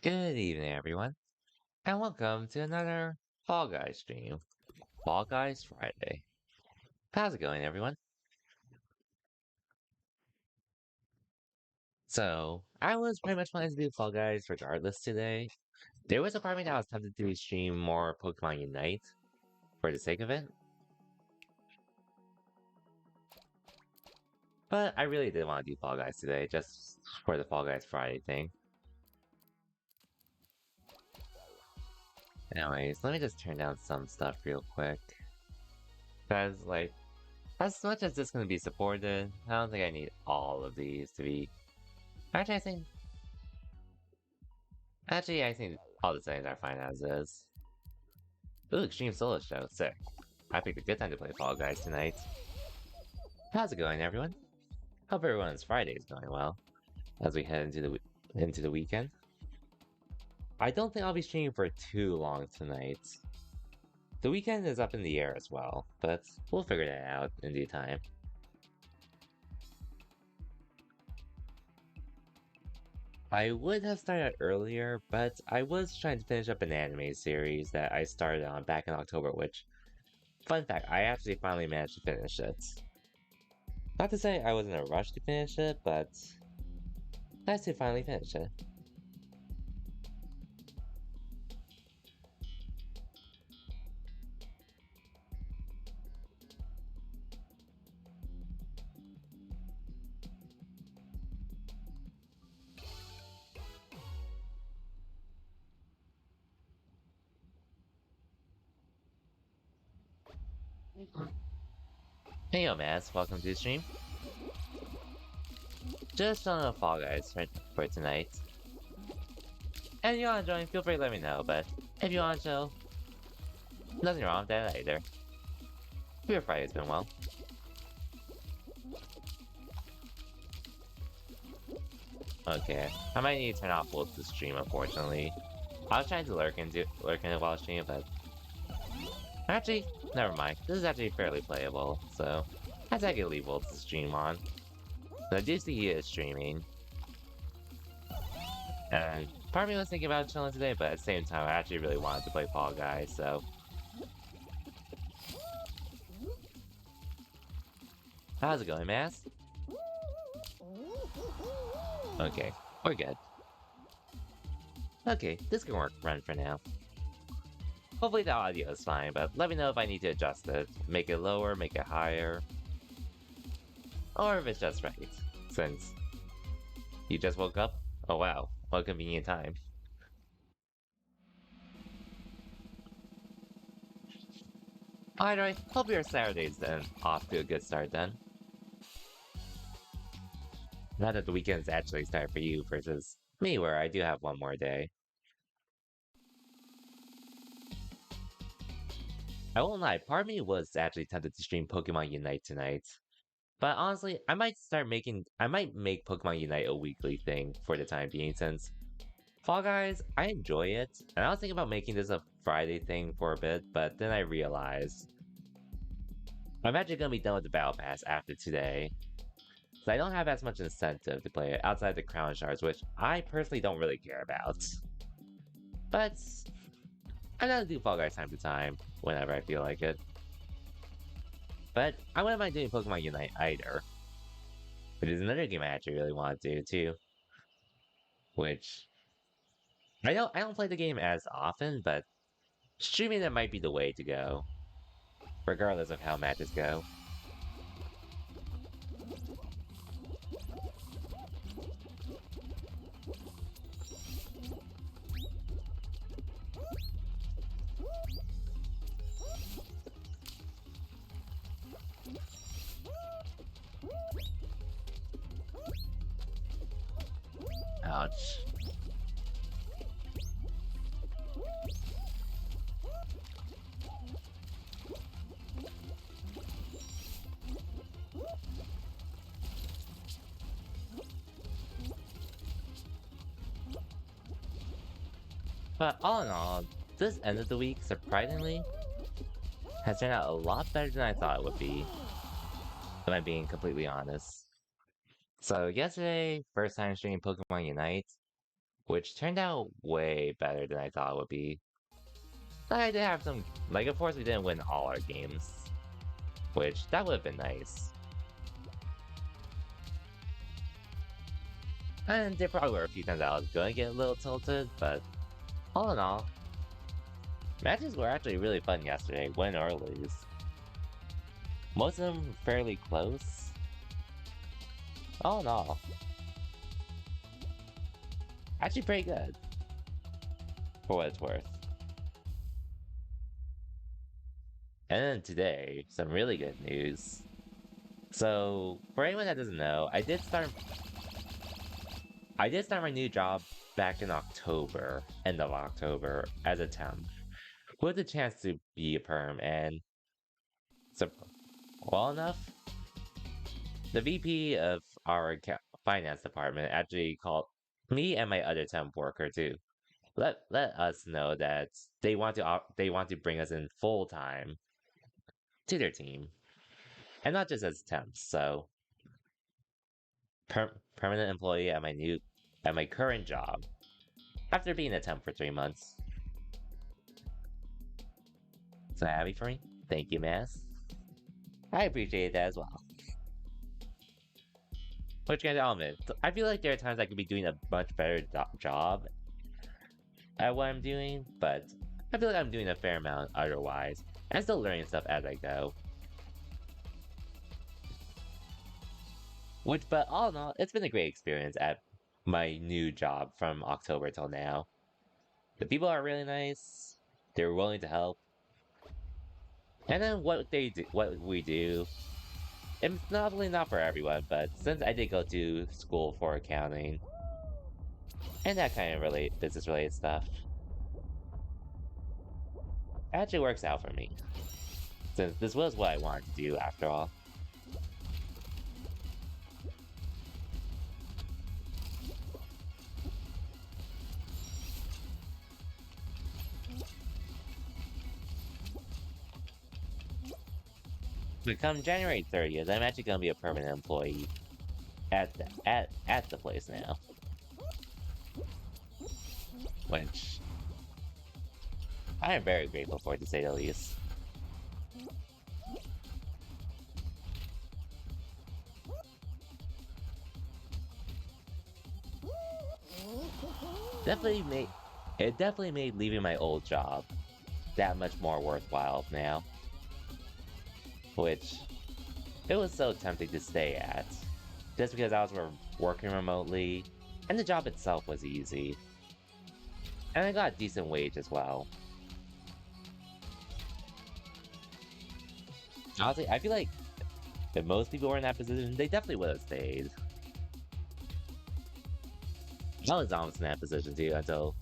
Good evening, everyone, and welcome to another Fall Guys stream. Fall Guys Friday. How's it going, everyone? So, I was pretty much planning to do Fall Guys regardless today. There was a part of me that was tempted to stream more Pokemon Unite for the sake of it, but I really did want to do Fall Guys today just for the Fall Guys Friday thing. Anyways, let me just turn down some stuff real quick. Because, like, as much as this is going to be supported, I don't think I need all of these to be. Actually, I think all the settings are fine as is. Ooh, Extreme Solo Show, sick. I picked a good time to play Fall Guys tonight. How's it going, everyone? Hope everyone's Friday is going well as we head into the weekend. I don't think I'll be streaming for too long tonight. The weekend is up in the air as well, but we'll figure that out in due time. I would have started earlier, but I was trying to finish up an anime series that I started on back in October, which, fun fact, I actually finally managed to finish it. Not to say I was in a rush to finish it, but nice to finally finish it. Hey yo, Mads, welcome to the stream. Just on a Fall Guys for tonight. And if you wanna join, feel free to let me know, but if you wanna chill, nothing wrong with that either. Your Friday's been well. Okay, I might need to turn off both the stream, unfortunately. I was trying to lurk in it while streaming, but actually, never mind. This is actually fairly playable, so I think I can leave both the stream on. But I do see he is streaming, and part of me was thinking about chilling today, but at the same time, I actually really wanted to play Fall Guys, so. How's it going, Mass? Okay, we're good. Okay, this can run for now. Hopefully the audio is fine, but let me know if I need to adjust it. Make it lower, make it higher. Or if it's just right, since you just woke up. Oh wow, what a convenient time. Alright, hope your Saturday's then off to a good start then. Now that the weekends actually start for you versus me, where I do have one more day. I won't lie, part of me was actually tempted to stream Pokemon Unite tonight. But honestly, I might make Pokemon Unite a weekly thing for the time being, since Fall Guys, I enjoy it, and I was thinking about making this a Friday thing for a bit, but then I realized I'm actually gonna be done with the Battle Pass after today, so I don't have as much incentive to play it outside the Crown Shards, which I personally don't really care about. But I'm gonna do Fall Guys time to time, whenever I feel like it. But I wouldn't mind doing Pokemon Unite either, which is another game I actually really want to do too. Which I don't play the game as often, but streaming it might be the way to go, regardless of how matches go. Ouch. But all in all, this end of the week, surprisingly, has turned out a lot better than I thought it would be, if I'm being completely honest. So yesterday, first time streaming Pokemon Unite, which turned out way better than I thought it would be. But I did have some, like, of course we didn't win all our games, which that would have been nice. And there probably were a few times I was gonna get a little tilted, but all in all, matches were actually really fun yesterday, win or lose. Most of them fairly close. All in all, actually pretty good, for what it's worth. And then today, some really good news. So, for anyone that doesn't know, I did start my new job back in October, end of October, as a temp, with a chance to be a perm, and so, well enough, the VP of our finance department actually called me and my other temp worker to let us know that they want to bring us in full time to their team, and not just as temps. So, permanent employee at my current job after being a temp for 3 months. So happy for me. Thank you, Mass. I appreciate that as well. Which I'll admit, I feel like there are times I could be doing a much better job at what I'm doing, but I feel like I'm doing a fair amount otherwise. I'm still learning stuff as I go. But all in all, it's been a great experience at my new job from October till now. The people are really nice. They're willing to help. And then what we do, it's probably not for everyone, but since I did go to school for accounting, and that kind of business related stuff, it actually works out for me. Since this was what I wanted to do after all. But come January 30th, I'm actually gonna be a permanent employee at the place now. Which I am very grateful for, to say the least. It definitely made leaving my old job that much more worthwhile now. Which it was so tempting to stay at, just because I was working remotely, and the job itself was easy. And I got a decent wage as well. Honestly, I feel like if most people were in that position, they definitely would have stayed. I was almost in that position too until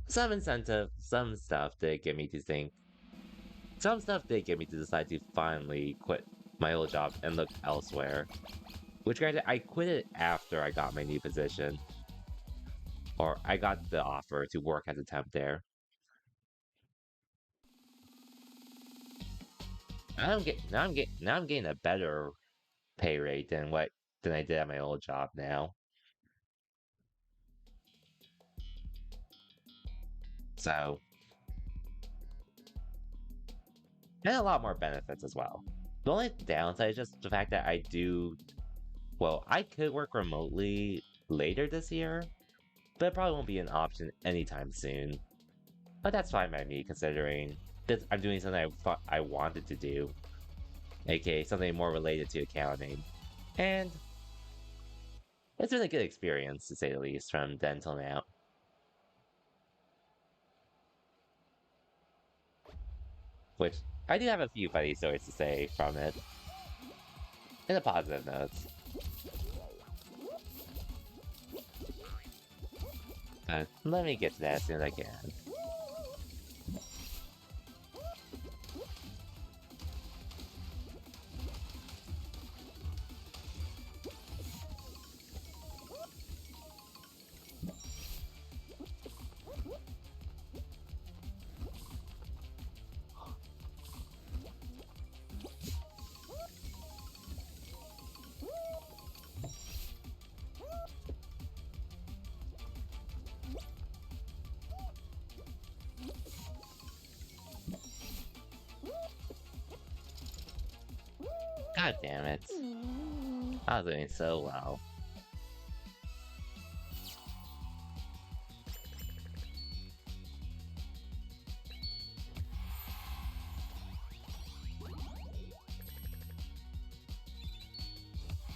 some stuff did get me to think. Some stuff did get me to decide to finally quit my old job and look elsewhere. Which granted, I quit it after I got my new position. Or I got the offer to work as a temp there. Now I'm getting a better pay rate than I did at my old job now. So, and a lot more benefits as well. The only downside is just the fact that I could work remotely later this year, but it probably won't be an option anytime soon. But that's fine by me, considering that I'm doing something I wanted to do, aka something more related to accounting. And it's been a good experience, to say the least, from then till now. Which, I do have a few funny stories to say from it. In a positive notes. But let me get to that as soon as I can. God damn it. I was doing so well.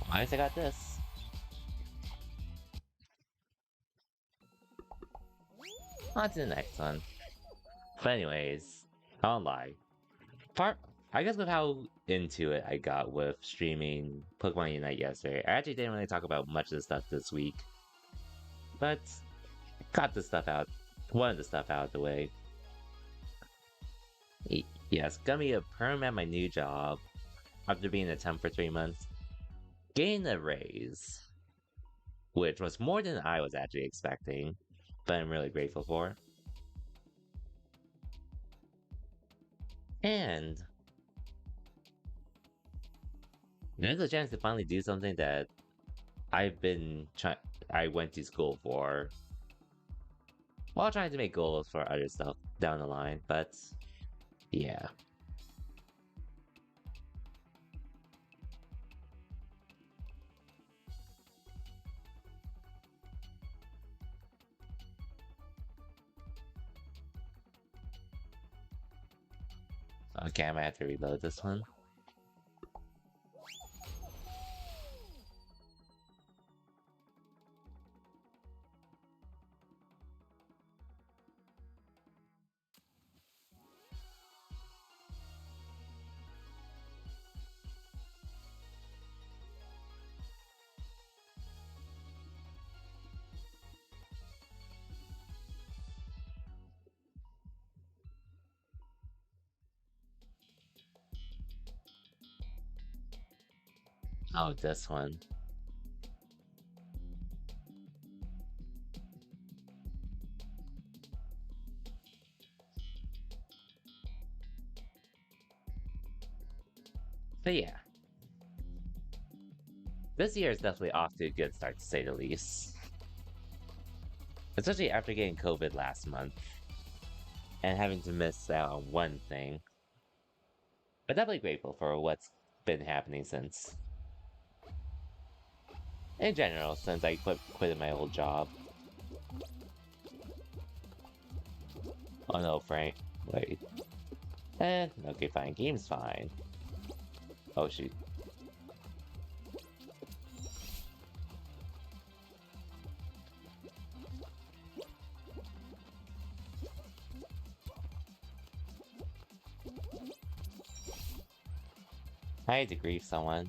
Why I got this? On to the next one. But anyways, I won't lie. I guess with how into it I got with streaming Pokemon Unite yesterday, I actually didn't really talk about much of the stuff this week. But got the stuff out, one of the stuff out of the way. Yes, gonna be a perm at my new job after being a temp for 3 months. Getting a raise, which was more than I was actually expecting, but I'm really grateful for. And there's a chance to finally do something that I went to school for, while trying to make goals for other stuff down the line, but yeah. Okay, I might have to reload this one. Oh, this one. But yeah. This year is definitely off to a good start, to say the least. Especially after getting COVID last month and having to miss out on one thing. But definitely grateful for what's been happening since. In general, since I quitted my old job. Oh no, Frank. Wait. Okay, fine. Game's fine. Oh shoot. I had to grief someone.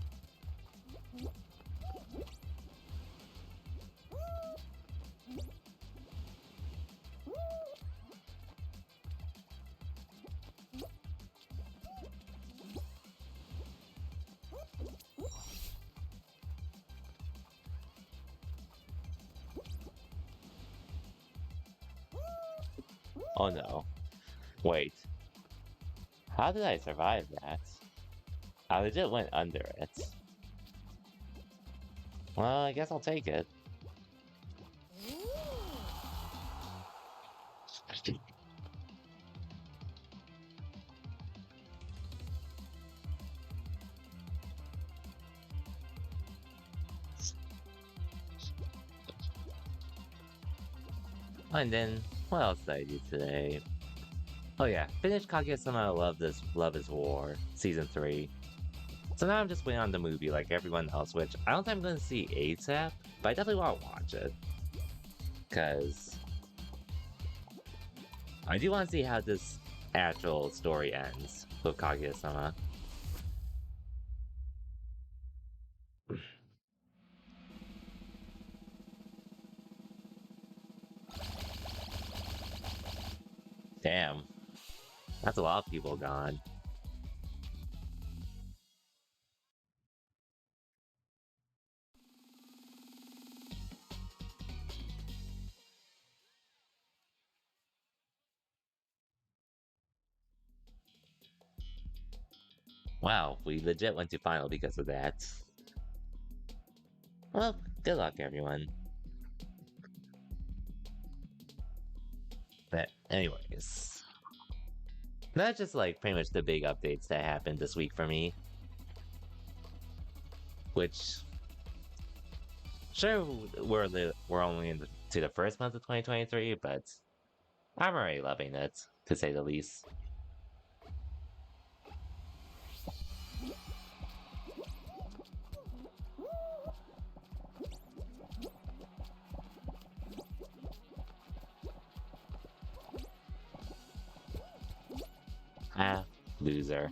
Oh no. Wait. How did I survive that? I legit went under it. Well, I guess I'll take it. And then, what else did I do today? Oh yeah, finished Kaguya-sama Love is War, Season 3. So now I'm just waiting on the movie like everyone else, which I don't think I'm gonna see ASAP, but I definitely want to watch it. Cause I do want to see how this actual story ends with Kaguya-sama. Damn. That's a lot of people gone. Wow, we legit went to final because of that. Well, good luck everyone. But anyways. That's just like pretty much the big updates that happened this week for me. which sure we're only to the first month of 2023, but I'm already loving it, to say the least. Ah, loser.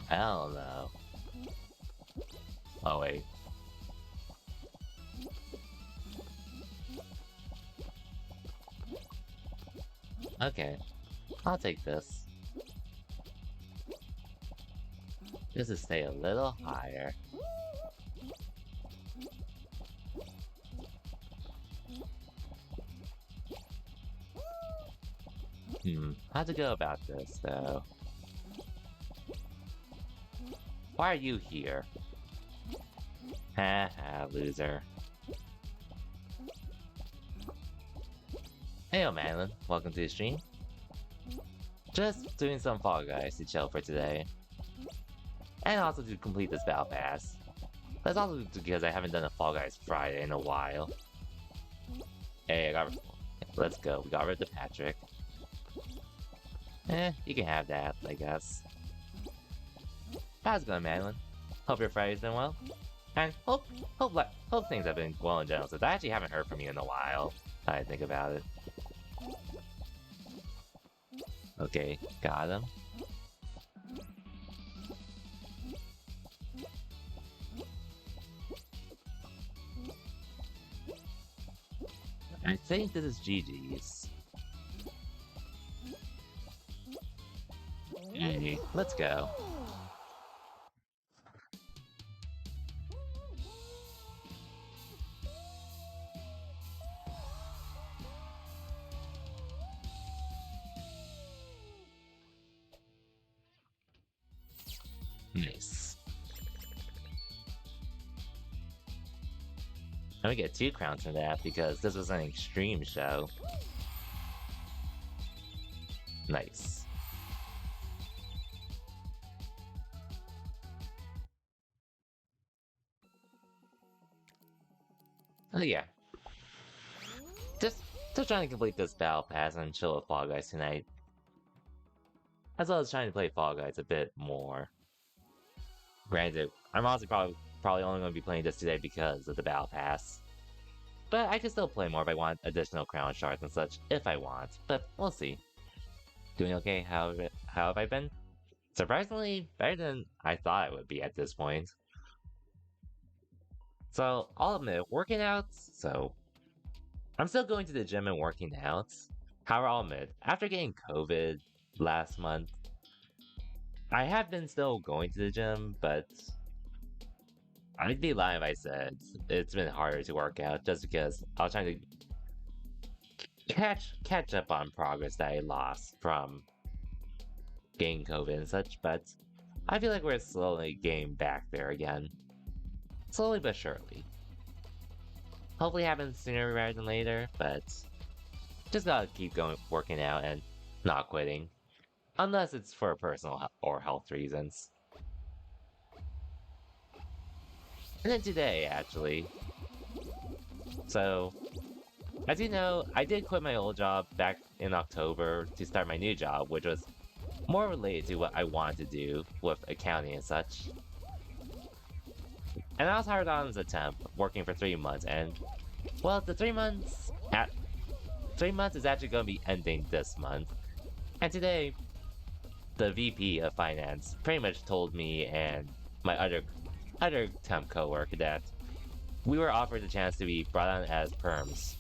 Hell no. Oh wait. Okay, I'll take this. Just to stay a little higher. How to go about this, though? Why are you here? Haha, loser. Hey, Madeline. Welcome to the stream. Just doing some Fall Guys to chill for today. And also to complete this Battle Pass. That's also because I haven't done a Fall Guys Friday in a while. Hey, let's go. We got rid of Patrick. You can have that, I guess. How's it going, Madeline? Hope your Friday's been well. And hope things have been well in general, since I actually haven't heard from you in a while. I think about it. Okay, got him. I think this is GG's. Hey, let's go. Nice. And we get 2 crowns from that because this was an extreme show. Nice. Oh yeah. Just trying to complete this Battle Pass and chill with Fall Guys tonight. As well as trying to play Fall Guys a bit more. Granted, I'm honestly probably only going to be playing this today because of the Battle Pass. But I can still play more if I want additional crown shards and such, if I want. But we'll see. Doing okay? How have I been? Surprisingly, better than I thought I would be at this point. So, I'll admit, working out, so... I'm still going to the gym and working out. However, I'll admit, after getting COVID last month, I have been still going to the gym, but I'd be lying if I said it's been harder to work out just because I was trying to catch up on progress that I lost from getting COVID and such, but I feel like we're slowly getting back there again. Slowly but surely. Hopefully happens sooner rather than later, but just gotta keep going working out and not quitting. Unless it's for personal or health reasons. And then today, actually. So, as you know, I did quit my old job back in October to start my new job, which was more related to what I wanted to do with accounting and such. And I was hired on as a temp, working for 3 months, and well, the 3 months is actually going to be ending this month. And today, the VP of Finance pretty much told me and my other temp coworker that we were offered the chance to be brought on as perms,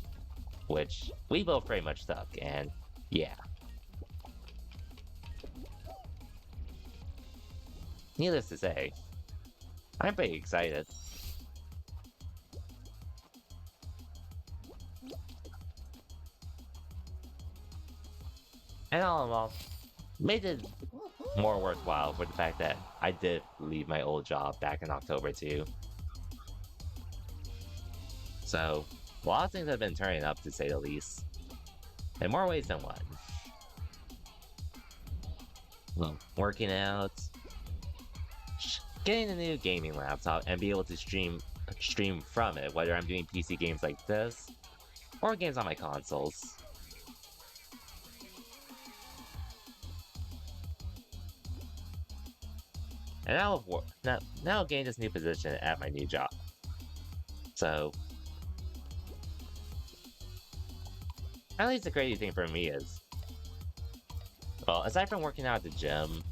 which we both pretty much stuck, and yeah. Needless to say, I'm pretty excited. And all in all, made it more worthwhile for the fact that I did leave my old job back in October too. So, a lot of things have been turning up to say the least. In more ways than one. Well, working out, getting a new gaming laptop and be able to stream from it, whether I'm doing PC games like this or games on my consoles. And now I've gained this new position at my new job. So, at least the crazy thing for me is, well, aside from working out at the gym,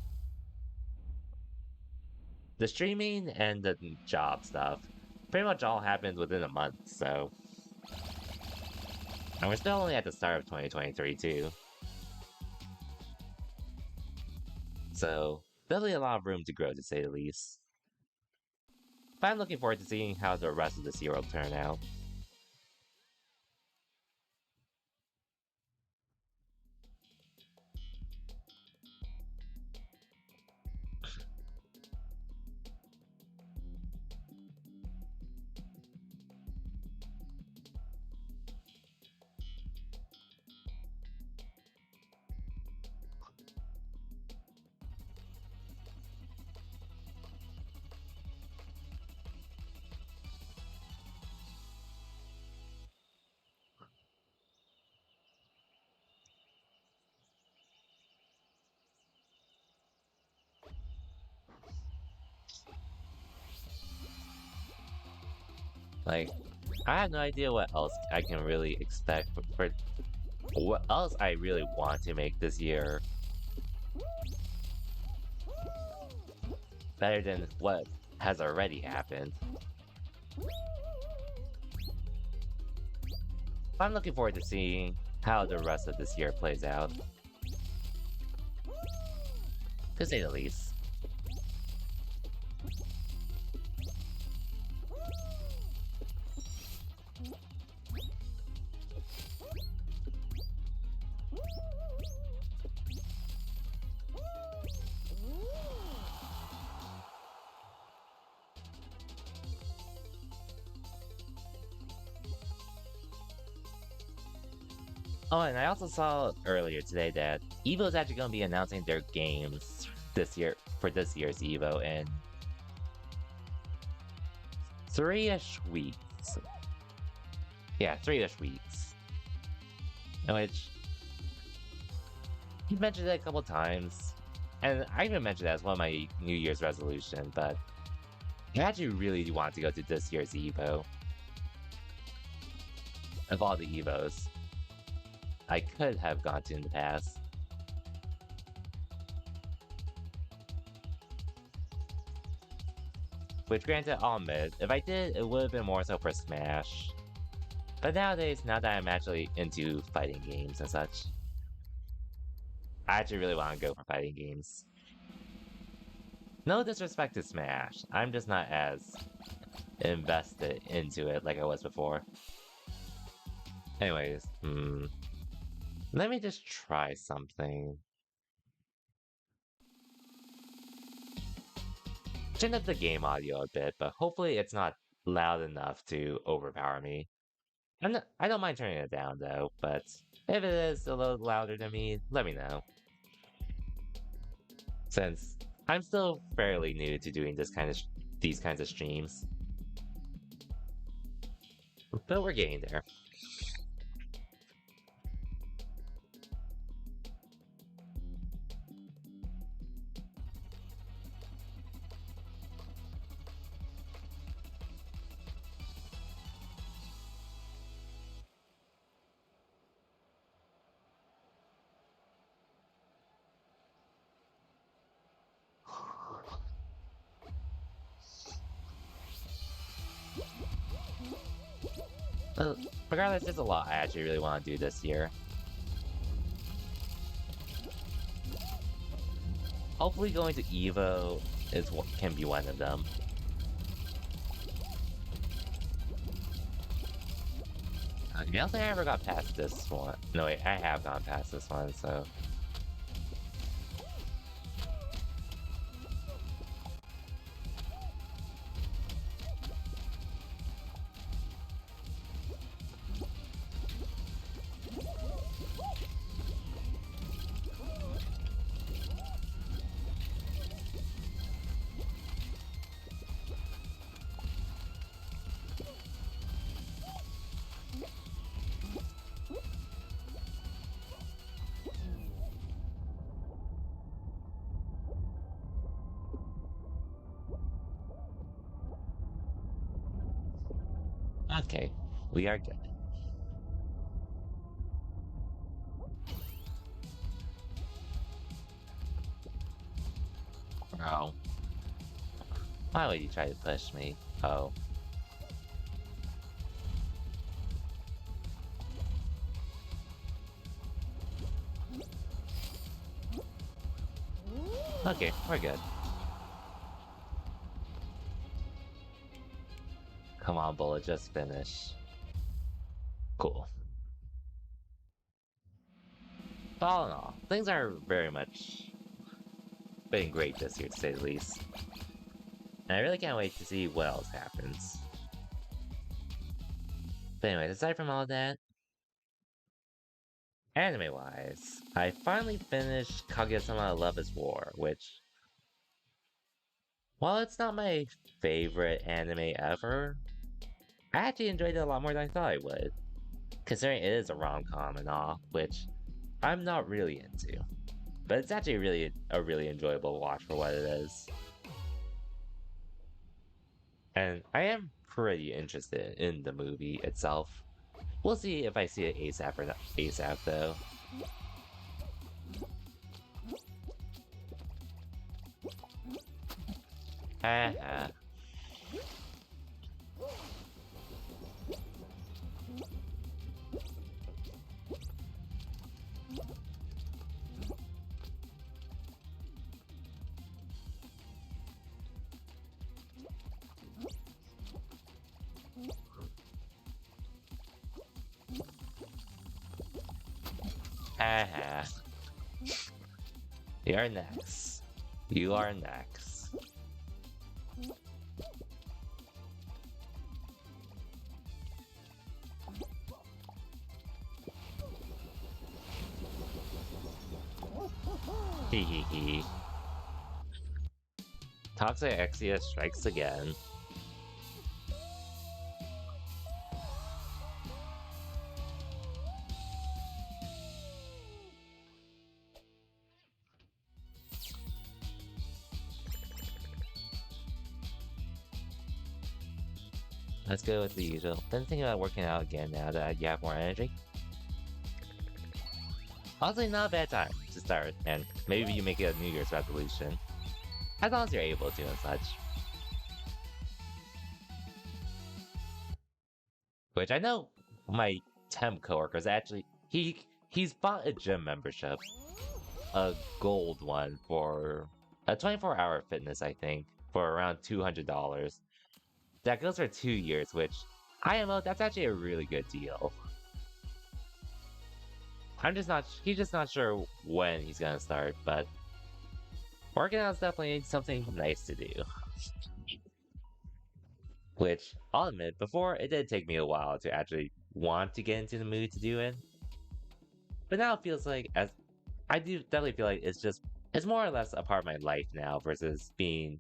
the streaming and the job stuff pretty much all happened within a month, so. And we're still only at the start of 2023 too. So, definitely a lot of room to grow to say the least. But I'm looking forward to seeing how the rest of this year will turn out. Like, I have no idea what else I can really expect for what else I really want to make this year better than what has already happened. I'm looking forward to seeing how the rest of this year plays out. To say the least. Oh, and I also saw earlier today that Evo is actually going to be announcing their games this year for this year's Evo in 3-ish weeks. Yeah, 3-ish weeks. In which he mentioned it a couple times, and I even mentioned that as one of my New Year's resolution, but I actually really want to go to this year's Evo. Of all the Evos I could have gone to in the past. Which granted, I'll admit, if I did, it would have been more so for Smash. But nowadays, now that I'm actually into fighting games and such, I actually really want to go for fighting games. No disrespect to Smash, I'm just not as invested into it like I was before. Anyways, let me just try something. Turn up the game audio a bit, but hopefully it's not loud enough to overpower me. I don't mind turning it down though, but if it is a little louder than me, let me know. Since I'm still fairly new to doing these kinds of streams. But we're getting there. Regardless, there's a lot I actually really want to do this year. Hopefully going to EVO can be one of them. I don't think I ever got past this one. No wait, I have gone past this one, so... Okay, we are good. Oh. Why would you try to push me? Oh. Okay, we're good. Come on, Bullet, just finish. Cool. But all in all, things are very much been great this year, to say the least. And I really can't wait to see what else happens. But anyways, aside from all that, anime-wise, I finally finished Kaguya-sama Love is War, which, while it's not my favorite anime ever, I actually enjoyed it a lot more than I thought I would, considering it is a rom-com and all, which I'm not really into. But it's actually a really enjoyable watch for what it is. And I am pretty interested in the movie itself. We'll see if I see it ASAP or not ASAP though. Haha. Haha. You're next. You are next. Hehehe. Toxic Exia strikes again. Let's go with the usual. Been thinking about working out again now that you have more energy. Honestly, not a bad time to start, and maybe you make it a New Year's resolution. As long as you're able to and such. Which I know my temp coworkers actually he's bought a gym membership. A gold one for a 24-hour fitness, I think, for around $200. That goes for 2 years, which IMO, that's actually a really good deal. He's just not sure when he's gonna start, but working out is definitely something nice to do. Which, I'll admit, before, it did take me a while to actually want to get into the mood to do it. But now it feels like, I do definitely feel like it's more or less a part of my life now versus being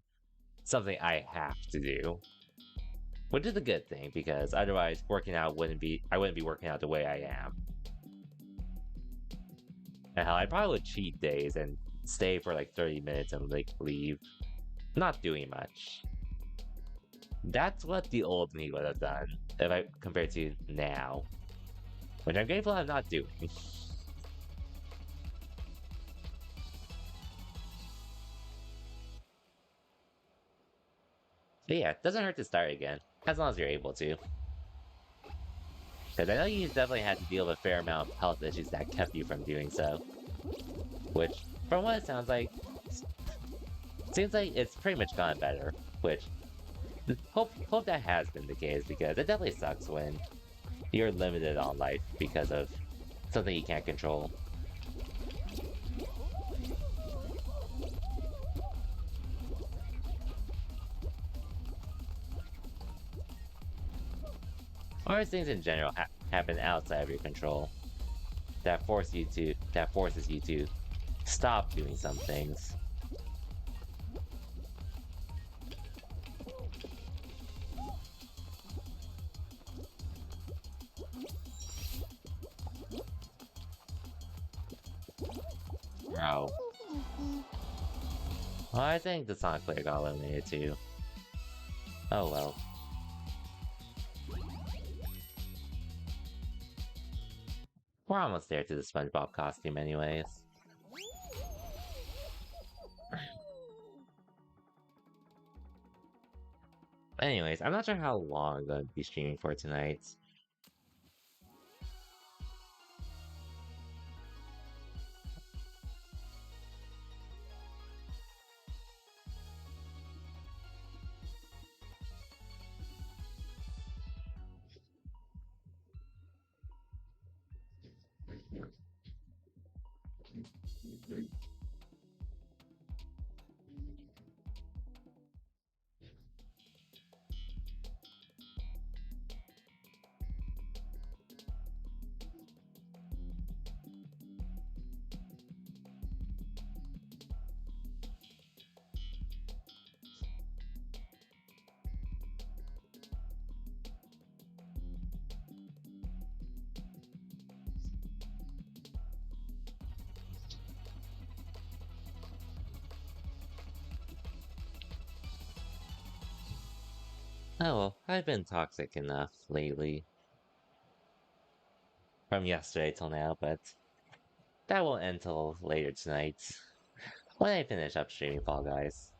something I have to do. Which is a good thing, because otherwise I wouldn't be working out the way I am. And hell, I probably would cheat days and stay for like 30 minutes and like leave. Not doing much. That's what the old me would have done if I compared to now. Which I'm grateful I'm not doing. But yeah, it doesn't hurt to start again, as long as you're able to. Because I know you definitely had to deal with a fair amount of health issues that kept you from doing so. Which, from what it sounds like, seems like it's pretty much gotten better. Which, hope that has been the case, because it definitely sucks when you're limited on life because of something you can't control. Or things in general happen outside of your control that forces you to stop doing some things. Bro. Well, I think the Sonic player got eliminated too. Oh well. We're almost there to the SpongeBob costume anyways. Anyways, I'm not sure how long I'm going to be streaming for tonight. Oh well, I've been toxic enough lately. From yesterday till now, but that won't end till later tonight. When I finish up streaming Fall Guys.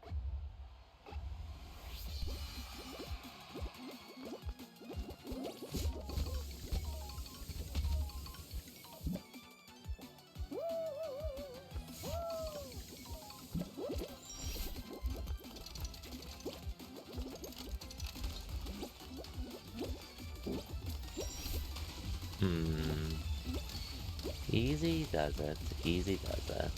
Easy does it. Easy does it.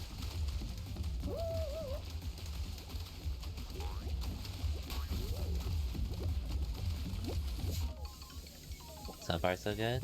So far, so good.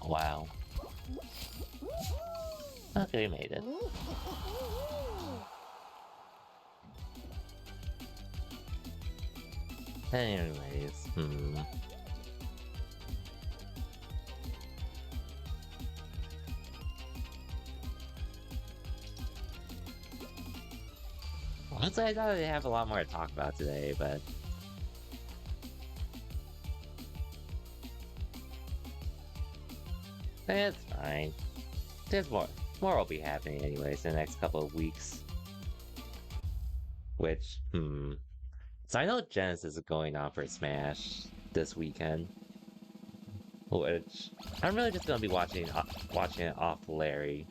Wow. Okay, we made it. Anyways, Honestly, I thought I'd have a lot more to talk about today, but... It's fine. There's more. More will be happening anyways in the next couple of weeks. Which, So I know Genesis is going on for Smash this weekend. Which, I'm really just gonna be watching it off Larry.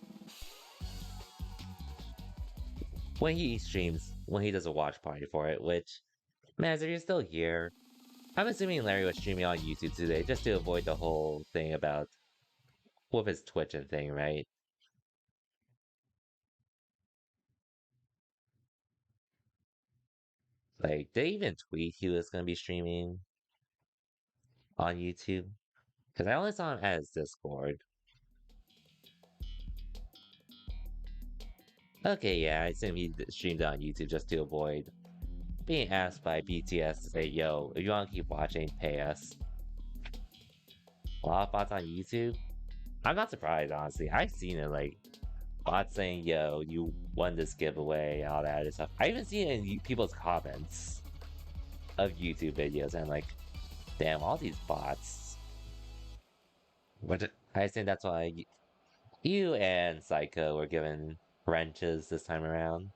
When he streams, when he does a watch party for it, which, man, if you're still here, I'm assuming Larry was streaming on YouTube today just to avoid the whole thing about with his Twitch and thing, right? Like, did he even tweet he was gonna be streaming on YouTube? Because I only saw him at his Discord. Okay, yeah, I assume he streamed on YouTube just to avoid being asked by BTS to say, yo, if you want to keep watching, pay us. A lot of bots on YouTube? I'm not surprised, honestly. I've seen it, like, bots saying, yo, you won this giveaway, all that other stuff. I even see it in people's comments of YouTube videos, and I'm like, damn, all these bots. But I think that's why you and Psycho were given wrenches this time around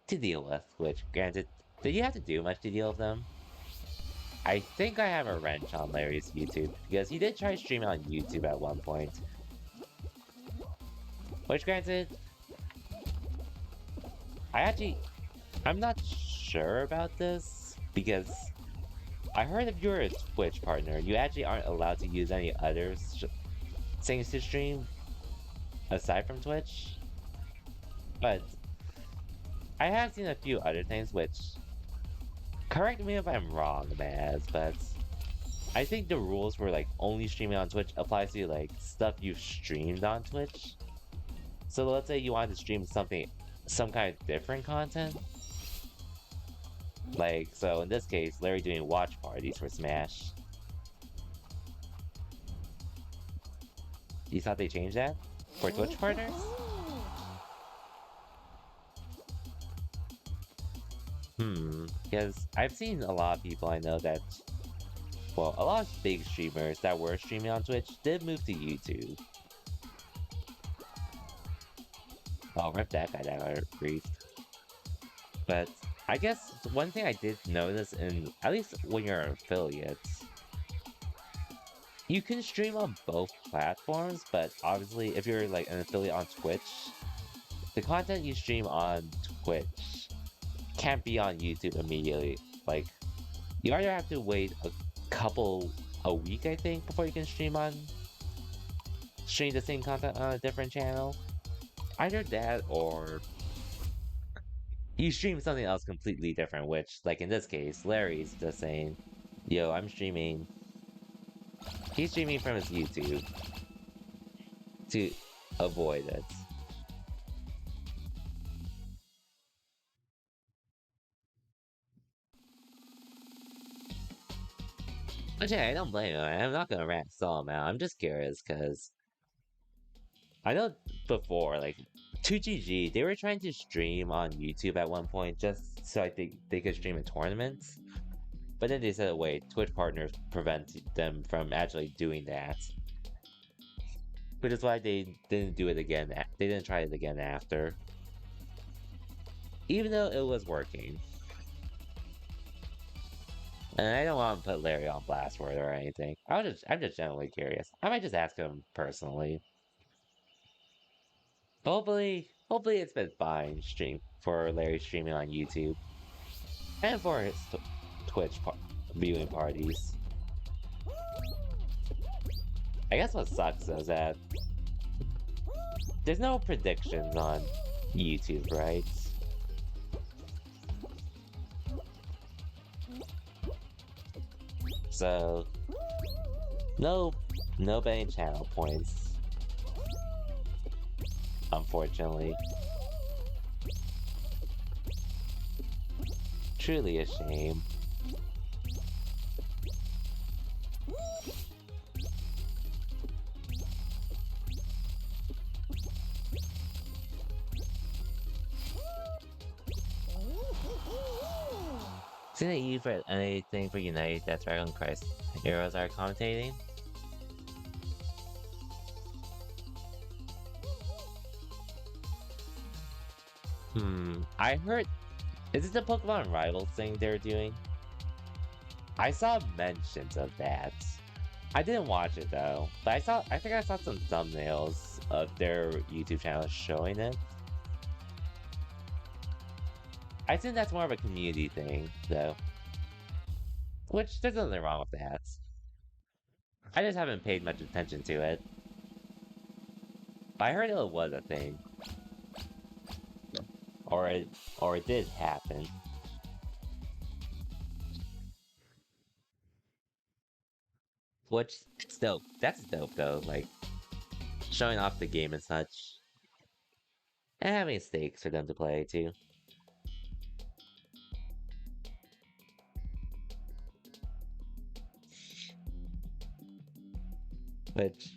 to deal with, which, granted, did you have to do much to deal with them? I think I have a wrench on Larry's YouTube, because he did try streaming on YouTube at one point. Which, granted, I'm not sure about this, because I heard if you're a Twitch partner, you actually aren't allowed to use any other things to stream aside from Twitch. But I have seen a few other things which, correct me if I'm wrong, Maz, but I think the rules for like only streaming on Twitch applies to like stuff you've streamed on Twitch. So let's say you wanted to stream some kind of different content. Like, so in this case, Larry doing watch parties for Smash. You thought they changed that? For Twitch partners? Because I've seen a lot of people I know that, well, a lot of big streamers that were streaming on Twitch did move to YouTube. Oh, rip that guy that got briefed. But I guess one thing I did notice, in at least when you're an affiliate, you can stream on both platforms, but obviously if you're like an affiliate on Twitch, the content you stream on Twitch can't be on YouTube immediately. Like, you either have to wait a week, I think, before you can stream the same content on a different channel. Either that or you stream something else completely different, which, like in this case, Larry's just saying, yo, he's streaming from his YouTube to avoid it. Which, hey, I don't blame him. I'm not gonna rant Saw him out. I'm just curious, because I know before, like, 2GG, they were trying to stream on YouTube at one point just so I think they could stream in tournaments. But then they said, wait, Twitch partners prevent them from actually doing that. Which is why they didn't do it again. They didn't try it again after. Even though it was working. And I don't want to put Larry on blast for it or anything. I'm just generally curious. I might just ask him personally. Hopefully it's been fine for Larry streaming on YouTube. And for his Twitch viewing parties. I guess what sucks is that there's no predictions on YouTube, right? So no betting channel points, unfortunately. Truly a shame. Isn't it you for anything for United that Dragon Christ heroes are commentating? I heard. Is it the Pokemon Rivals thing they're doing? I saw mentions of that. I didn't watch it though, but I think I saw some thumbnails of their YouTube channel showing it. I think that's more of a community thing, though. Which, there's nothing wrong with that. I just haven't paid much attention to it. But I heard it was a thing. Or it did happen. Which, it's dope. That's dope, though. Like, showing off the game and such. And having stakes for them to play, too. Which,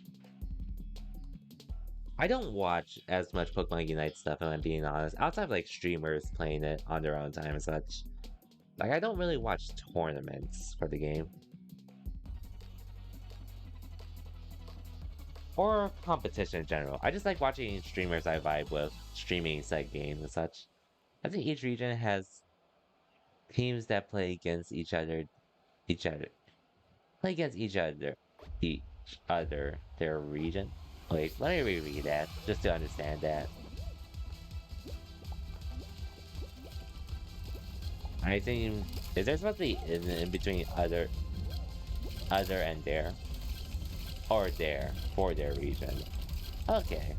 I don't watch as much Pokemon Unite stuff, if I'm being honest. Outside of, like, streamers playing it on their own time and such. Like, I don't really watch tournaments for the game. Or competition in general. I just like watching streamers I vibe with streaming said games and such. I think each region has teams that play against each other. Play against each other, their region. Wait, let me reread that, just to understand that. I think, is there supposed to be in between other and there? Or there, for their region. Okay.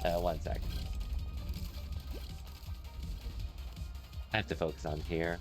1 second. I have to focus on here.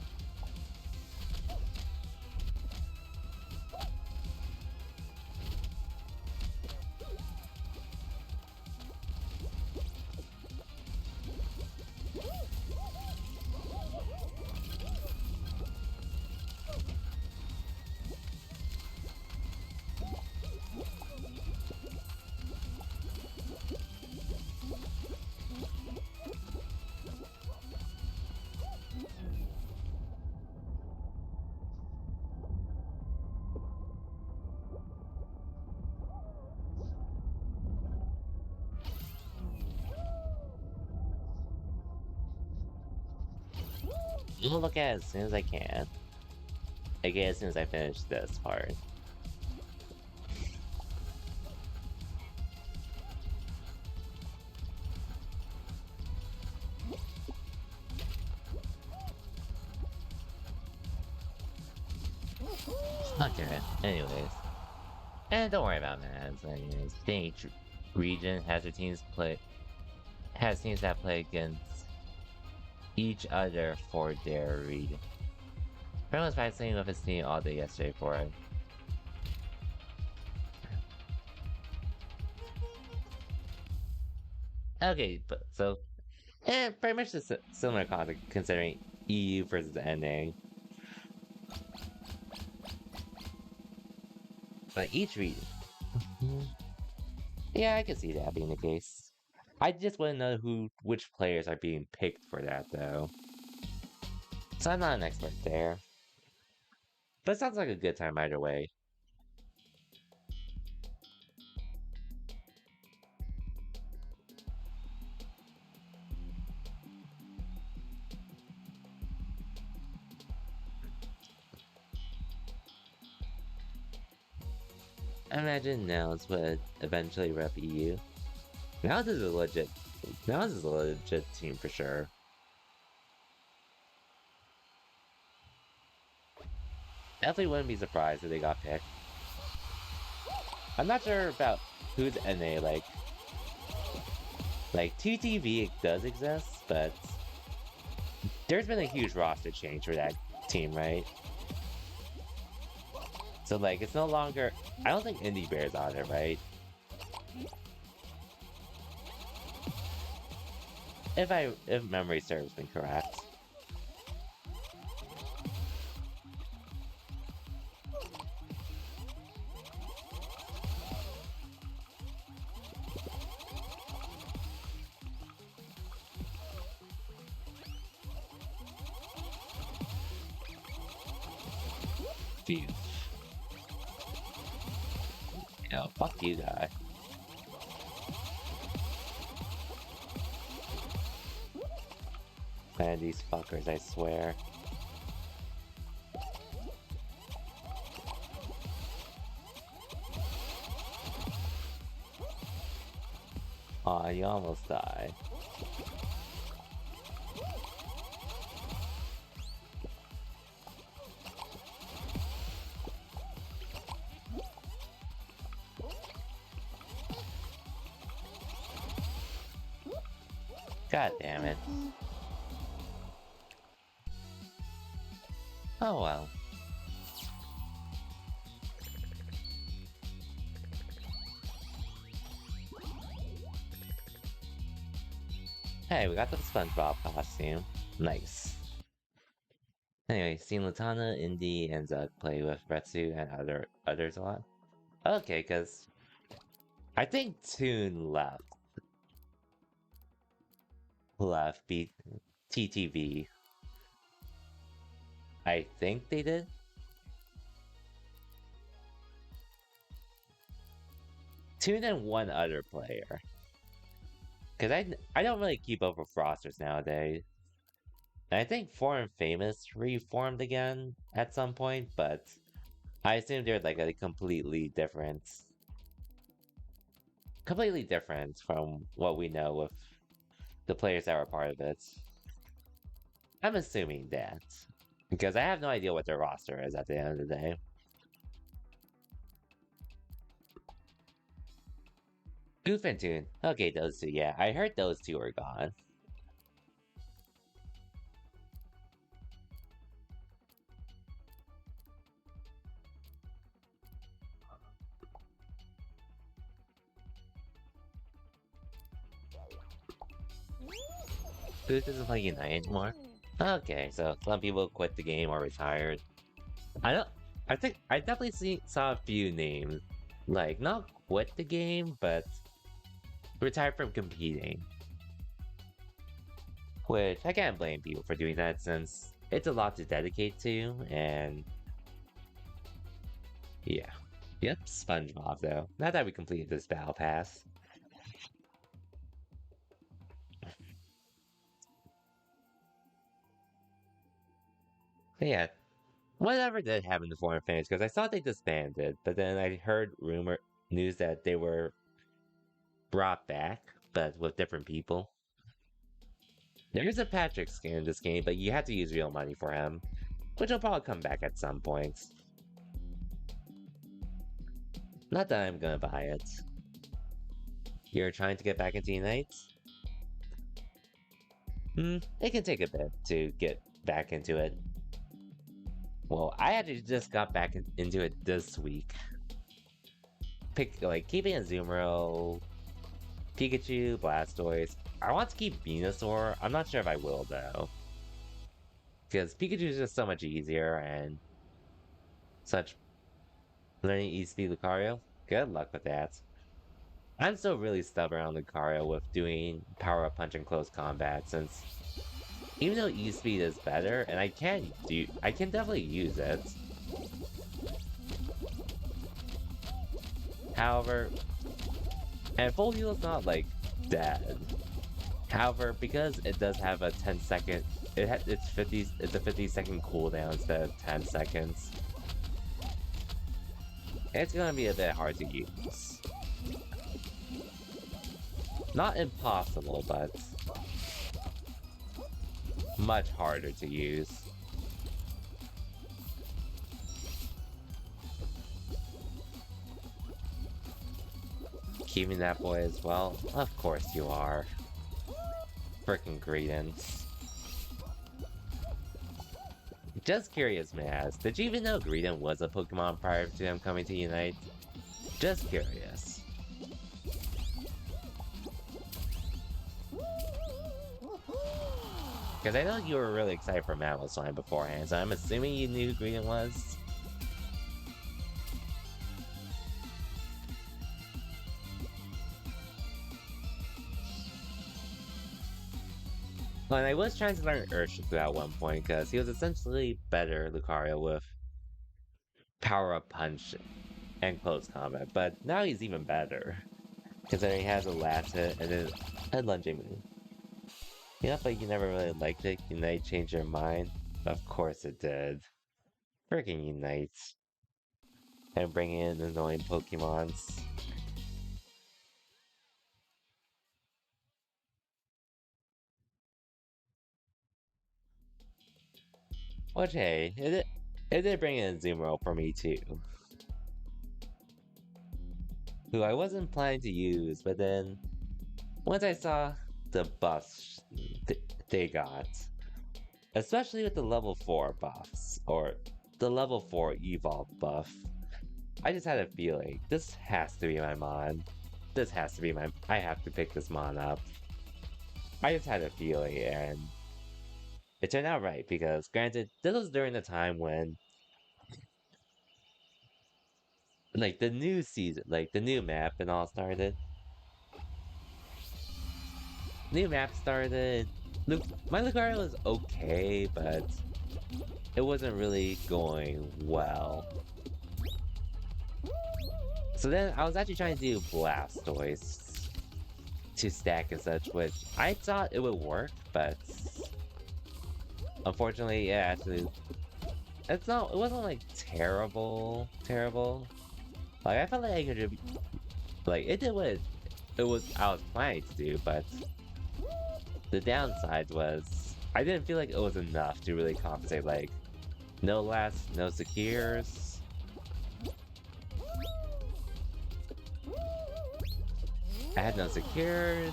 I'll look at it as soon as I can. Again, as soon as I finish this part. Okay, anyways. And don't worry about man. Anyways, each region has their teams that play against each other for their region. Everyone was practicing with his team all day yesterday for it. Okay, but so pretty much the similar concept considering EU versus NA. But each region. Yeah, I can see that being the case. I just want to know which players are being picked for that though. So I'm not an expert there. But it sounds like a good time either way. I imagine Nels would eventually rep EU. Nels is a legit team for sure. Definitely wouldn't be surprised if they got picked. I'm not sure about who's NA, like TTV does exist, but there's been a huge roster change for that team, right? So like it's no longer I don't think Indie Bear's on it, right? If memory serves me correct. Phew. Yo, fuck you guy. Man, these fuckers, I swear. Aw, you almost died. God damn it. Oh well. Hey, we got the SpongeBob costume. Nice. Anyway, seen Latana, Indy, and Zug play with Retsu and others a lot. Okay, cause I think Toon beat TTV. I think they did. Toon and one other player. Cause I don't really keep up with rosters nowadays. And I think Foreign Famous reformed again at some point, but I assume they're like a completely different from what we know with the players that were part of it. I'm assuming that. Because I have no idea what their roster is at the end of the day. Goof and Toon. Okay, those two, yeah. I heard those two are gone. Goof doesn't play Unite anymore. Okay, so some people quit the game or retired. I think I definitely saw a few names. Like, not quit the game, but retired from competing. Which I can't blame people for doing that since it's a lot to dedicate to, and yeah. Yep, SpongeBob though. Now that we completed this battle pass. But yeah, whatever did happen to Foreign Fangs, because I thought they disbanded, but then I heard news that they were brought back, but with different people. There is a Patrick skin in this game, but you have to use real money for him, which will probably come back at some point. Not that I'm gonna buy it. You're trying to get back into Unite? It can take a bit to get back into it. Well, I actually just got back into it this week. Keeping Azumarill, Pikachu, Blastoise. I want to keep Venusaur. I'm not sure if I will though. Because Pikachu is just so much easier and such. Learning E-Speed Lucario? Good luck with that. I'm still really stubborn on Lucario with doing Power Up Punch in close combat since even though E-Speed is better, and I can definitely use it. However, and Full Heal is not like dead. However, because it does have a 10-second, it's a 50-second cooldown instead of 10 seconds. It's gonna be a bit hard to use. Not impossible, but much harder to use. Keeping that boy as well? Of course you are. Frickin' Greedence. Just curious, Maz. Did you even know Greedent was a Pokemon prior to him coming to Unite? Just curious. Because I know you were really excited for Mamoswine beforehand, so I'm assuming you knew who Greedent was? Well, and I was trying to learn Urshifu at one point, because he was essentially better Lucario with Power Up Punch and Close Combat, but now he's even better. Considering he has a last hit and then a lunging move. Yeah, but you never really liked it. Unite changed your mind? Of course it did. Freaking Unite. And bring in annoying Pokemons. Which, hey, it did bring in Azumarill for me too. Who I wasn't planning to use, but then once I saw the buffs they got, especially with the level 4 buffs, or the level 4 evolve buff, I just had a feeling, this has to be my mon. This has to be my, I have to pick this mon up. I just had a feeling, and it turned out right, because granted, this was during the time when like the new season, like the new map and all started. New map started. My Lucario was okay, but it wasn't really going well. So then I was actually trying to do Blastoise to stack and such, which I thought it would work, but unfortunately, yeah, actually, it wasn't like terrible. Like I felt like I could, like it did what I was planning to do, but the downside was I didn't feel like it was enough to really compensate. Like no last, no secures. I had no secures.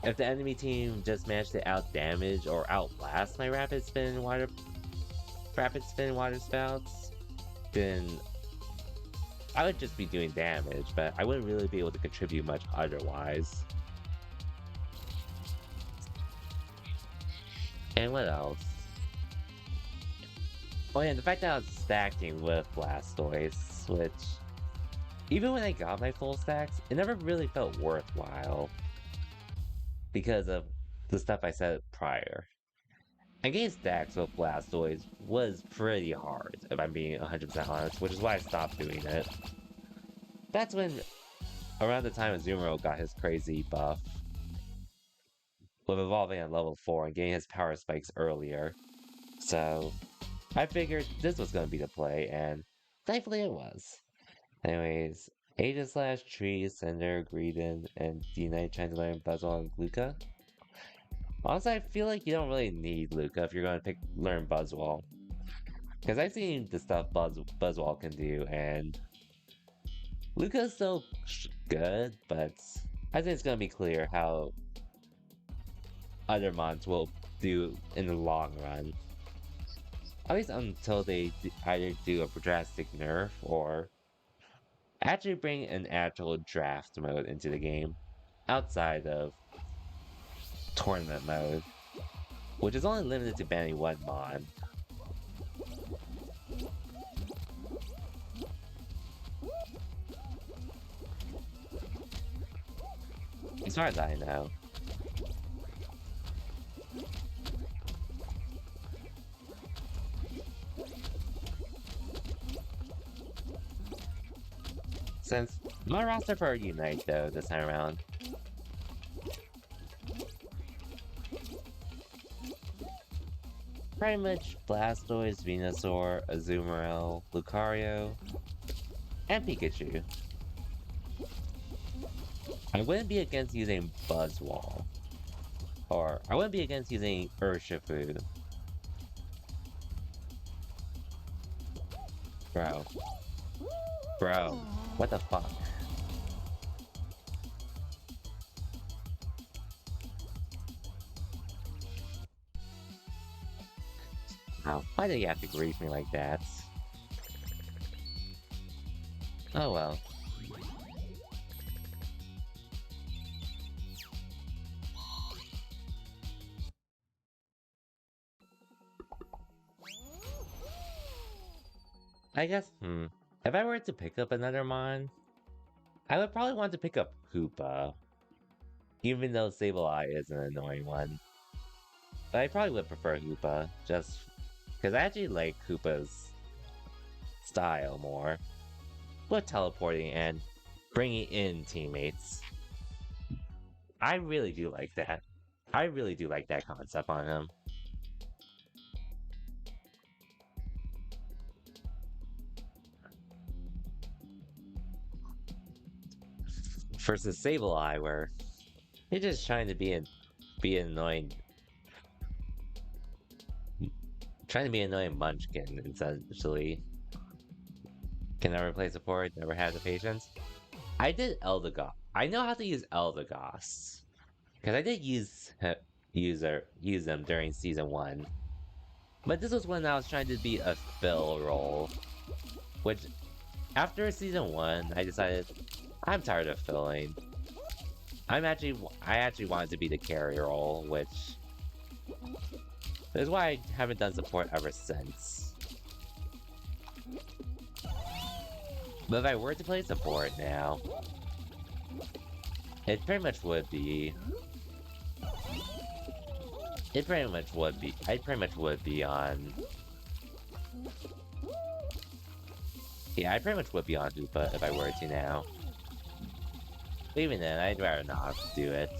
If the enemy team just managed to out-damage or outlast my Rapid Spin Water Spouts, then I would just be doing damage, but I wouldn't really be able to contribute much otherwise. And what else? Oh yeah, the fact that I was stacking with Blastoise, which even when I got my full stacks, it never really felt worthwhile because of the stuff I said prior. And getting stacks with Blastoise was pretty hard, if I'm being 100% honest, which is why I stopped doing it. That's when, around the time Azumarill got his crazy buff, with evolving at level 4 and getting his power spikes earlier. So I figured this was going to be the play, and thankfully it was. Anyways, Aegislash, Tree, Cinder, Greedent, and D-Knight trying to learn Buzzwole and Gluka. Honestly, I feel like you don't really need Luca if you're going to learn Buzzwole. Because I've seen the stuff Buzzwole can do, and Luca's still good, but I think it's going to be clear how other mons will do in the long run. At least until they either do a drastic nerf or actually bring an actual draft mode into the game outside of tournament mode, which is only limited to banning one mon. As far as I know. Since my roster for Unite though this time around. Pretty much Blastoise, Venusaur, Azumarill, Lucario, and Pikachu. I wouldn't be against using Buzzwole. Or I wouldn't be against using Urshifu. Bro, what the fuck? Wow, why did you have to grief me like that? Oh well. I guess, if I were to pick up another mon, I would probably want to pick up Hoopa. Even though Sableye is an annoying one. But I probably would prefer Hoopa, just because I actually like Hoopa's style more. With teleporting and bringing in teammates. I really do like that. I really do like that concept on him. Versus Sableye, where you're just trying to be annoying. Trying to be an annoying munchkin, essentially. Can never play support, never had the patience. I did Eldegoss. I know how to use Eldegoss. Because I did use them during Season 1. But this was when I was trying to be a fill role. Which, after Season 1, I decided, I'm tired of filling. I actually wanted to be the carry role, which is why I haven't done support ever since. But if I were to play support now, it pretty much would be... I pretty much would be on... Yeah, I pretty much would be on Hoopa if I were to now. But even then, I'd rather not do it.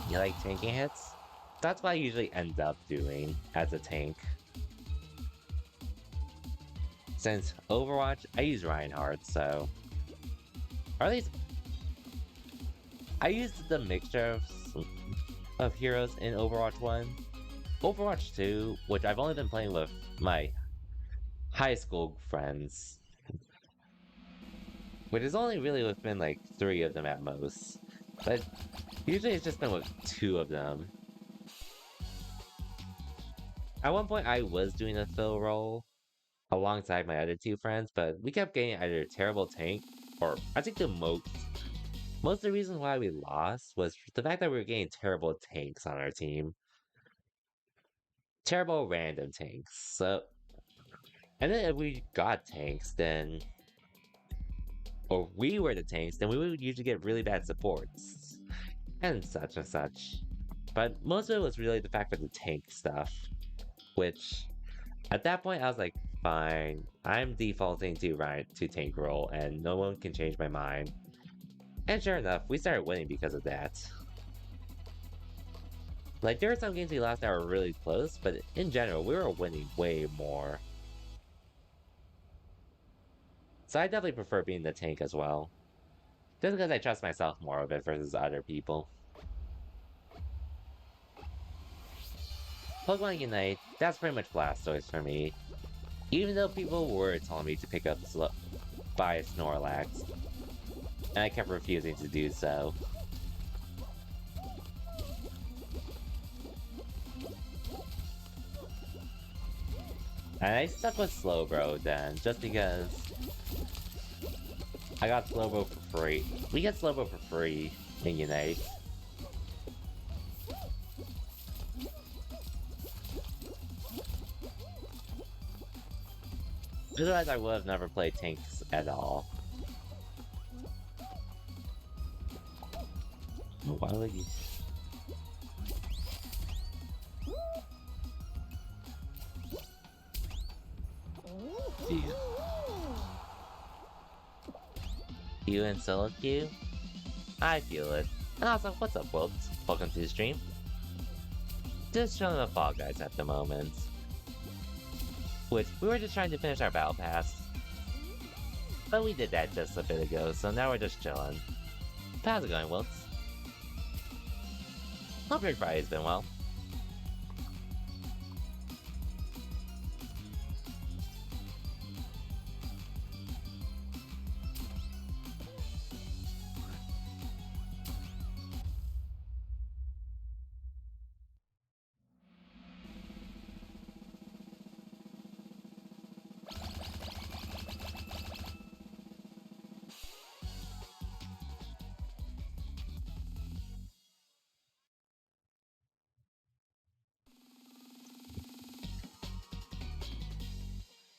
You like tanking hits? That's what I usually end up doing as a tank. Since Overwatch, I use Reinhardt, so... Or at least... I used the mixture of heroes in Overwatch 1. Overwatch 2, which I've only been playing with my high school friends. Which has only really been like 3 of them at most. But usually it's just been with 2 of them. At one point I was doing a fill role alongside my other 2 friends, but we kept getting either terrible tank or I think most of the reasons why we lost was the fact that we were getting terrible tanks on our team. Terrible random tanks. So, and then if we got tanks, then, or we were the tanks, then we would usually get really bad supports and such and such. But most of it was really the fact of the tank stuff, which at that point I was like, fine, I'm defaulting to tank role, and no one can change my mind. And sure enough, we started winning because of that. Like, there were some games we lost that were really close, but in general, we were winning way more. So I definitely prefer being the tank as well. Just because I trust myself more of it versus other people. Pokemon Unite, that's pretty much Blastoise for me. Even though people were telling me to pick up buy Snorlax, and I kept refusing to do so. And I stuck with Slowbro then, just because I got Slowbro for free. We get Slowbro for free in Unite. Otherwise, I would have never played tanks at all. Why would you? Jeez. You and Solo Q? I feel it. And also, what's up, Wolves? Welcome to the stream. Just chilling with Fall Guys at the moment. Which, we were just trying to finish our Battle Pass. But we did that just a bit ago, so now we're just chilling. How's it going, Wilkes? Hope your Friday's been well.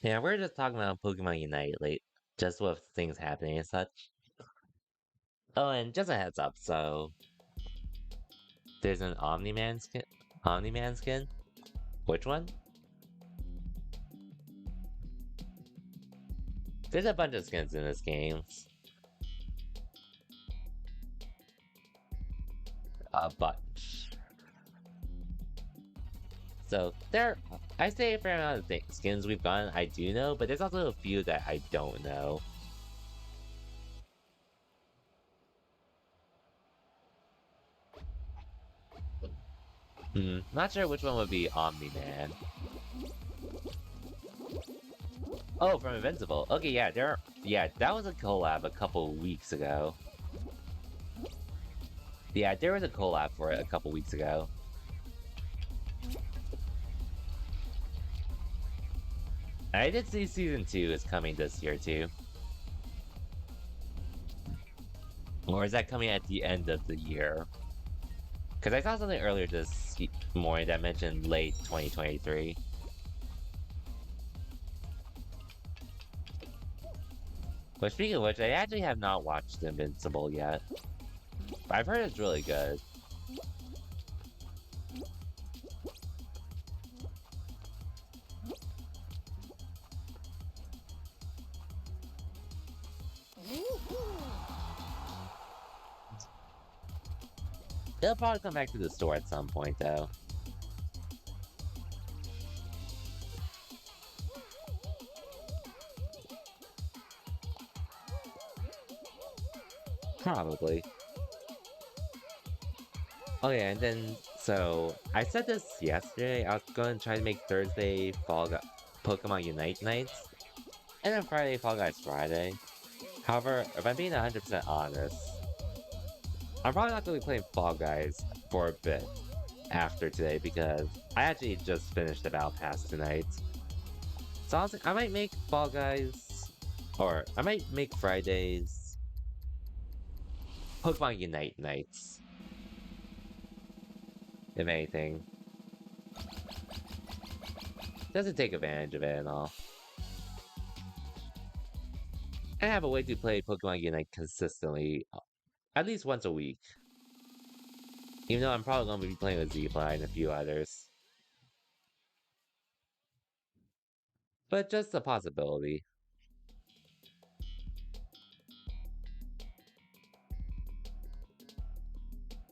Yeah, we're just talking about Pokemon Unite, like, just with things happening and such. Oh, and just a heads up, so... There's an Omni-Man skin? Omni-Man skin? Which one? There's a bunch of skins in this game. A bunch. So, I say a fair amount of skins we've gotten I do know, but there's also a few that I don't know. Not sure which one would be Omni-Man. Oh, from Invincible. Okay, yeah, that was a collab a couple weeks ago. Yeah, there was a collab for it a couple weeks ago. I did see Season 2 is coming this year, too. Or is that coming at the end of the year? Because I saw something earlier this morning that mentioned late 2023. But speaking of which, I actually have not watched Invincible yet. But I've heard it's really good. It'll probably come back to the store at some point, though. Probably. Oh yeah, and then, so, I said this yesterday, I was going to try to make Thursday Pokemon Unite nights, and then Friday Fall Guys Friday. However, if I'm being 100% honest, I'm probably not going to be playing Fall Guys for a bit after today because I actually just finished the Battle Pass tonight. So honestly, I might make Fall Guys, or I might make Fridays Pokemon Unite nights. If anything. Doesn't take advantage of it and all. I have a way to play Pokemon Unite consistently, at least once a week. Even though I'm probably going to be playing with Z-Fly and a few others. But just a possibility.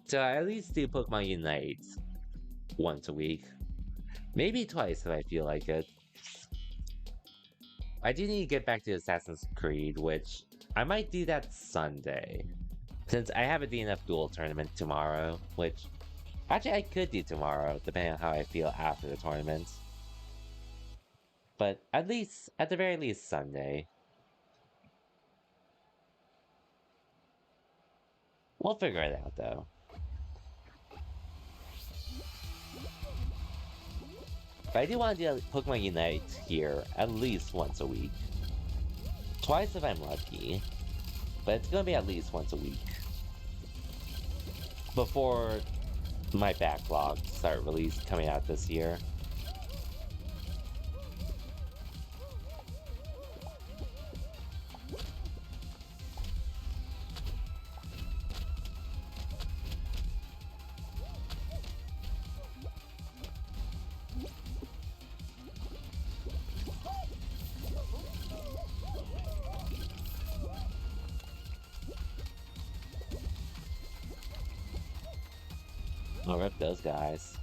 So I at least do Pokemon Unite once a week. Maybe twice if I feel like it. I do need to get back to Assassin's Creed, which I might do that Sunday. Since I have a DNF Duel tournament tomorrow, which actually I could do tomorrow, depending on how I feel after the tournament. But at the very least, Sunday. We'll figure it out, though. But I do want to do Pokemon Unite here at least once a week. Twice if I'm lucky. But it's gonna be at least once a week. Before my backlog start release coming out this year. I'll rip those guys.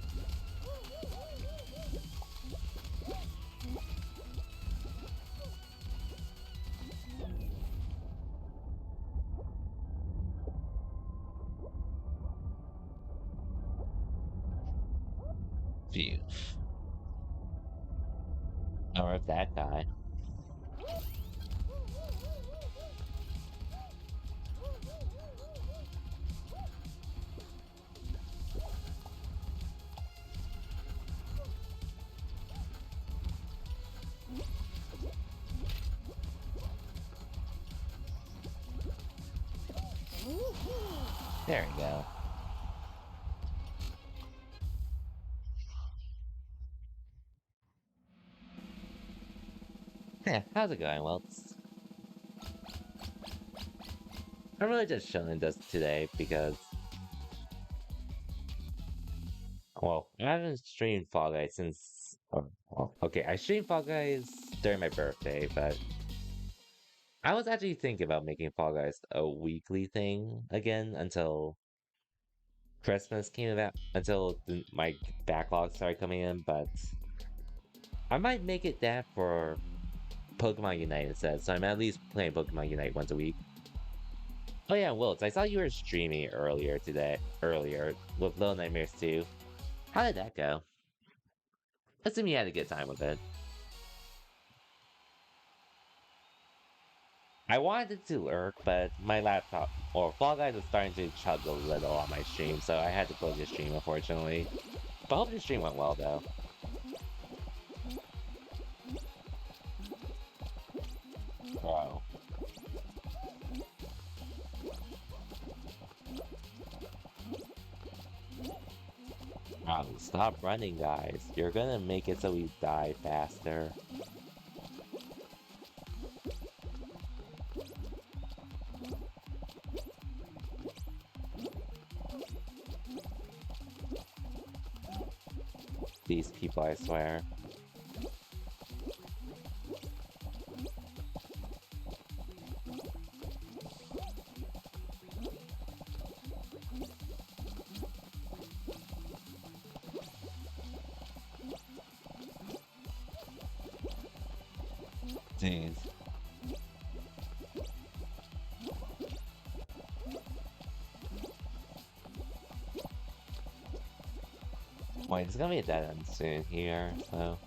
Phew. I'll rip that guy. There we go. Yeah, how's it going, Welts? I'm really just chilling this today because, well, I haven't streamed Fall Guys since. Well, okay, I streamed Fall Guys during my birthday, but I was actually thinking about making Fall Guys a weekly thing again until Christmas came about, until my backlog started coming in, but I might make it that for Pokemon Unite instead, so I'm at least playing Pokemon Unite once a week. Oh yeah, Wilts, I saw you were streaming earlier with Little Nightmares 2. How did that go? Assume you had a good time with it. I wanted it to work, but my laptop, or Fall Guys was starting to chug a little on my stream, so I had to close your stream, unfortunately. But I hope your stream went well, though. Bro. Oh, stop running, guys. You're gonna make it so we die faster. These people, I swear. Jeez. Wait, it's gonna be a dead end soon here, so...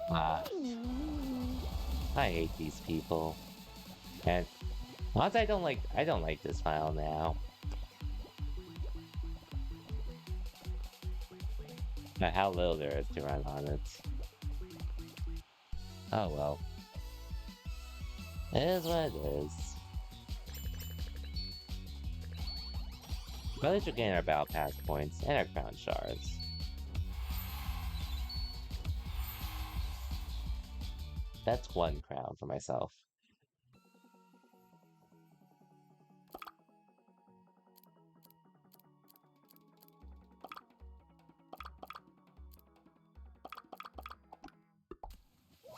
Ah. I hate these people. And once I don't like this file now. But how little there is to run on it. Oh well. It is what it is. But at least we're getting our battle pass points and our crown shards. That's one crown for myself.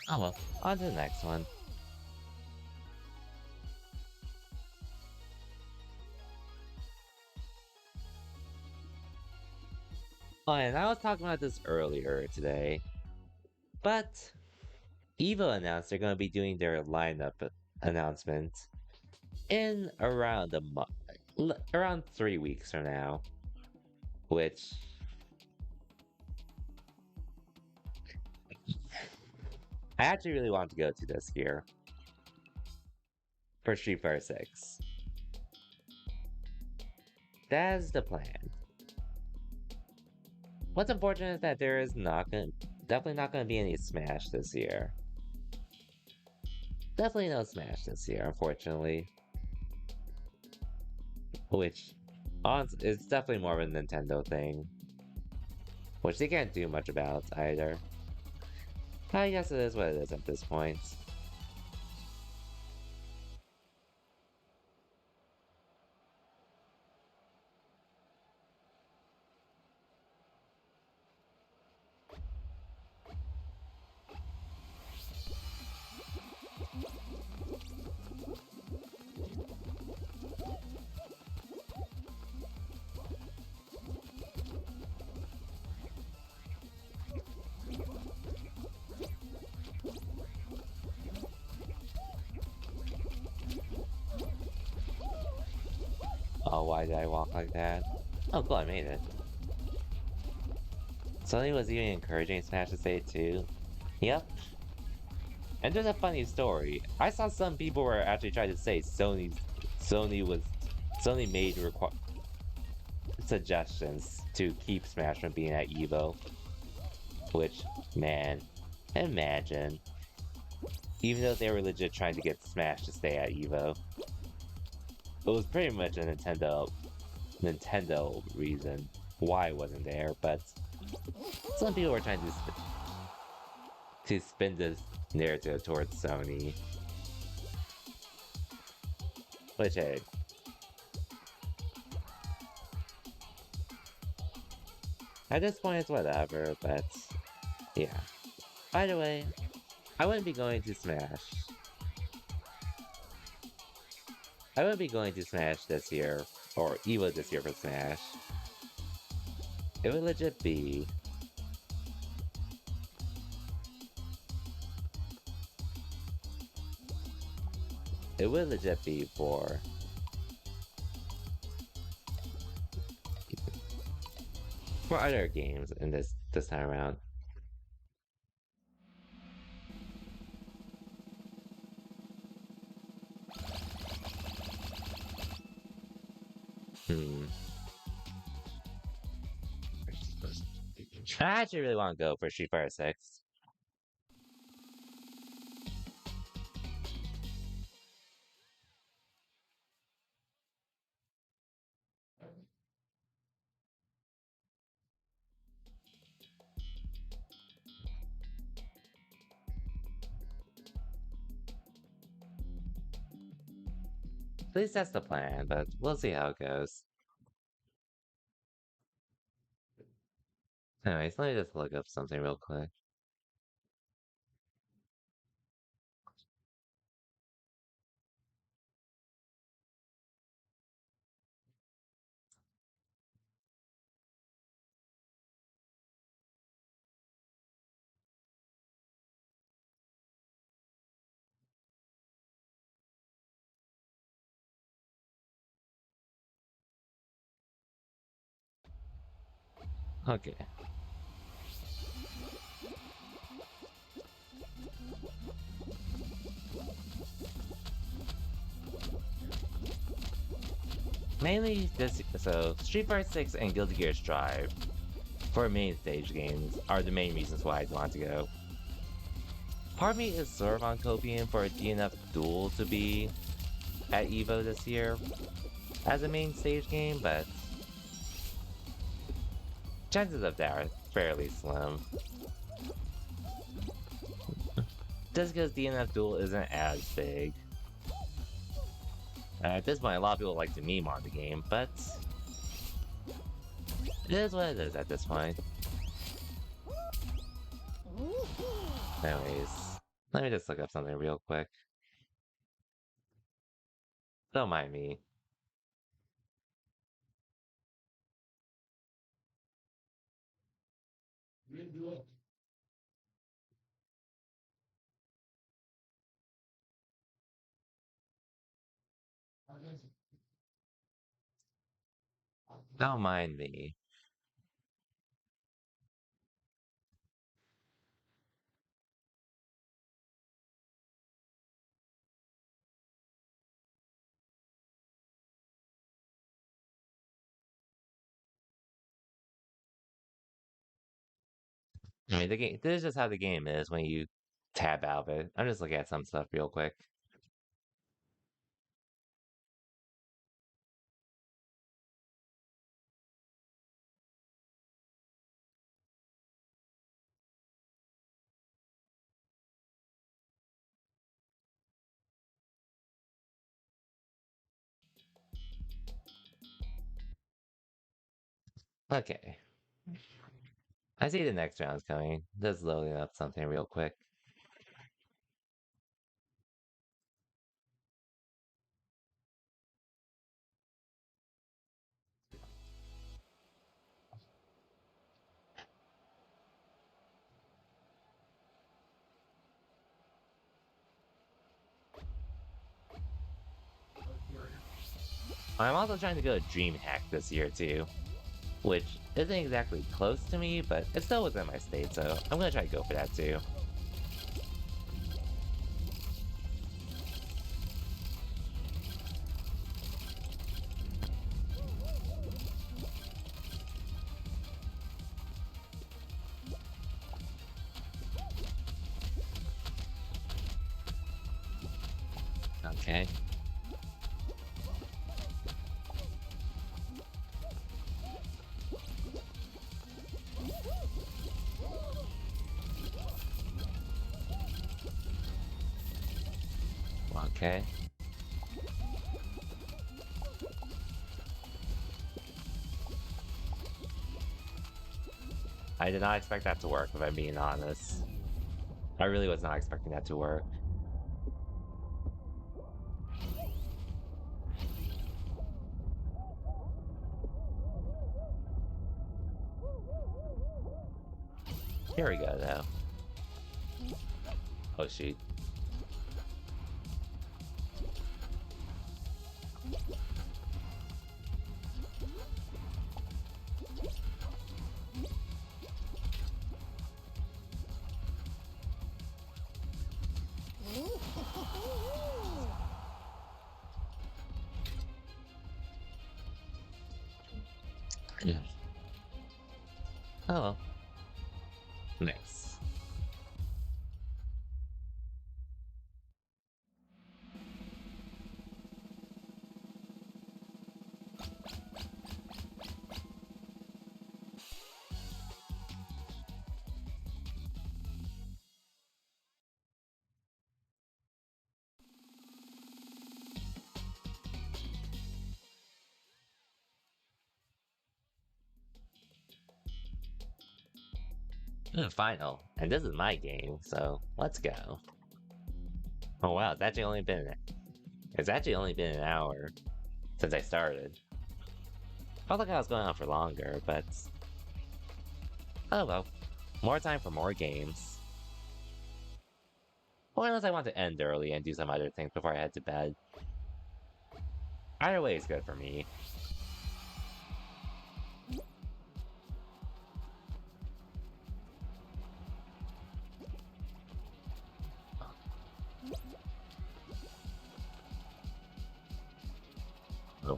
Oh well, on to the next one. Oh, and I was talking about this earlier today, but Evo announced they're going to be doing their lineup announcement in around around 3 weeks from now, which I actually really want to go to this year for Street Fighter 6. That's the plan. What's unfortunate is that there is definitely not gonna be any Smash this year. Definitely no Smash this year, unfortunately. Which, it's definitely more of a Nintendo thing. Which they can't do much about either. I guess it is what it is at this point. Oh, why did I walk like that? Oh, cool, I made it. Sony was even encouraging Smash to say it too. Yep. And there's a funny story. I saw some people were actually trying to say Sony made suggestions to keep Smash from being at Evo. Which, man, imagine. Even though they were legit trying to get Smash to stay at Evo. It was pretty much a Nintendo reason why it wasn't there, but some people were trying to spin this narrative towards Sony. Which, hey, at this point it's whatever, but yeah. By the way, I wouldn't be going to Smash. I wouldn't be going to Smash this year, or Evo this year for Smash. It would legit be... It would legit be for other games in this time around. I actually really want to go for Street Fighter 6. At least that's the plan, but we'll see how it goes. Anyways, let me just look up something real quick. Okay. Mainly so Street Fighter 6 and Guilty Gear Strive for main stage games are the main reasons why I want to go. Part of me is sort of on Copium for a DNF Duel to be at Evo this year as a main stage game, but chances of that are fairly slim. Just because DNF Duel isn't as big. At this point, a lot of people like to meme on the game, but it is what it is at this point. Anyways, Let me just look up something real quick. Don't mind me. Don't mind me. I mean, the game. This is just how the game is when you tab out of it. I'm just looking at some stuff real quick. Okay. I see the next round's coming. Just loading up something real quick. I'm also trying to go to DreamHack this year too, which isn't exactly close to me, but it's still within my state, so I'm gonna try to go for that too. Okay. Okay. I did not expect that to work, if I'm being honest. I really was not expecting that to work. Here we go, though. Oh, shoot. Yeah. Oh, well. Nice. Final. And this is my game, so let's go. Oh wow, it's actually only been an hour since I started. Felt like I was going on for longer, but oh well. More time for more games. Or unless I want to end early and do some other things before I head to bed. Either way is good for me. Oh.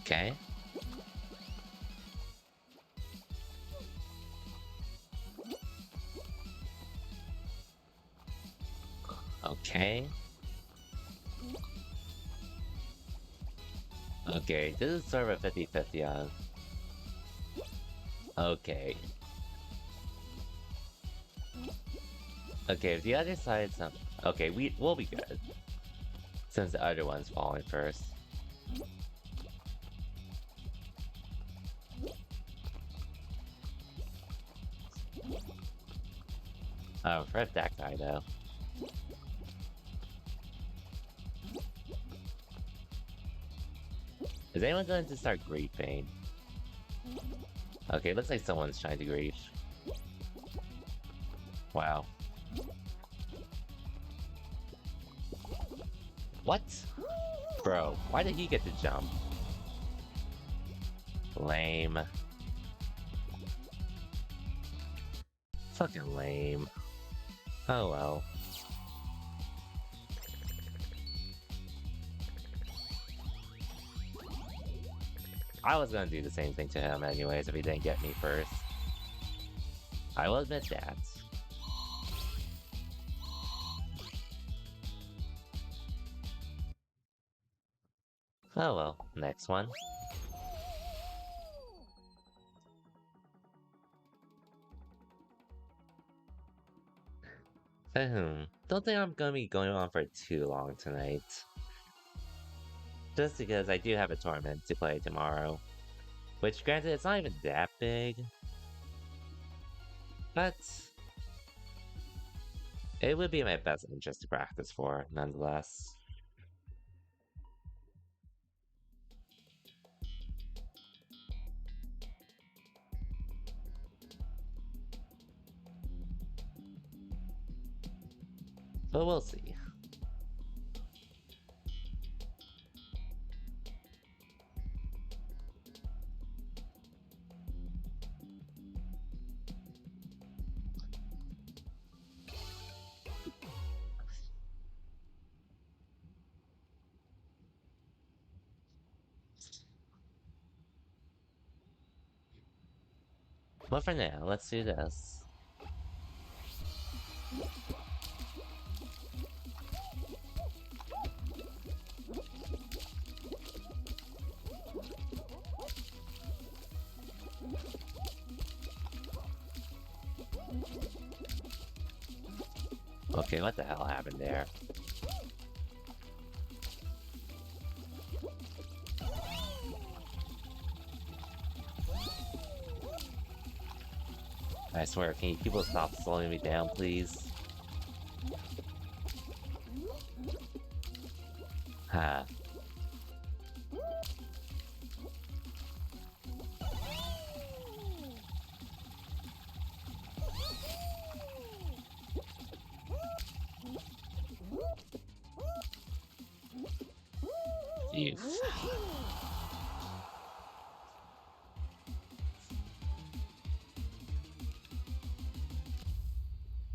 Okay. Okay. Okay, this is sort of a 50-50 on. Okay. Okay, if the other side's not... Okay, we'll be good. Since the other one's falling first. Oh, for that guy though. Is anyone going to start griefing? Okay, looks like someone's trying to grief. Wow. What? Bro, why did he get to jump? Lame. Fucking lame. Oh well. I was gonna do the same thing to him anyways if he didn't get me first. I will admit that. Oh well, next one. Don't think I'm gonna be going on for too long tonight. Just because I do have a tournament to play tomorrow. Which, granted, it's not even that big. But it would be in my best interest to practice for, nonetheless. But we'll see. But for now, let's do this. Okay, what the hell happened there? I swear, can you people stop slowing me down, please? Ha. Jeez.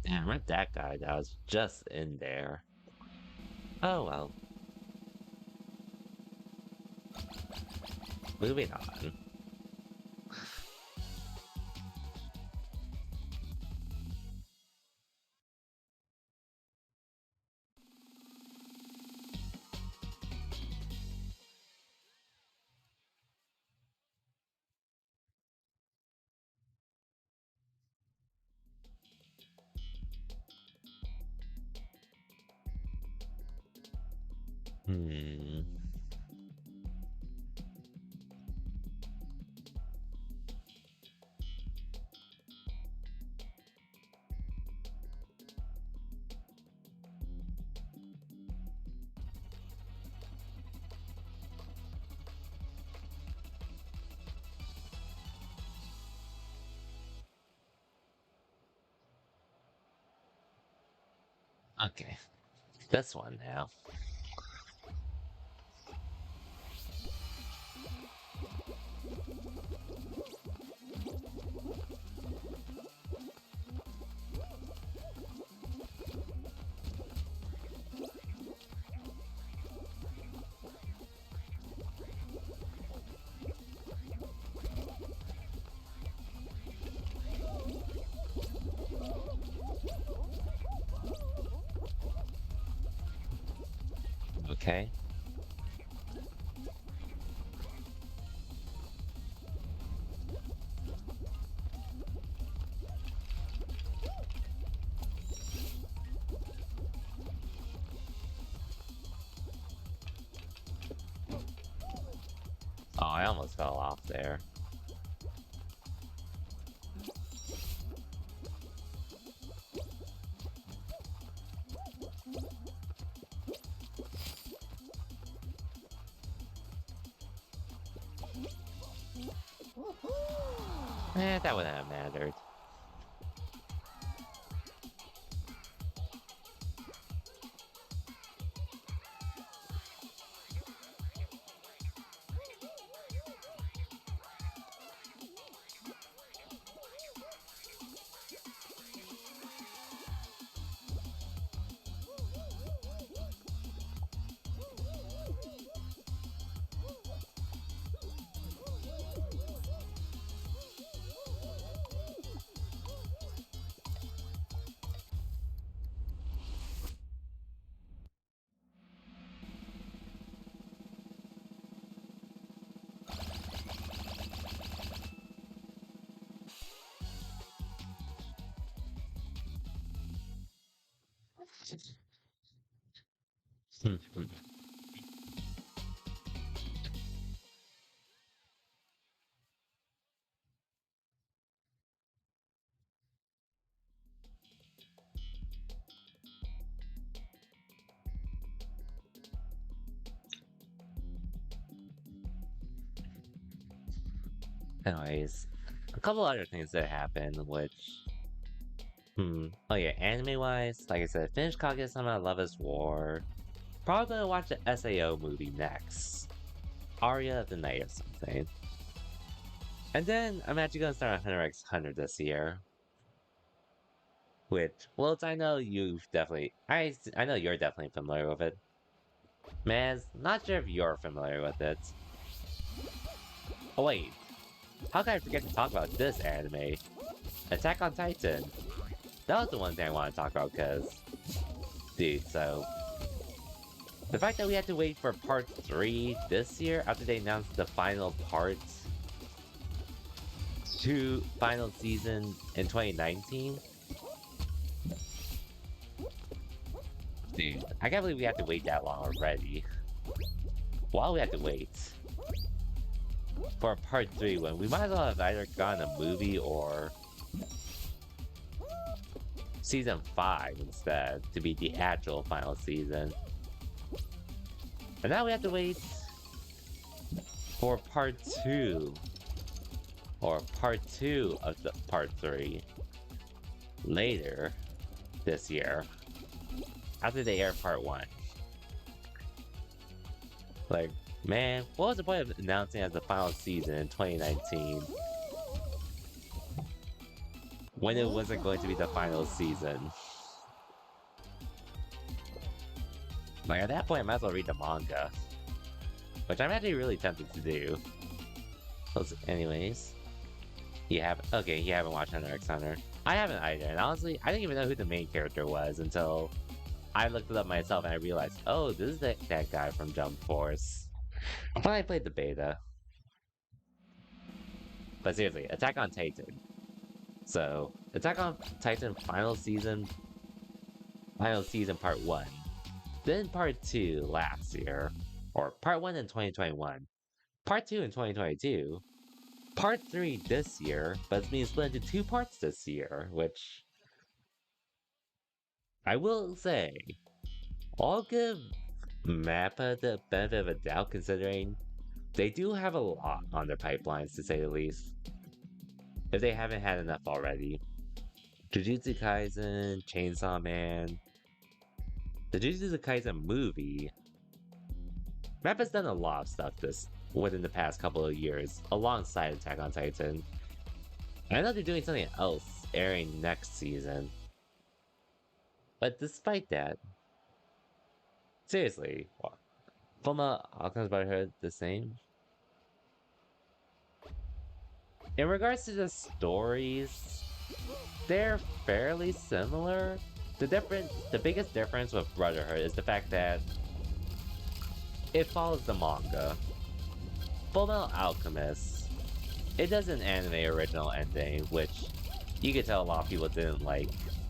Damn, right, that guy that was just in there. Oh well. Moving on. Hmm. Okay. This one now. Okay. Oh, I almost fell off there. That wouldn't have mattered. Anyways, a couple other things that happened, which... Oh yeah, anime-wise, like I said, finished Kaguya-sama Love is War. Probably gonna watch the SAO movie next. Aria of the Night or something. And then I'm actually gonna start on Hunter x Hunter this year. Which, well, I know you've definitely... I know you're definitely familiar with it. Maz, not sure if you're familiar with it. Oh wait, how could I forget to talk about this anime? Attack on Titan. That was the one thing I want to talk about, because... Dude, so... The fact that we had to wait for part 3 this year after they announced the final part to final season in 2019? Dude, I can't believe we had to wait that long already. Why we had to wait for part 3 when we might as well have either gotten a movie or season 5 instead to be the actual final season. And now we have to wait for part 2 or part 2 of the part 3 later this year after they air part 1. Like, man, what was the point of announcing as the final season in 2019 when it wasn't going to be the final season? Like, at that point, I might as well read the manga. Which I'm actually really tempted to do. Anyways. You haven't watched Hunter x Hunter. I haven't either, and honestly, I didn't even know who the main character was until I looked it up myself and I realized, oh, this is that guy from Jump Force. When I played the beta. But seriously, Attack on Titan. So, Attack on Titan final season part 1. Then part 2 last year, or part 1 in 2021, part 2 in 2022, part 3 this year, but it's being split into 2 parts this year, which I will say, I'll give MAPPA the benefit of a doubt considering they do have a lot on their pipelines to say the least. If they haven't had enough already. Jujutsu Kaisen, Chainsaw Man, the Jujutsu Kaisen movie. MAPPA's done a lot of stuff within the past couple of years alongside Attack on Titan. I know they're doing something else airing next season. But despite that, seriously, Fullmetal Alchemist Brotherhood the same? In regards to the stories, they're fairly similar. The biggest difference with Brotherhood is the fact that it follows the manga. Fullmetal Alchemist, it does an anime original ending, which you could tell a lot of people didn't like,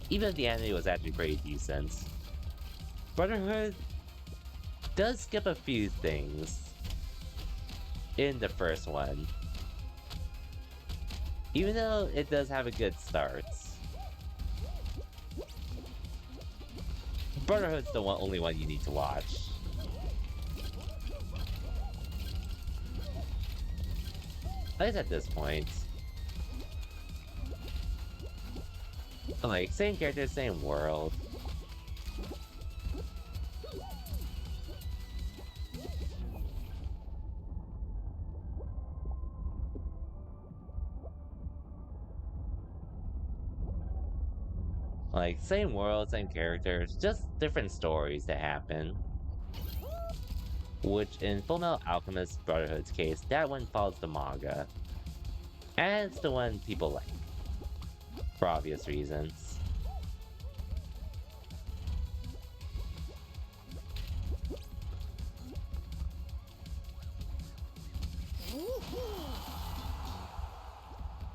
even if the anime was actually pretty decent. Brotherhood does skip a few things in the first one, even though it does have a good start. Brotherhood's the only one you need to watch. At least at this point. Like, same character, same world. Like, same world, same characters, just different stories that happen. Which, in Fullmetal Alchemist Brotherhood's case, that one follows the manga. And it's the one people like. For obvious reasons.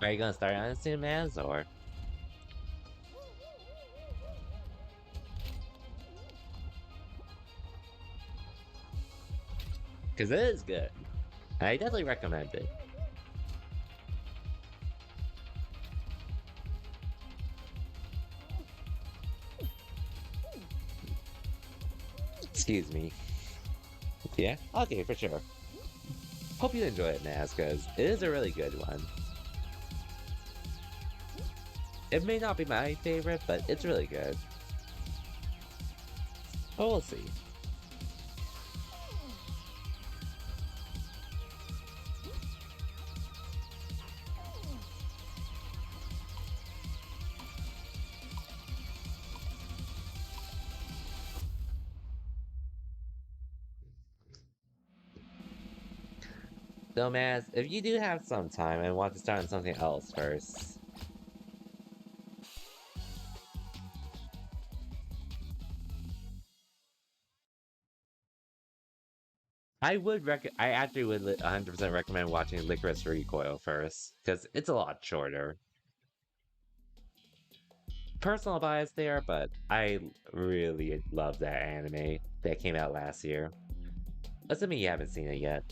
Are you gonna start on it soon, Maz, or? Because it is good. I definitely recommend it. Excuse me. Yeah? Okay, for sure. Hope you enjoy it, Naz, because it is a really good one. It may not be my favorite, but it's really good. But we'll see. So, Maz, if you do have some time and want to start on something else first, I actually would 100% recommend watching Licorice Recoil first, because it's a lot shorter. Personal bias there, but I really love that anime that came out last year. Assuming you haven't seen it yet.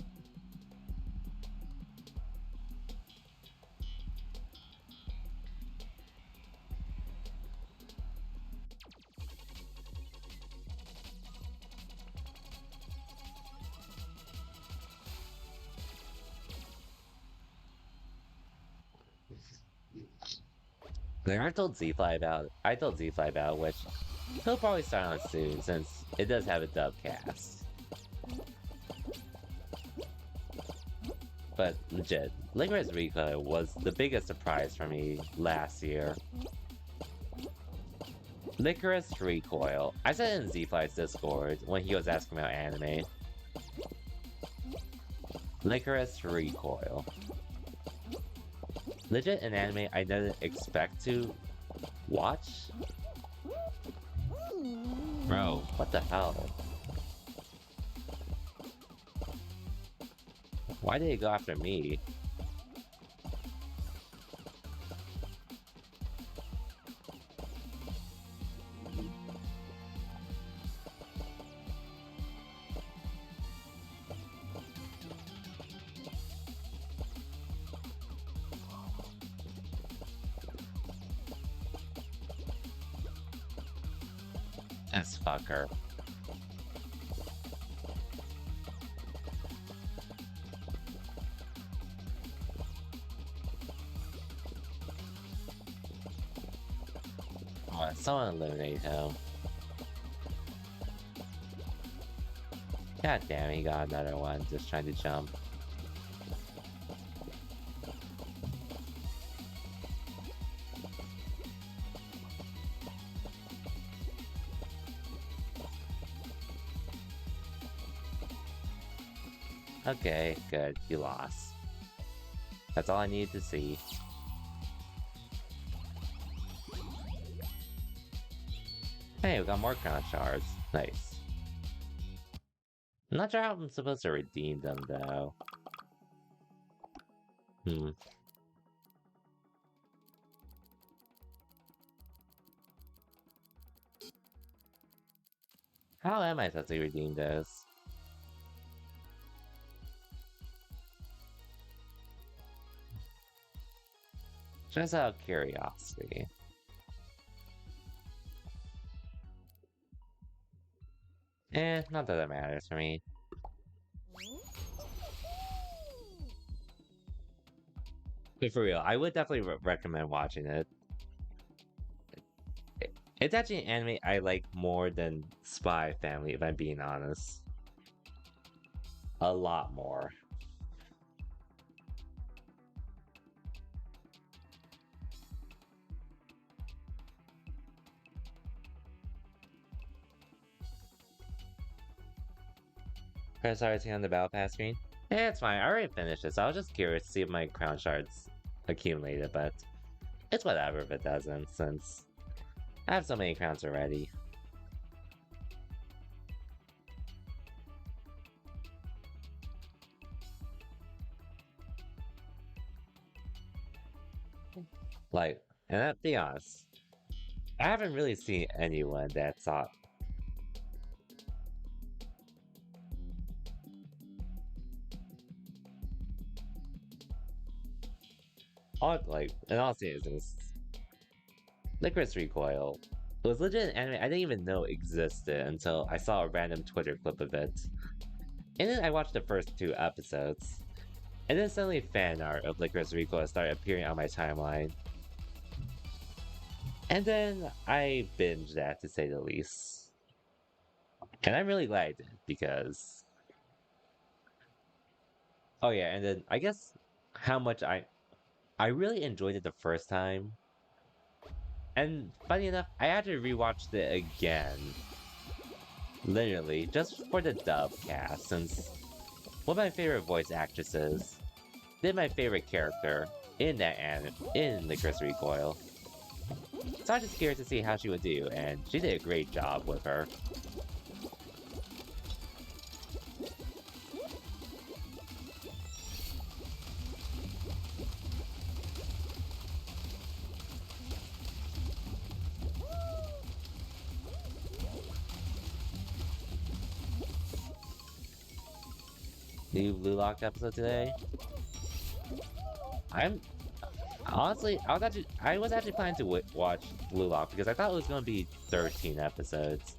Like, I told Z-Fly about which he'll probably start on soon since it does have a dub cast. But legit, Licorice Recoil was the biggest surprise for me last year. Licorice Recoil. I said it in Z-Fly's Discord when he was asking about anime. Licorice Recoil. Legit an anime I didn't expect to watch? Bro, what the hell? Why did he go after me? This fucker. Oh, someone eliminate him. God damn, he got another one just trying to jump. Okay, good. You lost. That's all I needed to see. Hey, we got more crown shards. Nice. I'm not sure how I'm supposed to redeem them, though. How am I supposed to redeem those? Just out of curiosity. Not that it matters for me. But for real, I would definitely recommend watching it. It's actually an anime I like more than Spy Family, if I'm being honest. A lot more. Press RT on the Battle Pass screen? Yeah, it's fine. I already finished this. I was just curious to see if my crown shards accumulated, but it's whatever if it doesn't, since I have so many crowns already. Like, and to be honest, I haven't really seen anyone that thought. Like, in all seriousness, Licorice Recoil. It was legit an anime I didn't even know existed until I saw a random Twitter clip of it. And then I watched the first 2 episodes. And then suddenly fan art of Licorice Recoil started appearing on my timeline. And then I binged that, to say the least. And I'm really glad I did, because... Oh yeah, and then I guess how much I really enjoyed it the first time. And funny enough, I actually rewatched it again. Literally, just for the dub cast, since one of my favorite voice actresses did my favorite character in that anime, in Licorice Recoil. So I'm just curious to see how she would do, and she did a great job with her. New Blue Lock episode today. I'm honestly, I was actually planning to watch Blue Lock because I thought it was going to be 13 episodes,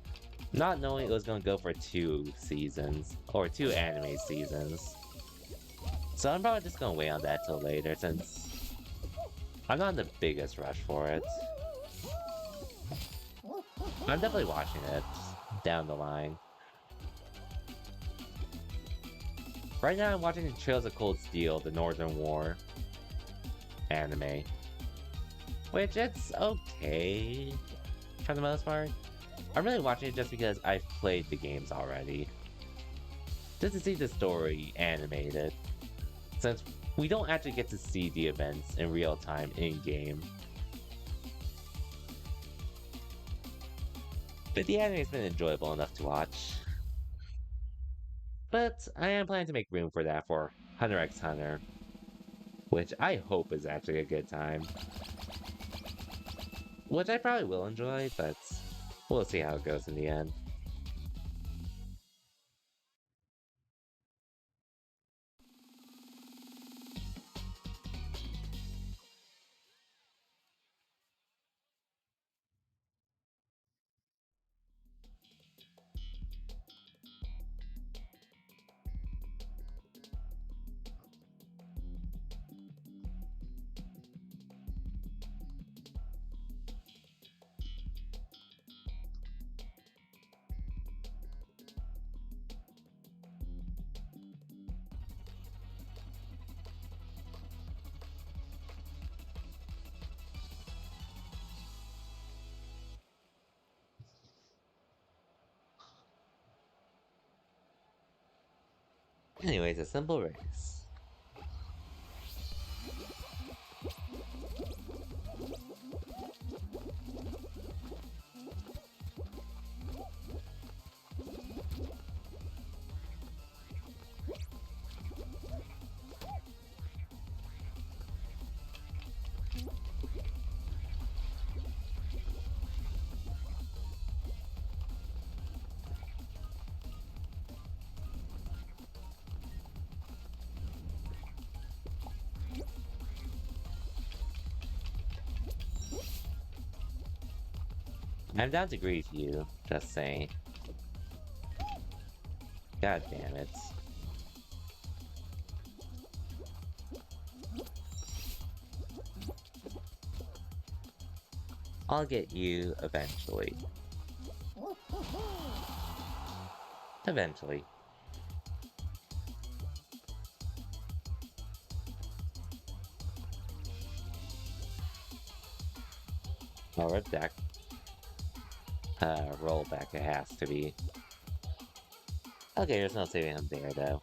not knowing it was going to go for 2 seasons or 2 anime seasons. So I'm probably just going to wait on that till later, since I'm not in the biggest rush for it. I'm definitely watching it down the line. Right now I'm watching Trails of Cold Steel, the Northern War anime. Which, it's okay, for the most part. I'm really watching it just because I've played the games already. Just to see the story animated. Since we don't actually get to see the events in real time in-game. But the anime's been enjoyable enough to watch. But I am planning to make room for that for Hunter x Hunter, which I hope is actually a good time. Which I probably will enjoy, but we'll see how it goes in the end. Anyways, a simple race. I'm down to grief you, just saying. God damn it. I'll get you eventually. Eventually. Or deck. Rollback it has to be. Okay, there's no saving him there though.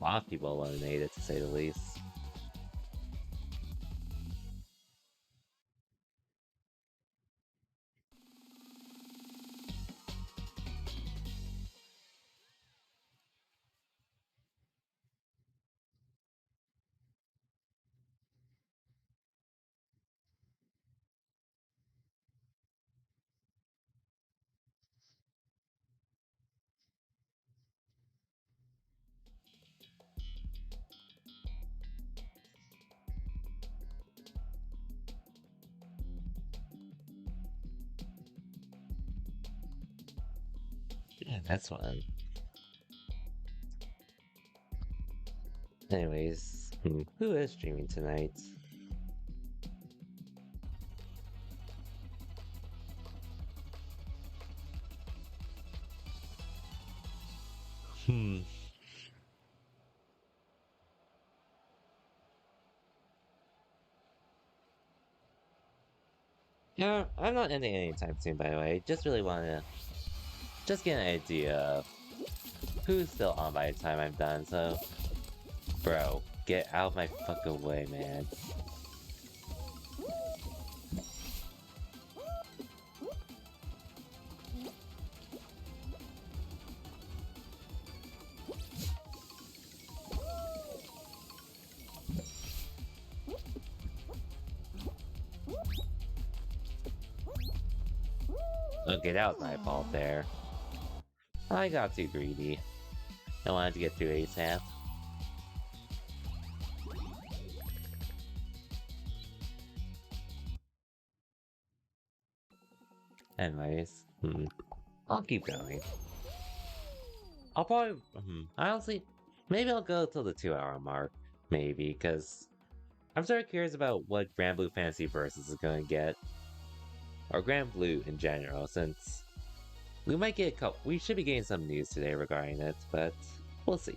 A lot of people eliminated, to say the least. Yeah, that's fun. Anyways, who is streaming tonight? Hmm. Yeah, I'm not ending anytime soon, by the way. Just really want to just get an idea of who's still on by the time I'm done, so... Bro, get out of my fucking way, man. Okay, that was my fault there. I got too greedy. I wanted to get through ASAP. Anyways, I'll keep going. I'll probably, honestly, maybe I'll go till the 2-hour mark. Maybe, because I'm sort of curious about what Grand Blue Fantasy Versus is going to get. Or Grand Blue in general, since we might get we should be getting some news today regarding it, but we'll see.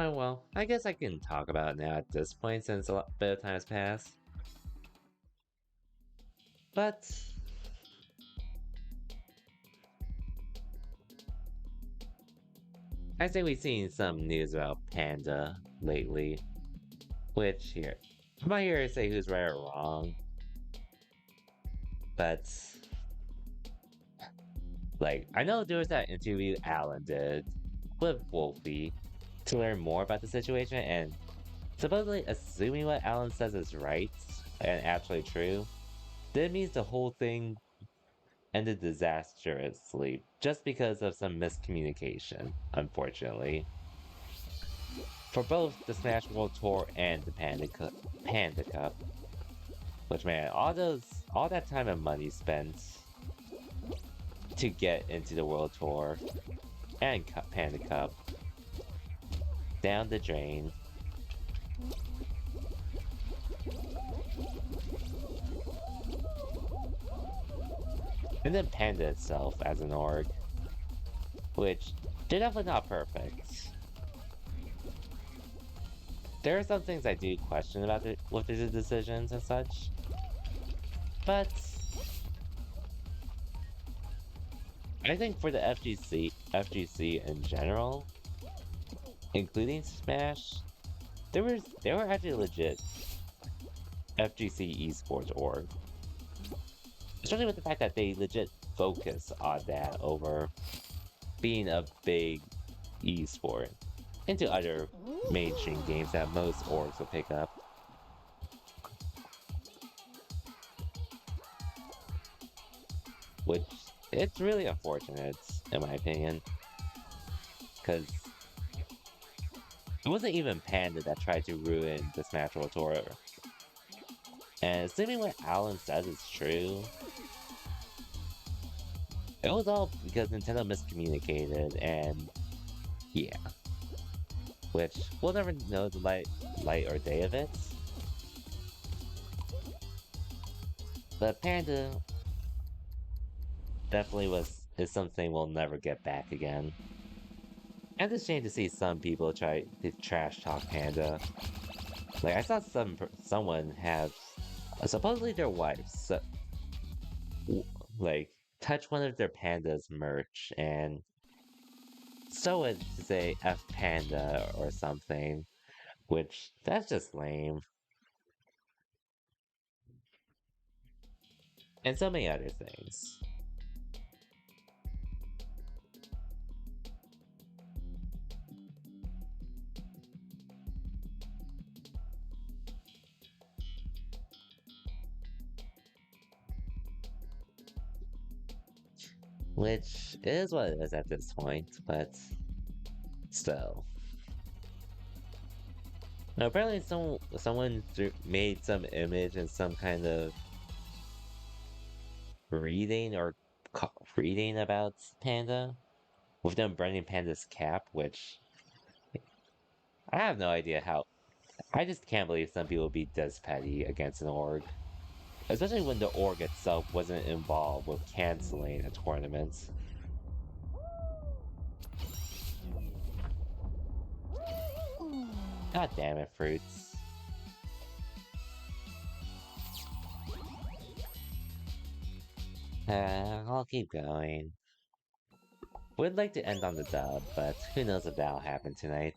Well, I guess I can talk about it now at this point since a bit of time has passed. But... I think we've seen some news about Panda lately. Which, here, I'm not here to say who's right or wrong. But... Like, I know there was that interview Alan did with Wolfie to learn more about the situation, and supposedly assuming what Alan says is right and actually true, that means the whole thing ended disastrously just because of some miscommunication, unfortunately. For both the Smash World Tour and the Panda Cup. Which, man, all that time and money spent to get into the World Tour and Panda Cup down the drain. And then Panda itself as an org, which they're definitely not perfect. There are some things I do question about it with the decisions and such, but I think for the FGC in general, including Smash, there were actually legit FGC esports org. Especially with the fact that they legit focus on that over being a big esport into other mainstream games that most orgs will pick up. Which, it's really unfortunate, in my opinion. Because it wasn't even Panda that tried to ruin the Smash World Tour. And assuming what Alan says is true, it was all because Nintendo miscommunicated, and yeah. Which, we'll never know the light or day of it. But Panda definitely is something we'll never get back again. And it's a shame to see some people try to trash talk Panda. Like, I saw someone have supposedly their wife like touch one of their pandas merch and sew it to say F Panda or something, which that's just lame. And so many other things. Which is what it is at this point, but still. Now, apparently someone made some image and some kind of reading or reading about Panda with them burning Panda's cap, which I have no idea how. I just can't believe some people would be this petty against an org. Especially when the org itself wasn't involved with canceling a tournament. God damn it, Fruits. I'll keep going. Would like to end on the dub, but who knows if that'll happen tonight.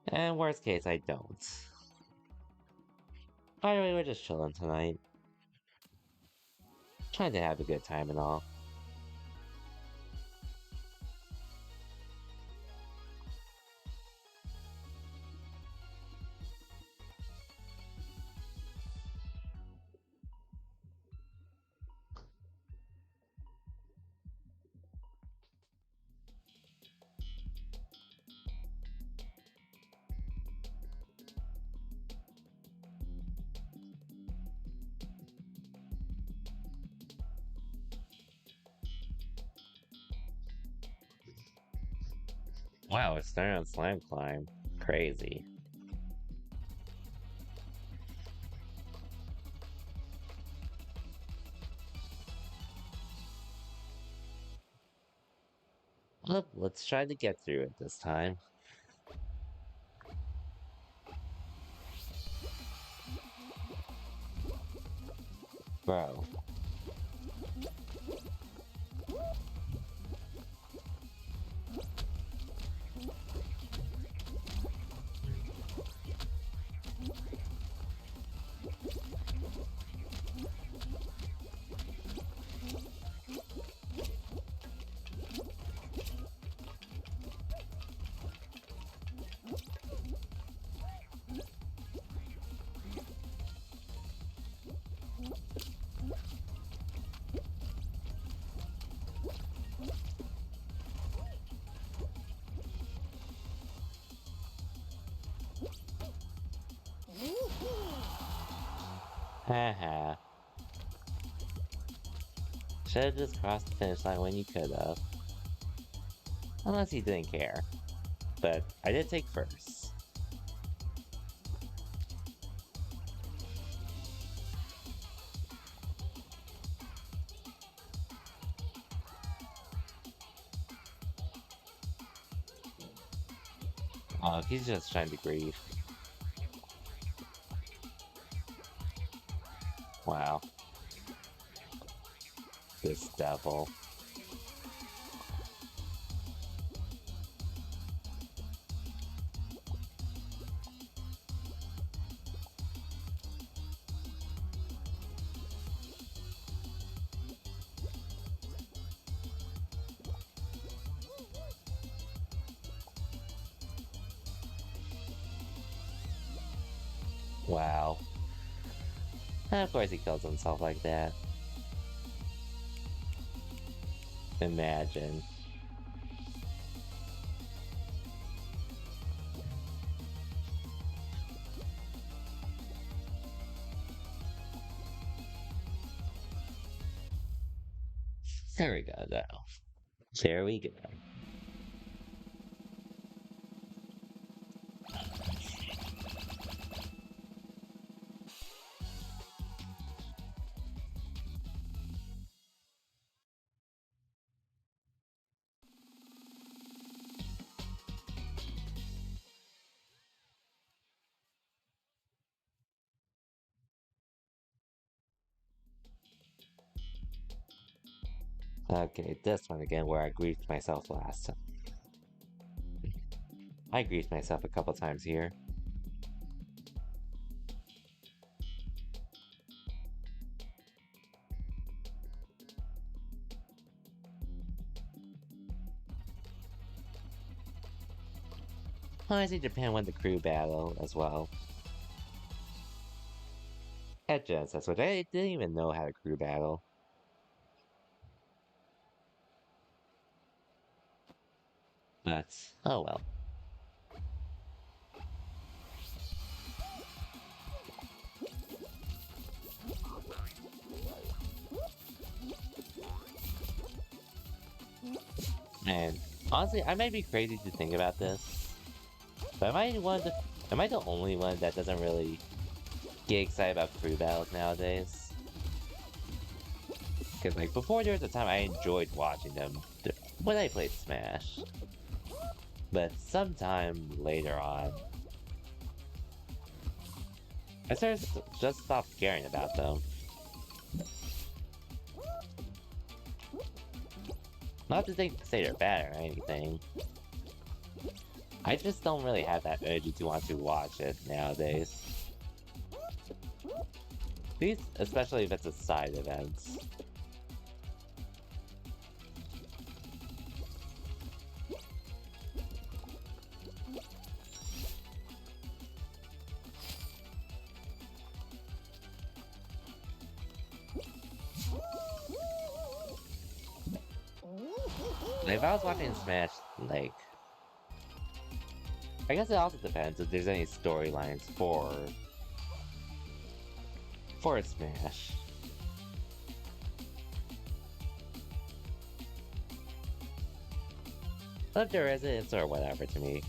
And worst case, I don't. By the way, we're just chilling tonight. Trying to have a good time and all. Wow, it's there on Slime Climb. Crazy. Well, let's try to get through it this time. Bro. Haha. Should've just crossed the finish line when you could've. Unless you didn't care. But I did take first. Oh, he's just trying to grief. Wow. This devil. Wow. And of course he kills himself like that. Imagine. There we go, though. There we go. Okay, this one again where I griefed myself last time. I griefed myself a couple times here. Honestly, Japan won the crew battle as well. At Genesis, which I didn't even know how to crew battle. But, oh well. And honestly, I might be crazy to think about this, but am I the only one that doesn't really get excited about crew battles nowadays? Because like before there was a time I enjoyed watching them when I played Smash. But sometime later on, I started just stopped caring about them. Not to say they're bad or anything. I just don't really have that energy to want to watch it nowadays. These, especially if it's a side event. Like, if I was watching Smash, like, I guess it also depends if there's any storylines for Smash. But if there isn't, it's sort of whatever to me.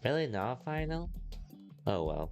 Really not final? Oh well.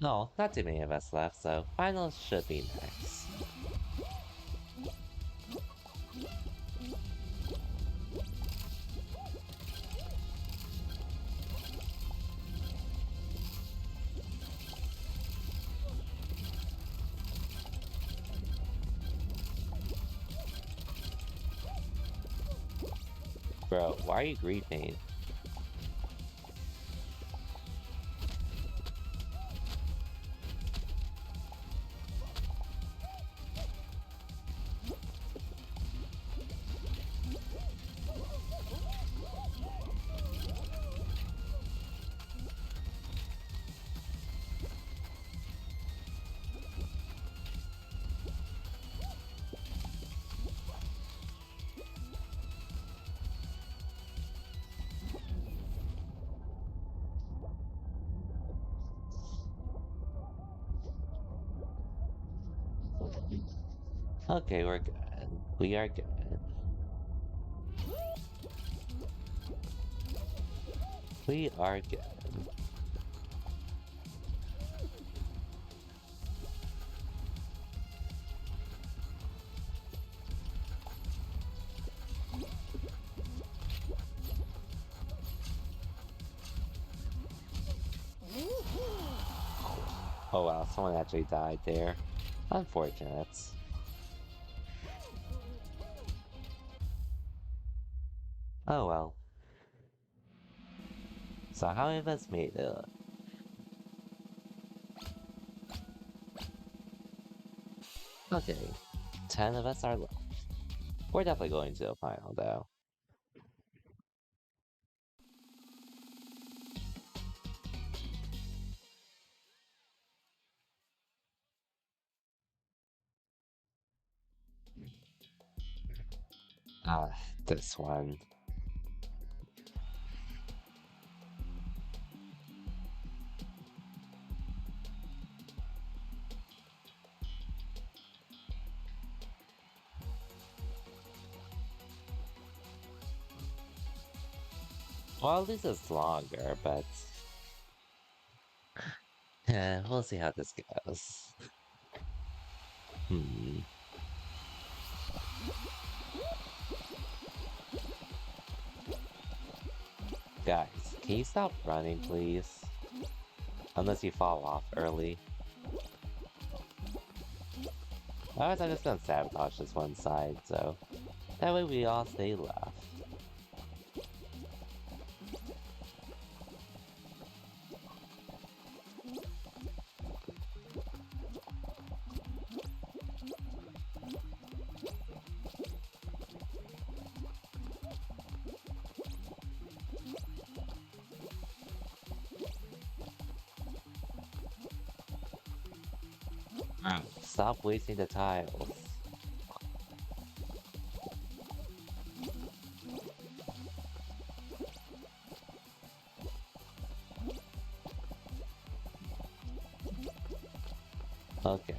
No, not too many of us left, so finals should be next. Bro, why are you griefing? Okay, we're good. We are good. We are good. Oh wow, someone actually died there. Unfortunate. Oh well. So how many of us made it? Okay. 10 of us are left. We're definitely going to the final though. Ah, this one. Well, at least it's longer, but we'll see how this goes. Hmm. Guys, can you stop running, please? Unless you fall off early. Otherwise, I'm just gonna sabotage this one side, so that way we all stay left. Stop wasting the tiles. Okay.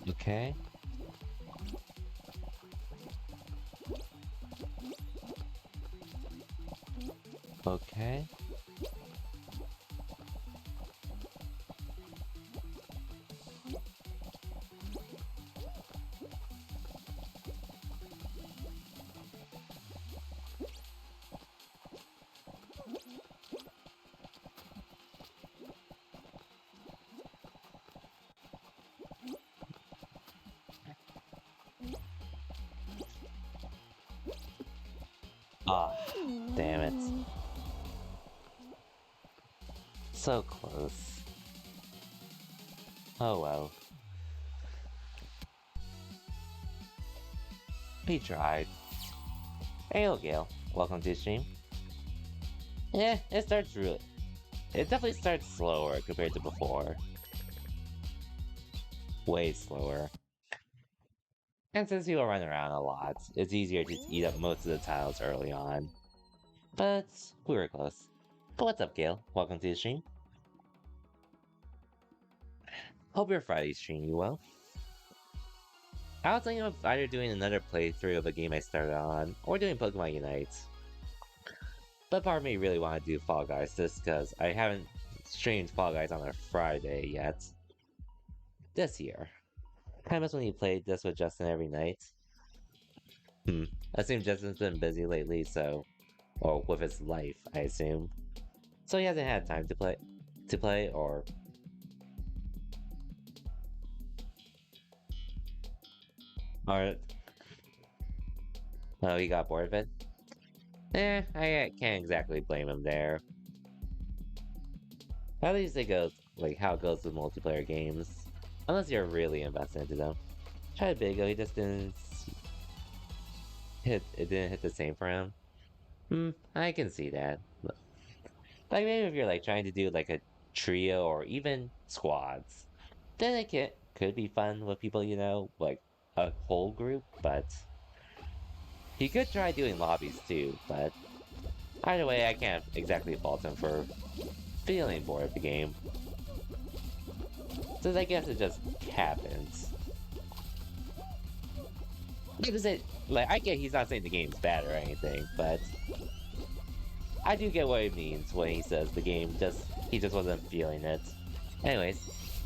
Okay. Okay. Ah, damn it. So close. Oh well. We tried. Hey, Gale. Welcome to the stream. Yeah, it starts really. It definitely starts slower compared to before. Way slower. And since people run around a lot, it's easier to eat up most of the tiles early on. But we were close. But what's up, Gale? Welcome to the stream. Hope your Friday's treating you well. I was thinking of either doing another playthrough of a game I started on, or doing Pokemon Unite. But part of me really want to do Fall Guys just because I haven't streamed Fall Guys on a Friday yet. This year. Kind of when he played this with Justin every night. I assume Justin's been busy lately, so... Or with his life, I assume. So he hasn't had time to play, or... Or... Oh, he got bored of it? I can't exactly blame him there. At least it goes, like, how it goes with multiplayer games. Unless you're really invested into them. Tried Bigo, he just didn't it didn't hit the same for him. I can see that. Like maybe if you're like trying to do like a trio or even squads, then could be fun with people you know, like a whole group, but he could try doing lobbies too, but either way I can't exactly fault him for feeling bored of the game. Since I guess it just happens. Because like I get he's not saying the game's bad or anything, but I do get what he means when he says he just wasn't feeling it. Anyways,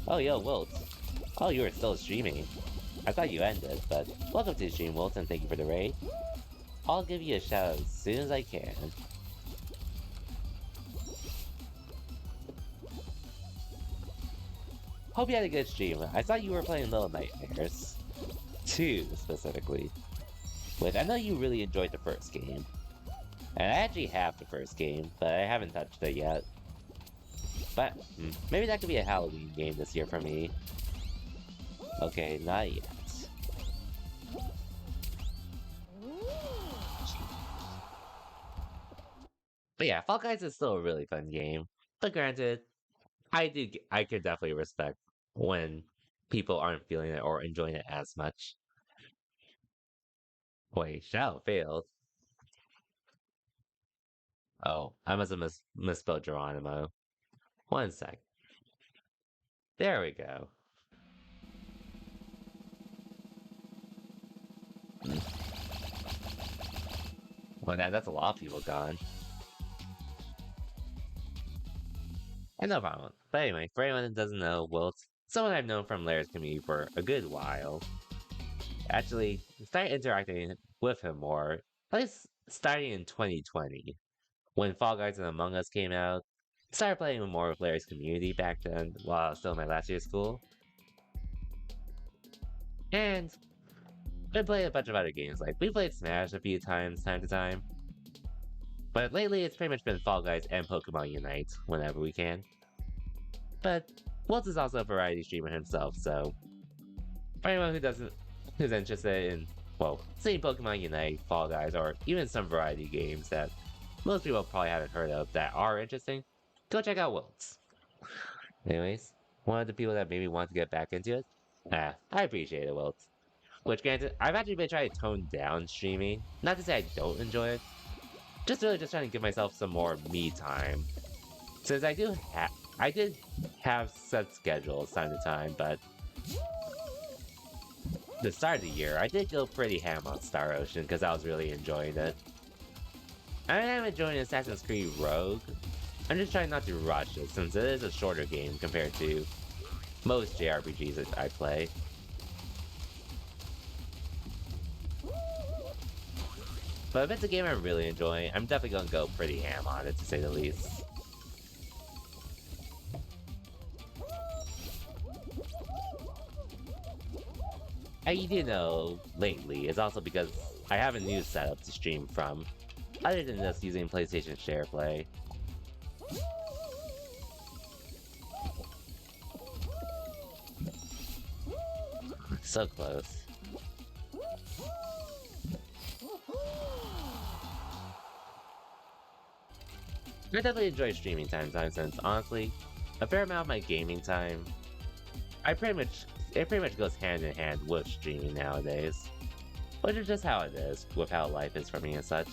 oh yo, Wilt. Oh, you were still streaming. I thought you ended, but welcome to the stream, Wilt, and thank you for the raid. I'll give you a shout as soon as I can. Hope you had a good stream. I thought you were playing Little Nightmares. 2, specifically. Which I know you really enjoyed the first game. And I actually have the first game, but I haven't touched it yet. But, maybe that could be a Halloween game this year for me. Okay, not yet. But yeah, Fall Guys is still a really fun game. But granted, I could definitely respect when people aren't feeling it or enjoying it as much. Wait, Shao failed. Oh, I must have misspelled Geronimo. One sec. There we go. Well, that's a lot of people gone. And no problem. But anyway, for anyone that doesn't know, Wilt's someone I've known from Laird's community for a good while. Actually, started interacting with him more, at least starting in 2020, when Fall Guys and Among Us came out. Started playing more with Laird's community back then while I was still in my last year of school. And been playing a bunch of other games, like we played Smash a few times, time to time. But lately it's pretty much been Fall Guys and Pokemon Unite whenever we can. But Wilt is also a variety streamer himself, so for anyone who's interested in, well, seeing Pokemon Unite, Fall Guys, or even some variety games that most people probably haven't heard of that are interesting, go check out Wilt's. Anyways, one of the people that made me want to get back into it, I appreciate it, Wilt. Which granted, I've actually been trying to tone down streaming. Not to say I don't enjoy it, just really just trying to give myself some more me time. Since I did have set schedules time to time, but the start of the year, I did go pretty ham on Star Ocean because I was really enjoying it. I am enjoying Assassin's Creed Rogue. I'm just trying not to rush it since it is a shorter game compared to most JRPGs that I play. But if it's a game I'm really enjoying, I'm definitely gonna go pretty ham on it to say the least. And you do know, lately, it's also because I have a new setup to stream from, other than just using PlayStation SharePlay. So close. I definitely enjoy streaming time since, honestly, a fair amount of my gaming time, it pretty much goes hand in hand with streaming nowadays. Which is just how it is, with how life is for me and such.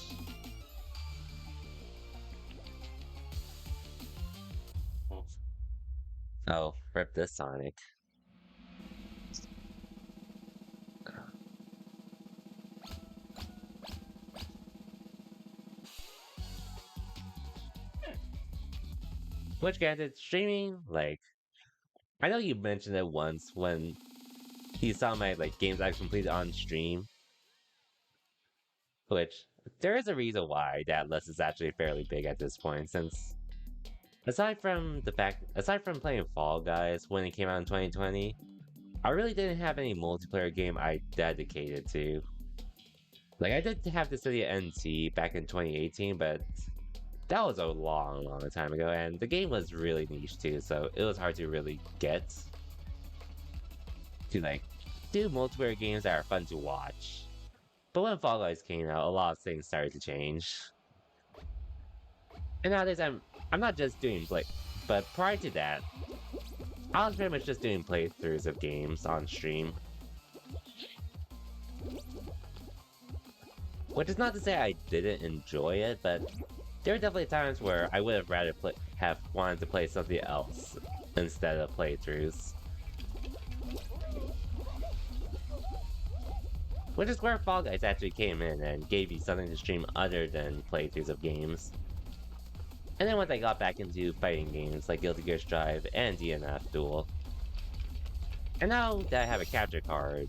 Oh, rip this Sonic. Which granted, streaming, like, I know you mentioned it once when you saw my like games I completed on stream, which there is a reason why that list is actually fairly big at this point, since aside from playing Fall Guys when it came out in 2020, I really didn't have any multiplayer game I dedicated to. Like I did have the City of NC back in 2018, but that was a long time ago, and the game was really niche too, so it was hard to really get to like do multiplayer games that are fun to watch. But when Fall Guys came out, a lot of things started to change. And nowadays I'm not just doing play, but prior to that, I was pretty much just doing playthroughs of games on stream. Which is not to say I didn't enjoy it, but there were definitely times where I would have rather have wanted to play something else instead of playthroughs. Which is where Fall Guys actually came in and gave you something to stream other than playthroughs of games. And then once I got back into fighting games like Guilty Gear Strive and DNF Duel. And now that I have a capture card,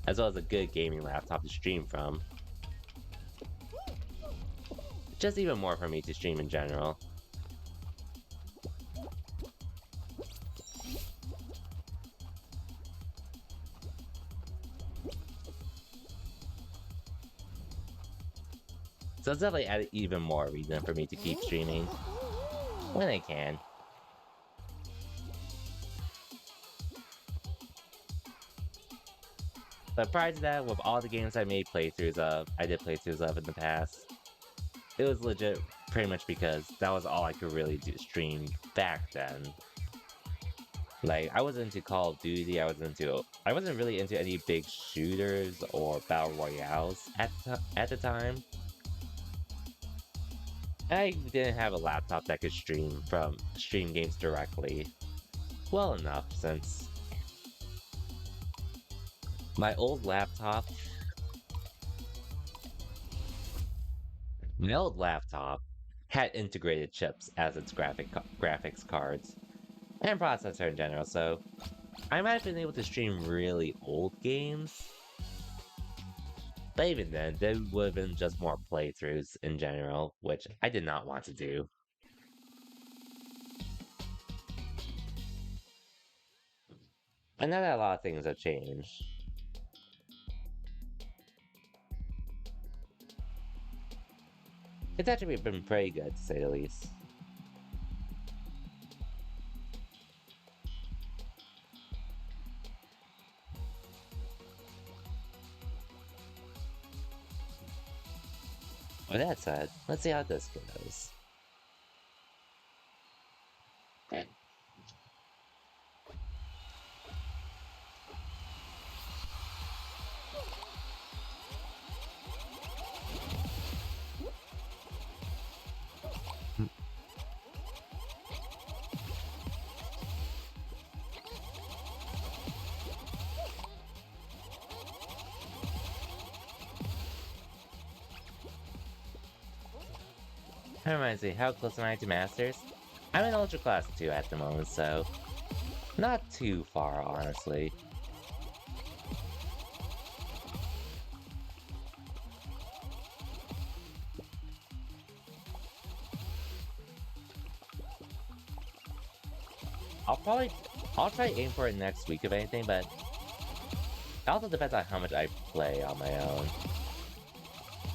as well as a good gaming laptop to stream from, just even more for me to stream in general. So it's definitely added even more reason for me to keep streaming when I can. But prior to that, with all the games I did playthroughs of in the past, it was legit pretty much because that was all I could really stream back then. Like, I wasn't into Call of Duty, I wasn't really into any big shooters or battle royales at the time. I didn't have a laptop that could stream games directly well enough, since my old laptop had integrated chips as its graphics cards and processor in general, so I might have been able to stream really old games, but even then, there would have been just more playthroughs in general, which I did not want to do. And now that a lot of things have changed, it's actually been pretty good, to say the least. With that said, let's see how this goes. That reminds me, how close am I to Masters? I'm in Ultra Class 2 at the moment, so not too far, honestly. I'll try aim for it next week if anything, but it also depends on how much I play on my own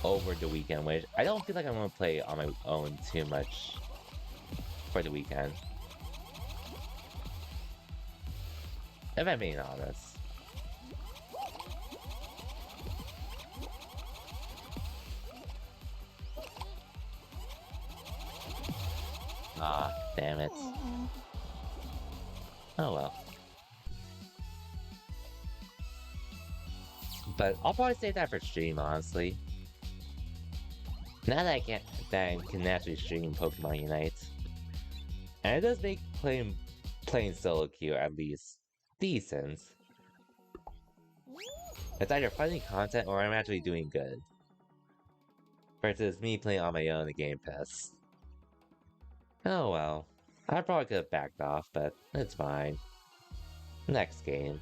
over the weekend, which I don't feel like I'm gonna play on my own too much for the weekend. If I'm being honest. Ah, damn it. Oh well. But I'll probably save that for stream, honestly. Now that I can actually stream Pokemon Unite. And it does make playing solo queue at least decent. It's either finding content or I'm actually doing good. Versus me playing on my own in Game Pass. Oh well. I probably could have backed off, but it's fine. Next game.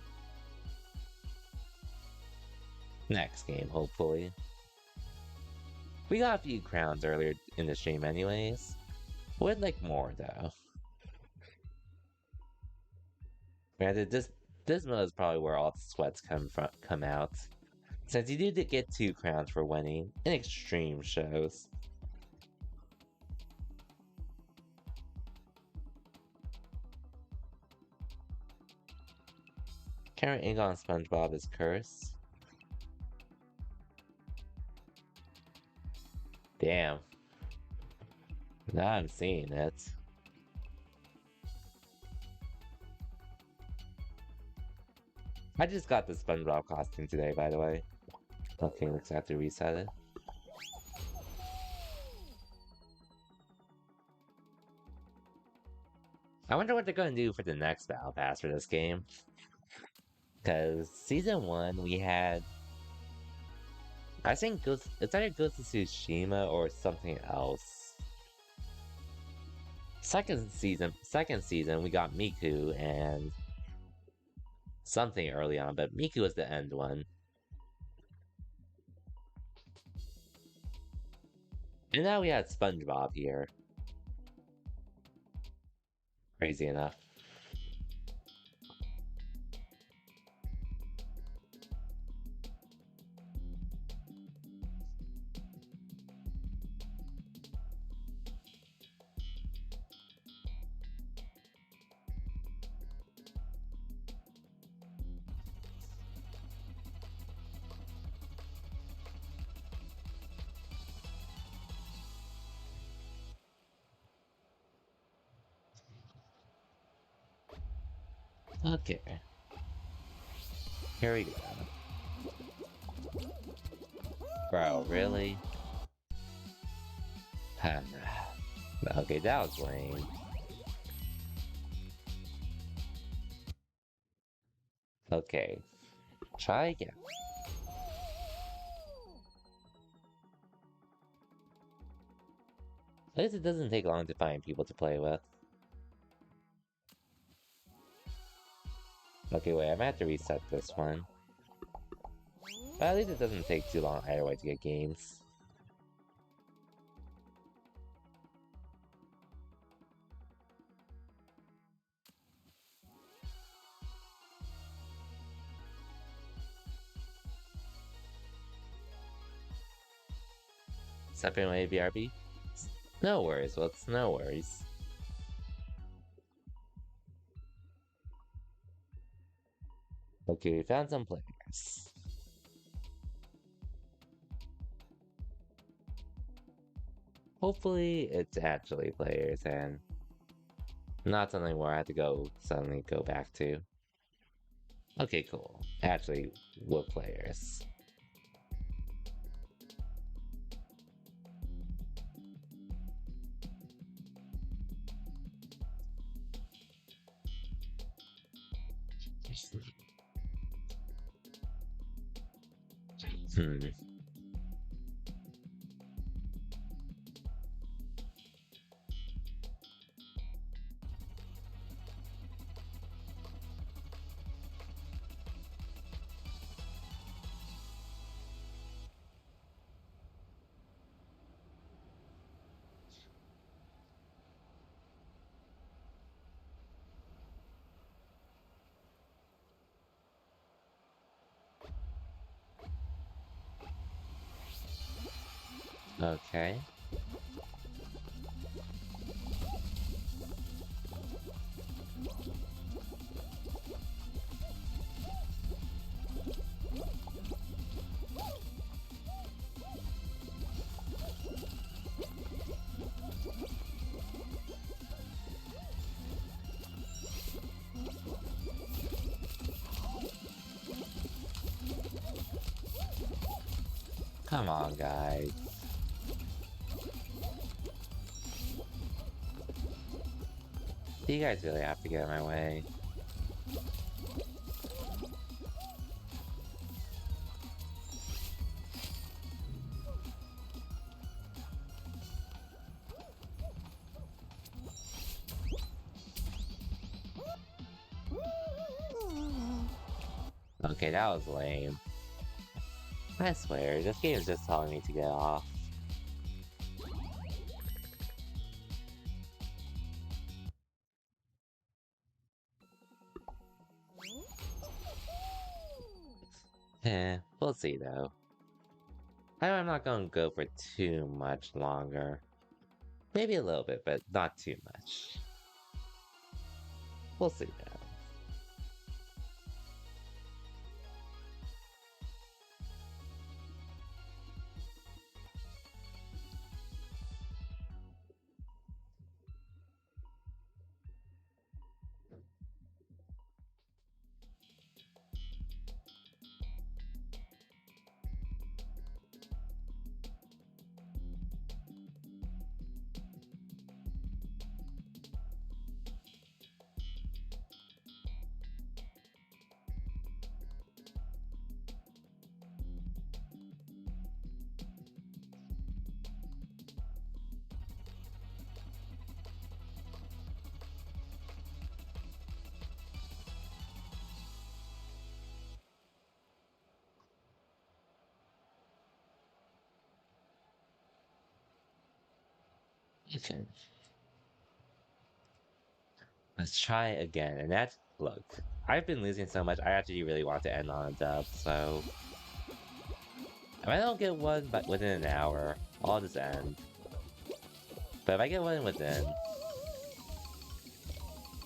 Next game, hopefully. We got a few crowns earlier in the stream anyways. Would like more though. Granted, this mode is probably where all the sweats come out. Since you do get 2 crowns for winning in extreme shows. Karen Ingon SpongeBob is cursed. Damn. Now I'm seeing it. I just got the SpongeBob costume today, by the way. Okay, looks like I have to reset it. I wonder what they're gonna do for the next Battle Pass for this game. Because Season 1, we had... I think it's either Ghost of Tsushima or something else. Second season, we got Miku and... something early on, but Miku was the end one. And now we had SpongeBob here. Crazy enough. Okay. Here we go. Bro, really? Okay, that was lame. Okay. Try again. At least it doesn't take long to find people to play with. Okay, wait, I might have to reset this one. But at least it doesn't take too long either way to get games. Stepping away, BRB? No worries, Wilts, no worries. Okay, we found some players. Hopefully it's actually players and not something where I have to suddenly go back to. Okay, cool. Actually, with players. Hmm. Okay. Come on, guys. You guys really have to get in my way. Okay, that was lame. I swear, this game is just telling me to get off. We'll see though. I'm not gonna go for too much longer. Maybe a little bit, but not too much. We'll see though. Okay. Let's try again. And that's, look, I've been losing so much, I actually really want to end on a dub, so. If I don't get one but within an hour, I'll just end. But if I get one within,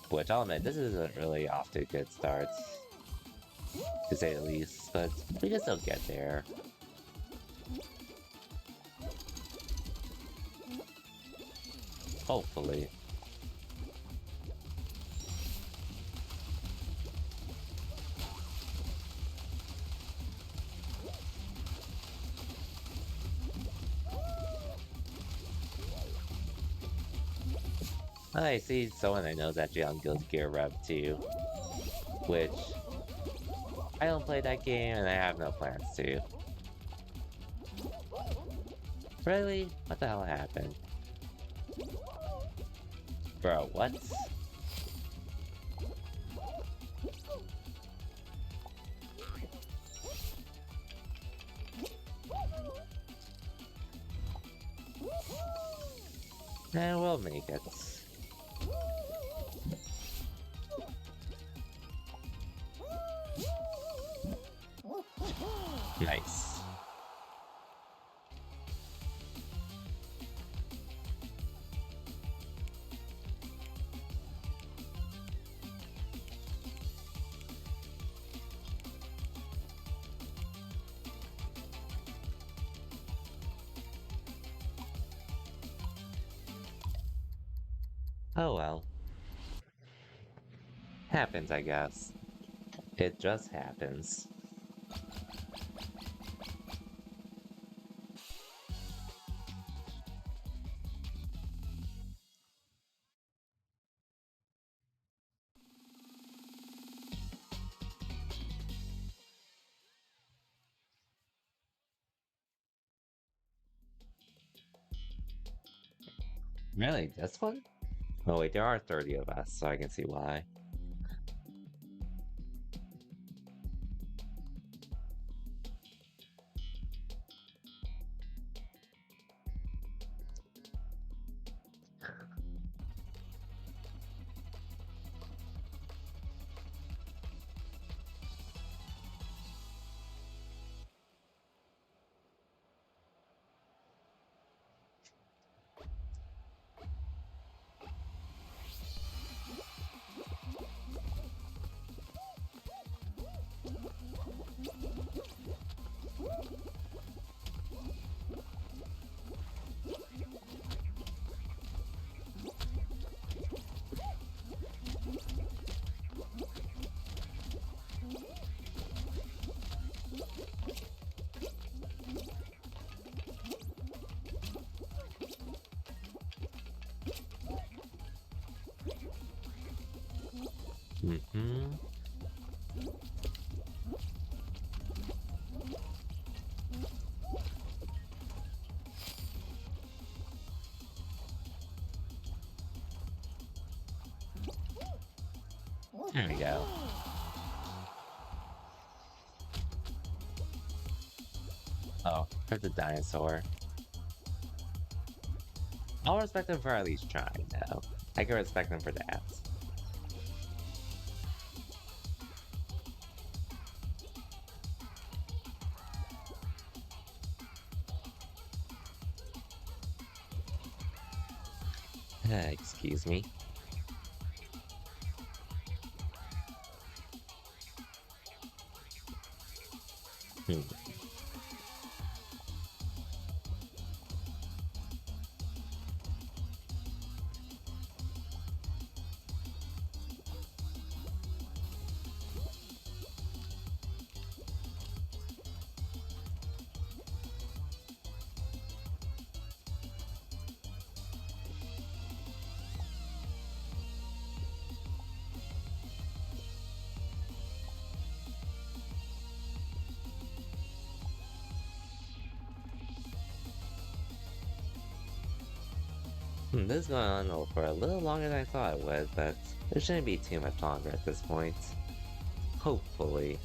which I'll admit, this isn't really off to a good start, to say the least, but we can still get there. Hopefully. I see someone I know is actually on Guilty Gear Rev 2, which I don't play that game and I have no plans to. Really? What the hell happened? Bro, what? And we'll make it. Nice. Oh well. Happens, I guess. It just happens. Really? This one? Oh wait, there are 30 of us, so I can see why. Mm-hmm. There we go. Oh, for the dinosaur. I'll respect them for at least trying, though. I can respect them for that. Excuse me. Hmm. This is going on for a little longer than I thought it would, but it shouldn't be too much longer at this point. Hopefully.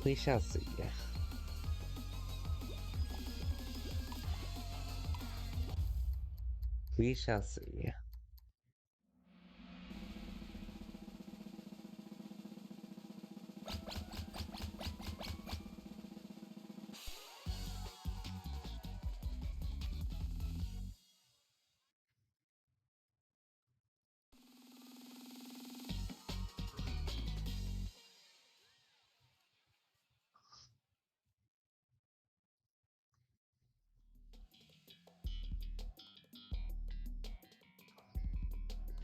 We shall see. We shall see.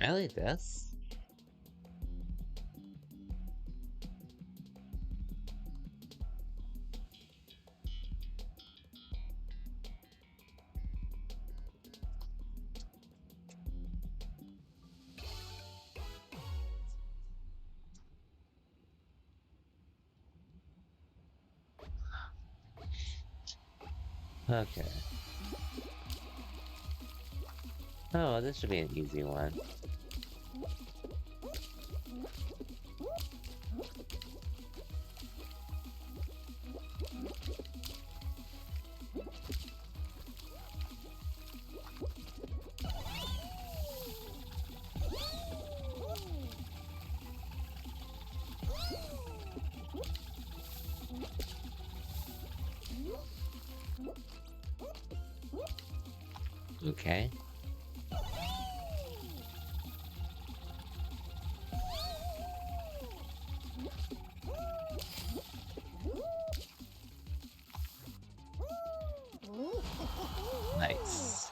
Really, this? Okay. Oh, this should be an easy one. Okay. Nice.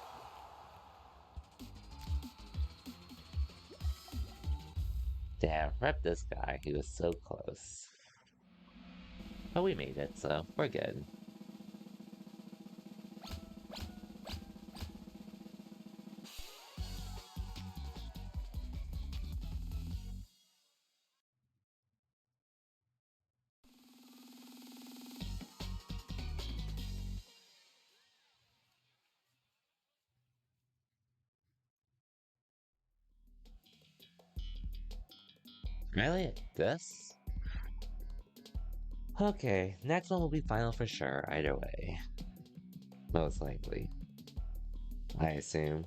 Damn, rep this guy. He was so close. But we made it, so we're good. Really? This? Okay, next one will be final for sure, either way. Most likely. I assume.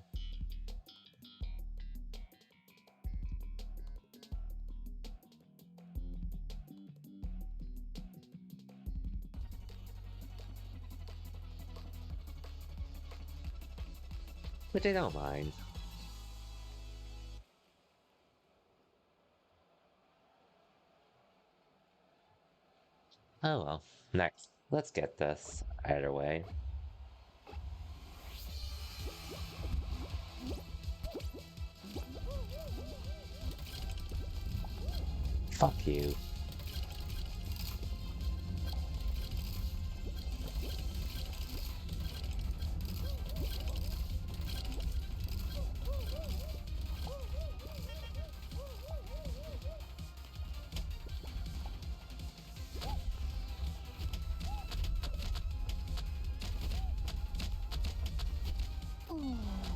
Which I don't mind. Oh well. Next. Let's get this. Either way. Fuck you.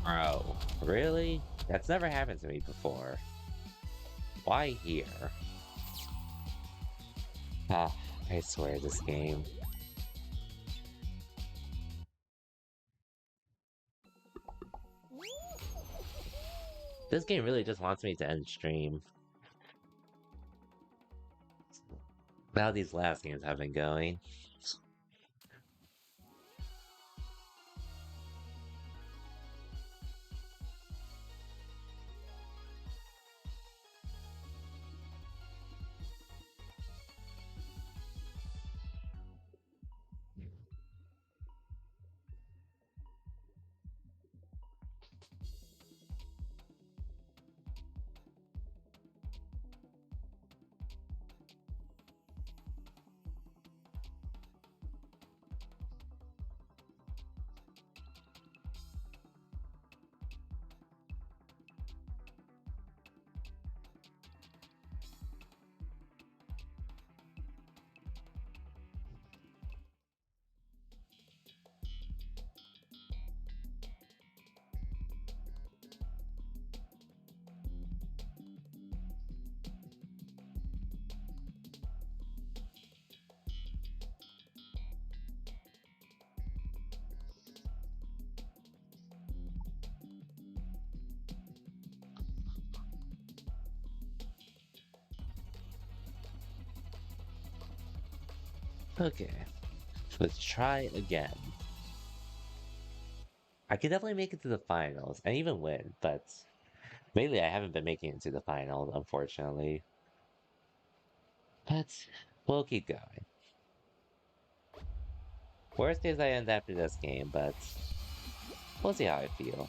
Bro, really? That's never happened to me before. Why here? Ah, I swear this game. This game really just wants me to end stream. How these last games have been going. Okay, let's try again. I could definitely make it to the finals and even win, but lately I haven't been making it to the finals, unfortunately. But we'll keep going. Worst case I end after this game, but we'll see how I feel.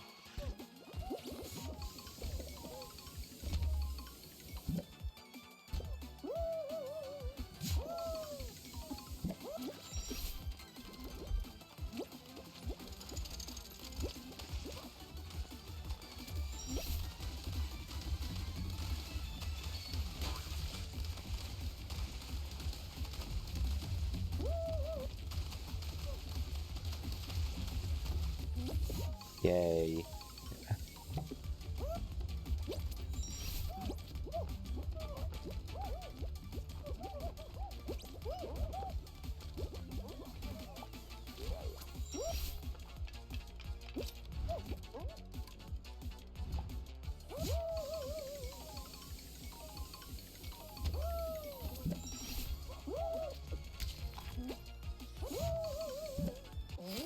Yay.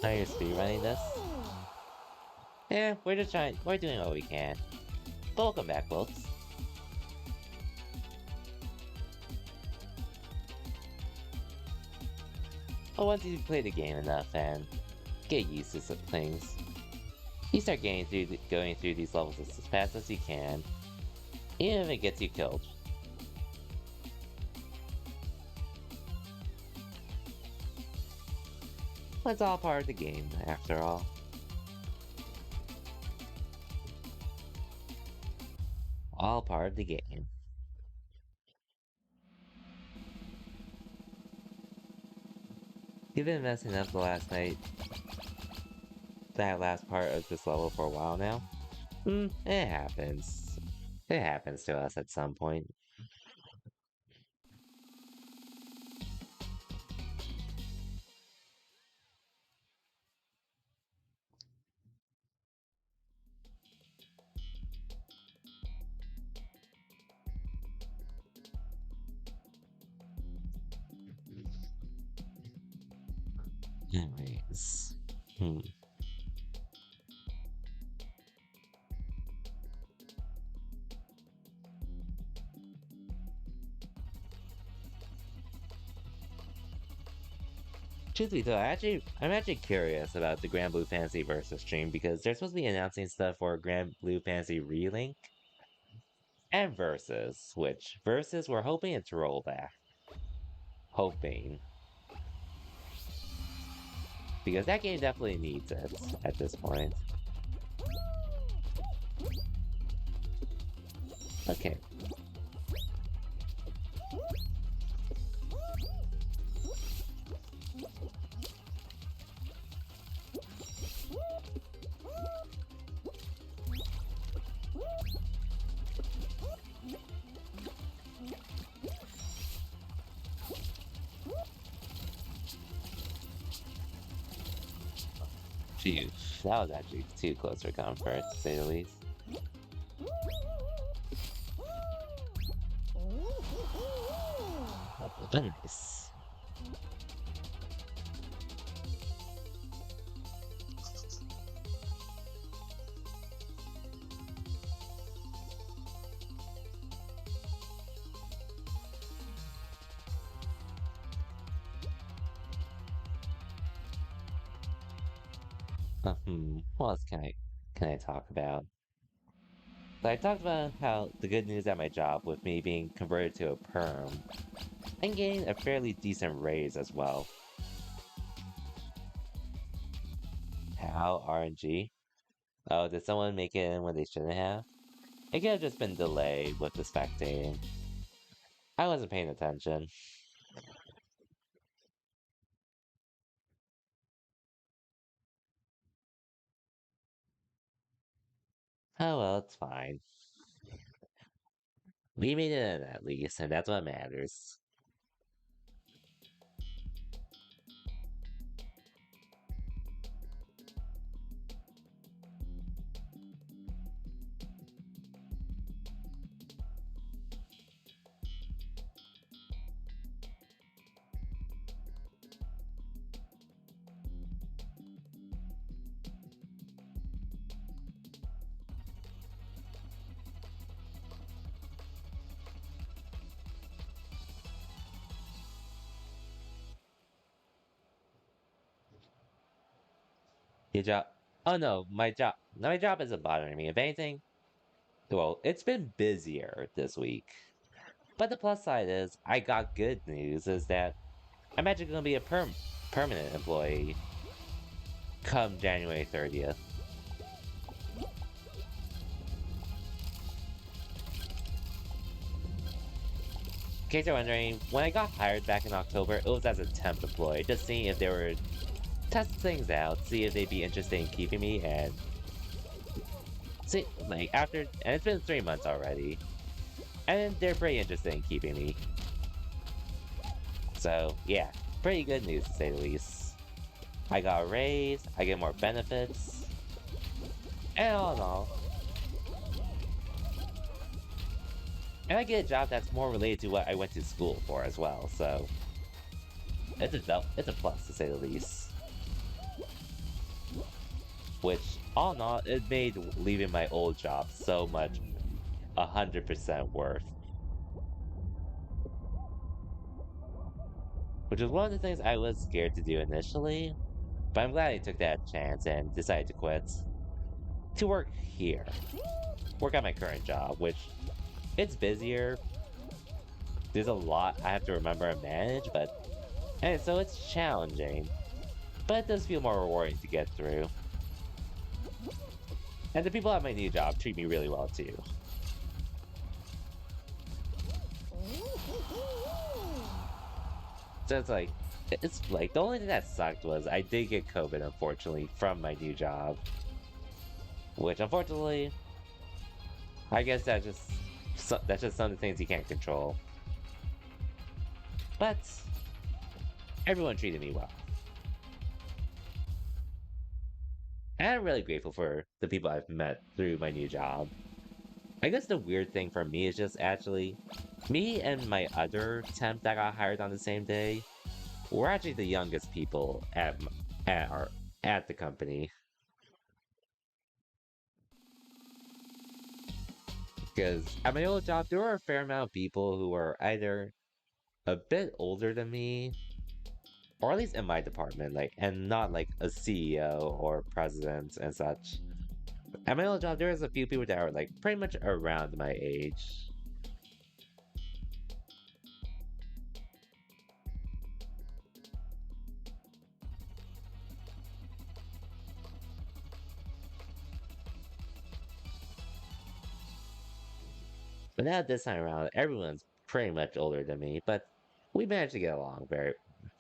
Are you speedrunning this? Yeah, we're just trying, we're doing what we can. But welcome back, folks. But once you play the game enough and get used to some things, you start going through these levels as fast as you can, even if it gets you killed. But it's all part of the game, after all. All part of the game. You've been messing up the last night, that last part of this level for a while now. It happens. It happens to us at some point. Anyways. Truth be told, I'm actually curious about the Grand Blue Fantasy Versus stream because they're supposed to be announcing stuff for Grand Blue Fantasy Relink and Versus, which Versus we're hoping it's rollback. Hoping. Because that game definitely needs it at this point. Okay. Phew, that was actually too close for comfort, to say the least. But nice. What else can I talk about? So I talked about how the good news at my job with me being converted to a perm and getting a fairly decent raise as well. How RNG? Oh, did someone make it in when they shouldn't have? It could have just been delayed with the spectating. I wasn't paying attention. Oh well, it's fine. We made it in at least, and that's what matters. Your job. Oh no, my job isn't bothering me. If anything, well, it's been busier this week. But the plus side is, I got good news is that I'm actually going to be a permanent employee come January 30th. In case you're wondering, when I got hired back in October, it was as a temp employee, just seeing if they were test things out, see if they'd be interested in keeping me, and see, like, and it's been 3 months already, and they're pretty interested in keeping me. So, yeah, pretty good news to say the least. I got a raise, I get more benefits, and all in all, and I get a job that's more related to what I went to school for as well, so it's a plus to say the least. Which, all in all, it made leaving my old job so much 100% worth. Which was one of the things I was scared to do initially, but I'm glad I took that chance and decided to quit. To work here. Work at my current job, which it's busier. There's a lot I have to remember and manage, and so it's challenging. But it does feel more rewarding to get through. And the people at my new job treat me really well too. So it's like the only thing that sucked was I did get COVID, unfortunately, from my new job. Which, unfortunately, I guess that's just some of the things you can't control. But everyone treated me well. And I'm really grateful for the people I've met through my new job. I guess the weird thing for me is just actually me and my other temp that got hired on the same day. We're actually the youngest people at our at the company. Because at my old job, there were a fair amount of people who were either a bit older than me, or at least in my department, like, and not like a CEO or president and such. At my old job, there was a few people that were like pretty much around my age. But now this time around, everyone's pretty much older than me, but we managed to get along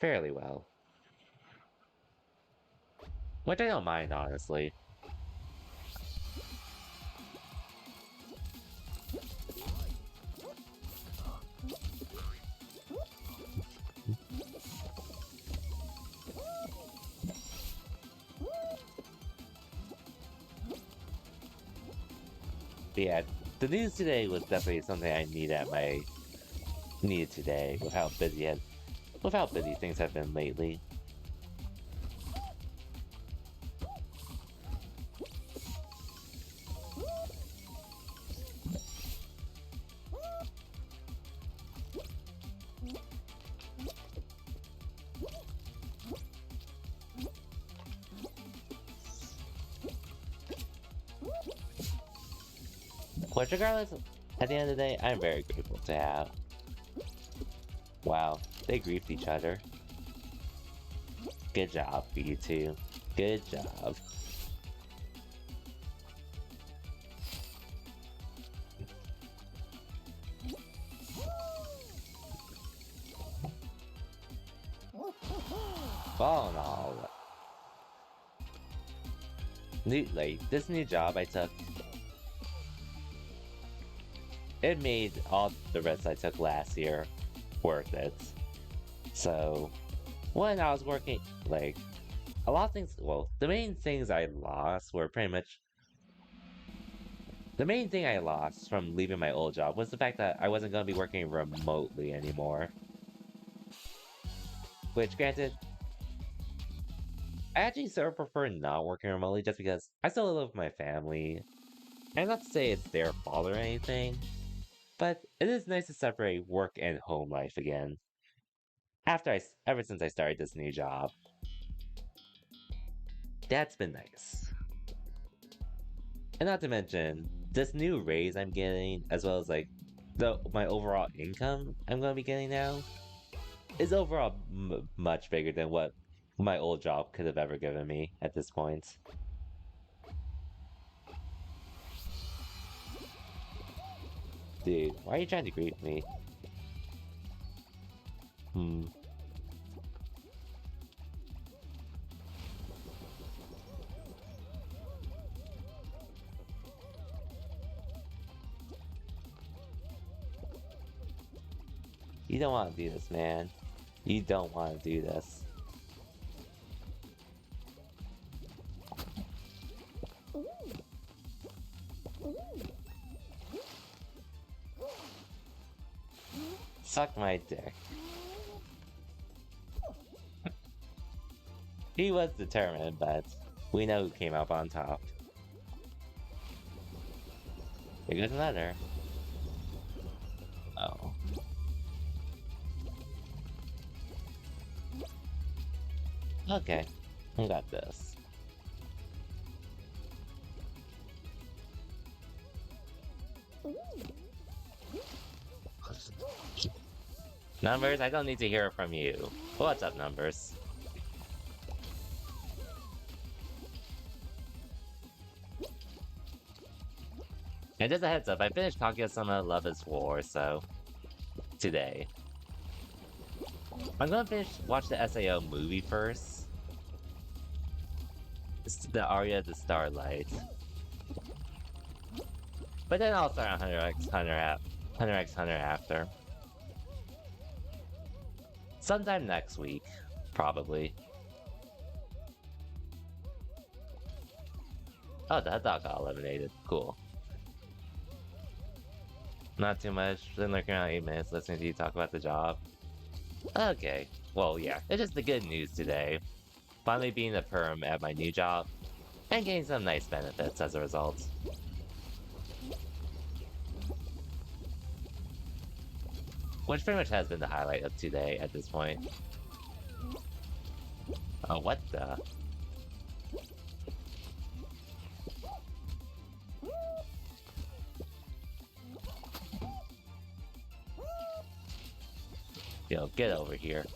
fairly well. Which I don't mind, honestly. But yeah, the news today was definitely something I needed today with how busy things have been lately. Which regardless, at the end of the day, I'm very grateful to have. Wow, they griefed each other. Good job for you two. Good job. All in all, this new job I took, it made all the risks I took last year worth it. So, when I was working, a lot of things, well, the main things I lost were pretty much. The main thing I lost from leaving my old job was the fact that I wasn't going to be working remotely anymore. Which, granted, I actually sort of prefer not working remotely just because I still live with my family. And not to say it's their fault or anything, but it is nice to separate work and home life again. Ever since I started this new job. That's been nice. And not to mention, this new raise I'm getting, as well as my overall income I'm going to be getting now, is overall much bigger than what my old job could have ever given me at this point. Dude, why are you trying to grief me? You don't want to do this, man. You don't want to do this. Suck my dick. He was determined, but we know who came up on top. Here goes another. Oh. Okay, I got this. Numbers, I don't need to hear it from you. What's up, Numbers? And just a heads up, I finished Kaguya-sama Love is War, so... today. I'm gonna watch the SAO movie first. It's the Aria the Starlight. But then I'll start on Hunter x Hunter after. Sometime next week, probably. Oh, that dog got eliminated. Cool. Not too much. Been looking around 8 minutes listening to you talk about the job. Okay. Well, yeah. It's just the good news today. Finally being a perm at my new job. And getting some nice benefits as a result. Which pretty much has been the highlight of today at this point. Oh, what the? Yo, get over here.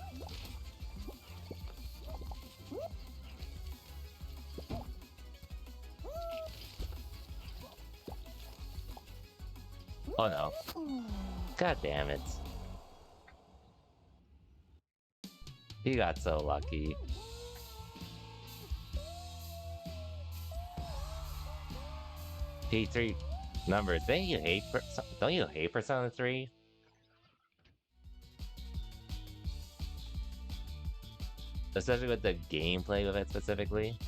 Oh no. God damn it. You got so lucky. P3 numbers. Don't you hate Persona 3? Especially with the gameplay of it specifically.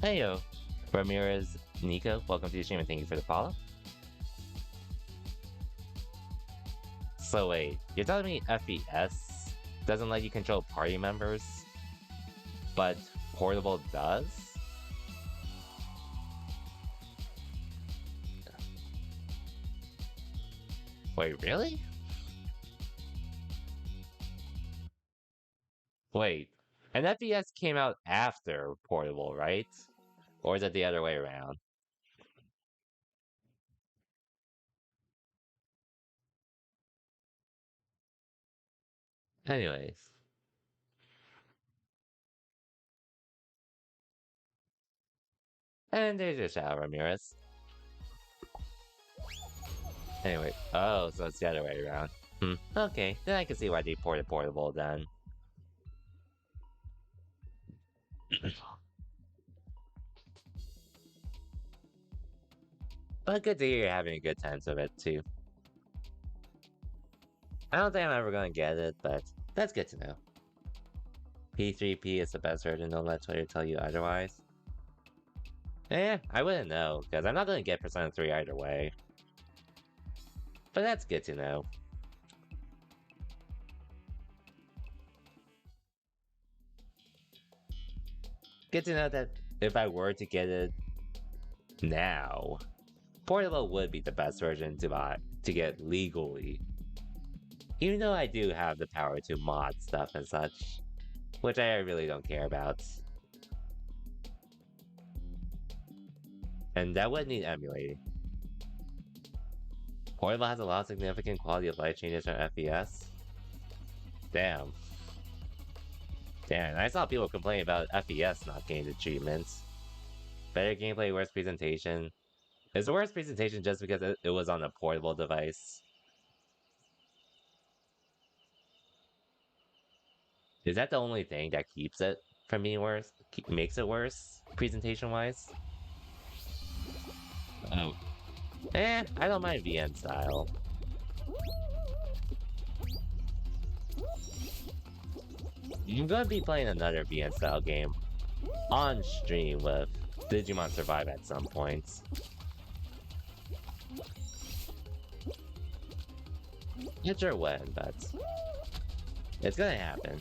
Heyo, Ramirez Nico, welcome to the stream and thank you for the follow. So wait, you're telling me FPS doesn't let you control party members, but Portable does? Wait, really? Wait, and FPS came out after Portable, right? Or is it the other way around? Anyways. And there's your Shadow Ramirez. Anyway, oh, so it's the other way around. Okay, then I can see why they ported Portable then. But good to hear you're having a good time with it too. I don't think I'm ever gonna get it, but that's good to know. P3P is the best version, don't let Twitter tell you otherwise. I wouldn't know, because I'm not gonna get Persona 3 either way. But that's good to know. Good to know that if I were to get it now, Portable would be the best version to buy to get legally. Even though I do have the power to mod stuff and such, which I really don't care about. And that would need emulating. Portable has a lot of significant quality of life changes from FPS. Damn. Damn, I saw people complain about FPS not getting achievements. Better gameplay, worse presentation. Is the worst presentation just because it was on a portable device? Is that the only thing that keeps it from being worse? Makes it worse, presentation-wise? Oh. I don't mind VN style. I'm gonna be playing another VN style game on stream with Digimon Survive at some points. Not sure when, but it's gonna happen.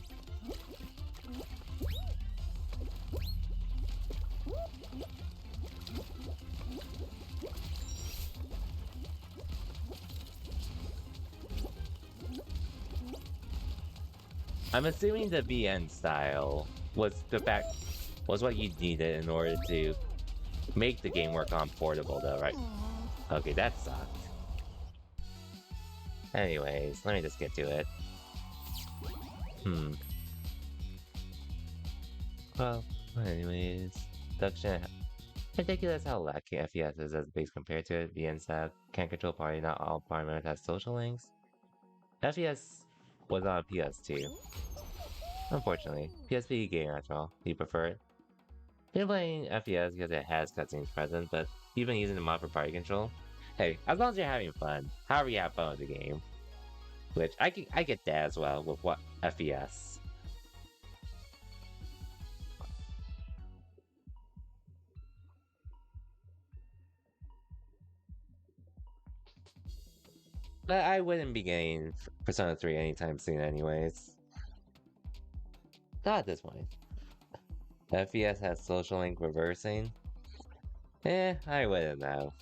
I'm assuming the VN style was what you needed in order to make the game work on portable though, right? Okay, that sucked. Anyways, let me just get to it. Well, anyways, Duction. Ridiculous how lacking FPS is as base compared to it. VN stab can't control party, not all party members have social links. FPS was on PS2. Unfortunately, PSP game after all, you prefer it. Been playing FPS because it has cutscenes present, but you've been using the mod for party control. Hey, as long as you're having fun, however you have fun with the game. Which, I get that as well with what FPS. But I wouldn't be getting Persona 3 anytime soon anyways. Not at this point. FPS has social link reversing? I wouldn't know.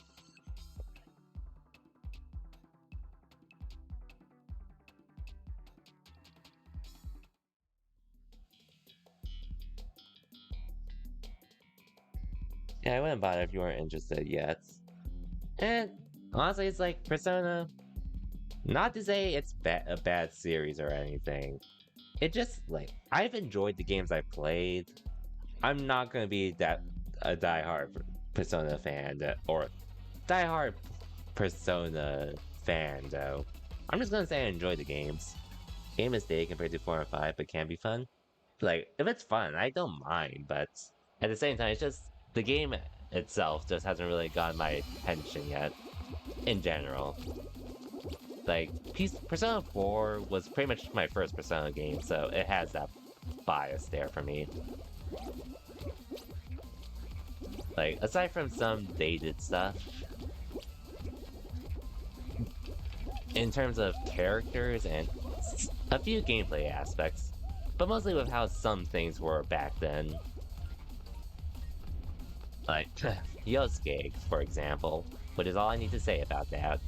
Yeah, I wouldn't bother if you weren't interested yet. And honestly, it's like Persona. Not to say it's a bad series or anything. It just, like, I've enjoyed the games I've played. I'm not gonna be a diehard Persona fan, or diehard Persona fan, though. I'm just gonna say I enjoy the games. Game is dated compared to 4 and 5, but can be fun. Like, if it's fun, I don't mind, but at the same time, it's just the game itself just hasn't really gotten my attention yet, in general. Like, Persona 4 was pretty much my first Persona game, so it has that bias there for me. Like, aside from some dated stuff, in terms of characters and a few gameplay aspects, but mostly with how some things were back then. Like, Yosuke, for example, which is all I need to say about that.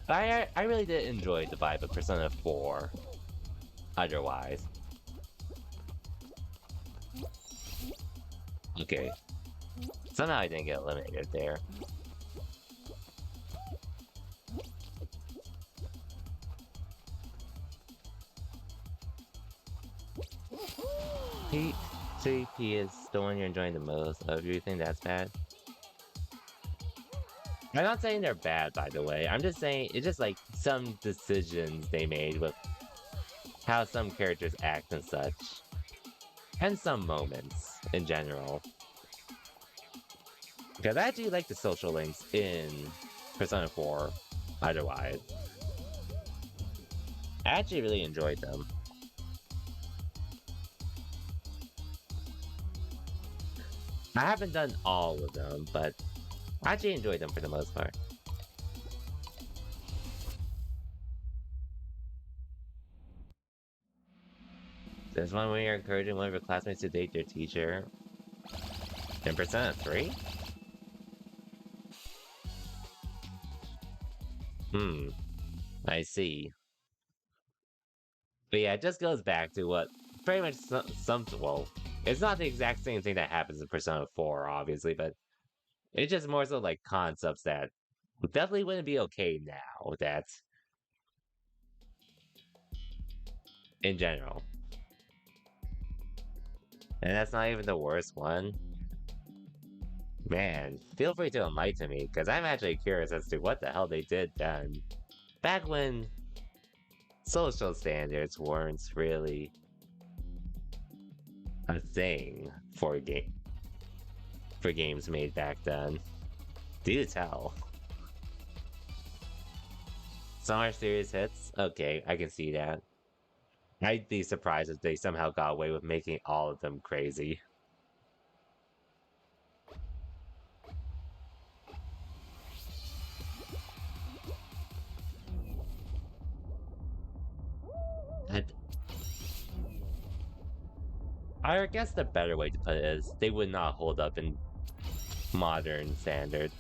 But I really did enjoy the vibe of Persona 4, otherwise. Okay. Somehow I didn't get eliminated there. P CP is the one you're enjoying the most. Do you think that's bad? I'm not saying they're bad, by the way. I'm just saying it's just like some decisions they made with how some characters act and such. And some moments in general. Because I actually like the social links in Persona 4, otherwise. I actually really enjoyed them. I haven't done all of them, but I actually enjoyed them for the most part. There's one where you're encouraging one of your classmates to date their teacher. 10% 3? I see. But yeah, it just goes back to what pretty much well, it's not the exact same thing that happens in Persona 4, obviously, but it's just more so like concepts that definitely wouldn't be okay now, that's in general. And that's not even the worst one. Man, feel free to enlighten me, because I'm actually curious as to what the hell they did then. Back when social standards weren't really a thing for games made back then. Do tell. Some are serious hits? Okay, I can see that. I'd be surprised if they somehow got away with making all of them crazy. I guess the better way to put it is they would not hold up in modern standards.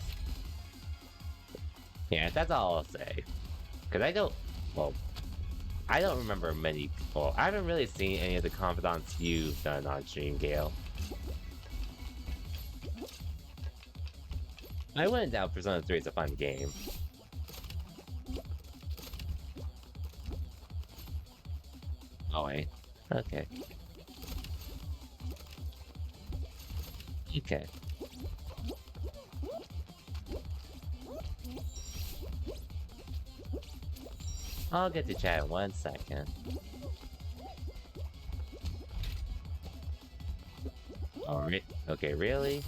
Yeah, that's all I'll say. Because I don't remember many. Well, I haven't really seen any of the confidants you've done on stream, Gale. I wouldn't doubt Persona 3 is a fun game. Oh, wait. Okay. Okay. I'll get to chat in 1 second. Alright. Okay, really?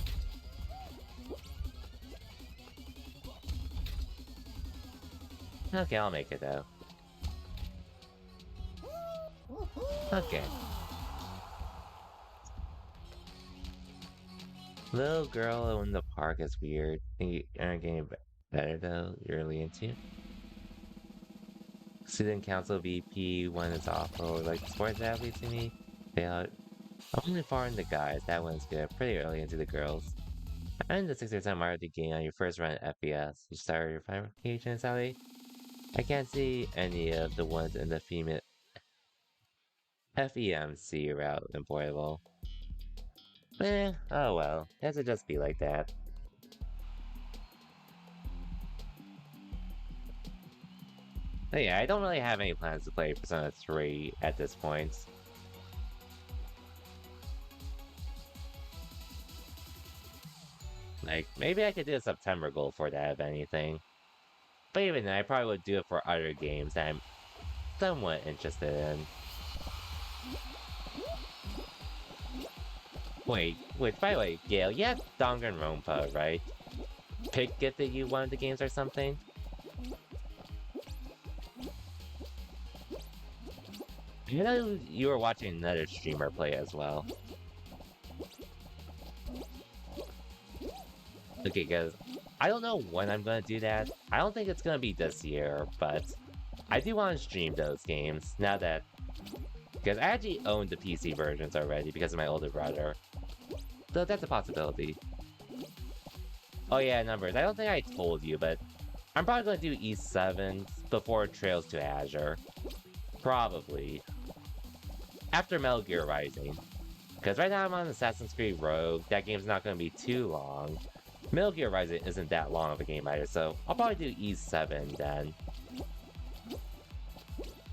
Okay, I'll make it though. Okay. Little girl in the park is weird. Think you aren't getting better though? You're really into? Student council VP when it's awful. Like sports athletes to me? They are. I'm only far into guys. That one's good. Pretty early into the girls. I'm in the 60% Mario game on your first run at FPS. You start your fabrication, Sally? I can't see any of the ones in the female FEMC route employable. Oh well. Has to just be like that. But yeah, I don't really have any plans to play Persona 3 at this point. Like, maybe I could do a September goal for that, if anything. But even then, I probably would do it for other games that I'm somewhat interested in. Wait, by the way, Gale, you have Danganronpa, right? Pick it that you wanted the games or something? You know you were watching another streamer play as well. Okay, guys. I don't know when I'm gonna do that. I don't think it's gonna be this year, but I do want to stream those games now that... Because I actually own the PC versions already because of my older brother. So that's a possibility. Oh yeah, numbers. I don't think I told you, but I'm probably gonna do E7 before Trails to Azure. Probably. After Metal Gear Rising. Because right now I'm on Assassin's Creed Rogue. That game's not gonna be too long. Metal Gear Rising isn't that long of a game either, so I'll probably do E7 then.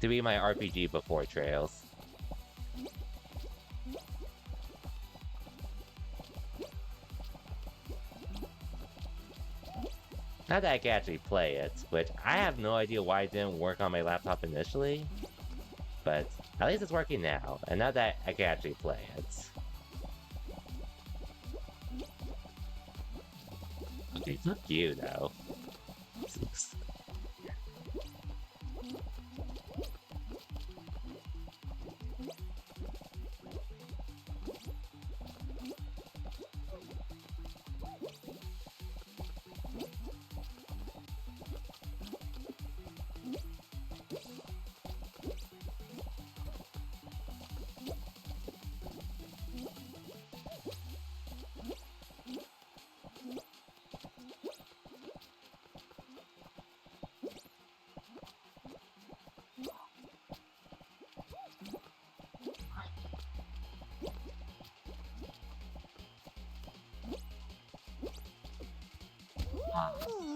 To be my RPG before Trails. Not that I can actually play it, which I have no idea why it didn't work on my laptop initially. But at least it's working now, and now that I can actually play it. Okay, fuck you though.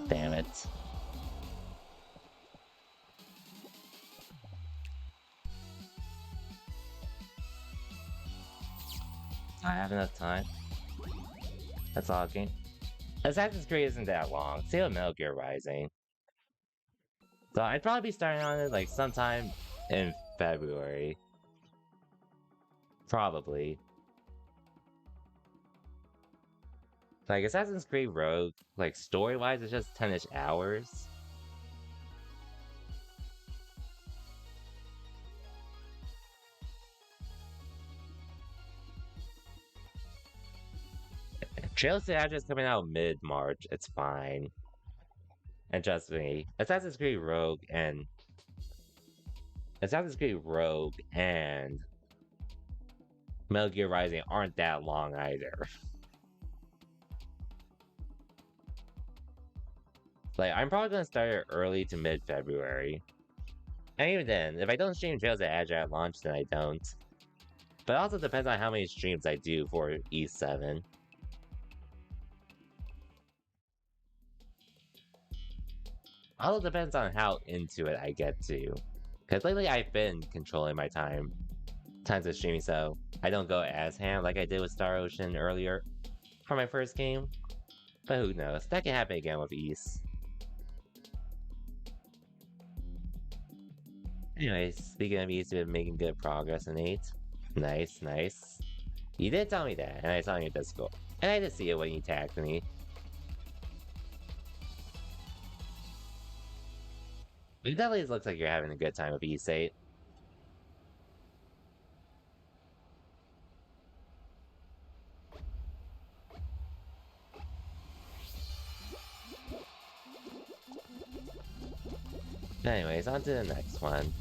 Damn it. I have enough time. That's all game. Assassin's Creed isn't that long. Same with Metal Gear Rising. So I'd probably be starting on it like sometime in February. Probably. Like Assassin's Creed Rogue, like story-wise, it's just 10-ish hours. Trails to Azure is coming out mid-March. It's fine. And trust me, Assassin's Creed Rogue and Metal Gear Rising aren't that long either. Like, I'm probably gonna start it early to mid-February. And even then, if I don't stream Trails to Azure at launch, then I don't. But it also depends on how many streams I do for E7. Also depends on how into it I get to. Because lately I've been controlling my times of streaming, so I don't go as ham like I did with Star Ocean earlier for my first game. But who knows, that can happen again with Ys. Anyways, speaking of Ys, you've been making good progress in 8. Nice, nice. You did tell me that, and I saw in your Discord. And I did see it when you tagged me. It definitely looks like you're having a good time with Ys 8. Anyways, on to the next one.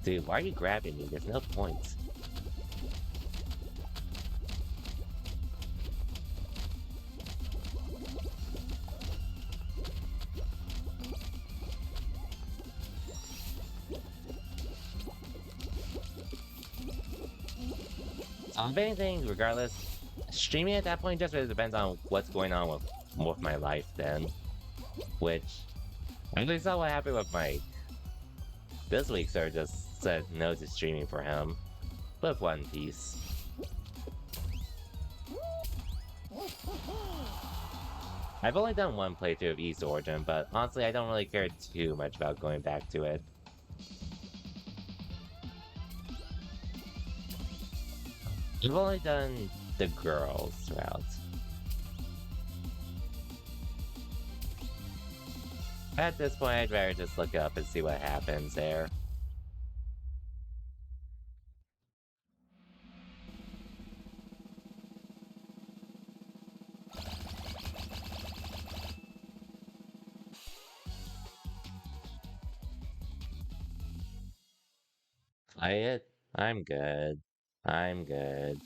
Dude, why are you grabbing me? There's no point. If anything, regardless, streaming at that point just really depends on what's going on with my life then. Which, I really saw what happened with Mike. This week, sir just said no to streaming for him. With One Piece. I've only done one playthrough of Ys Origin, but honestly I don't really care too much about going back to it. I've only done the girls route. At this point, I'd rather just look up and see what happens there. Play it? I'm good. I'm good.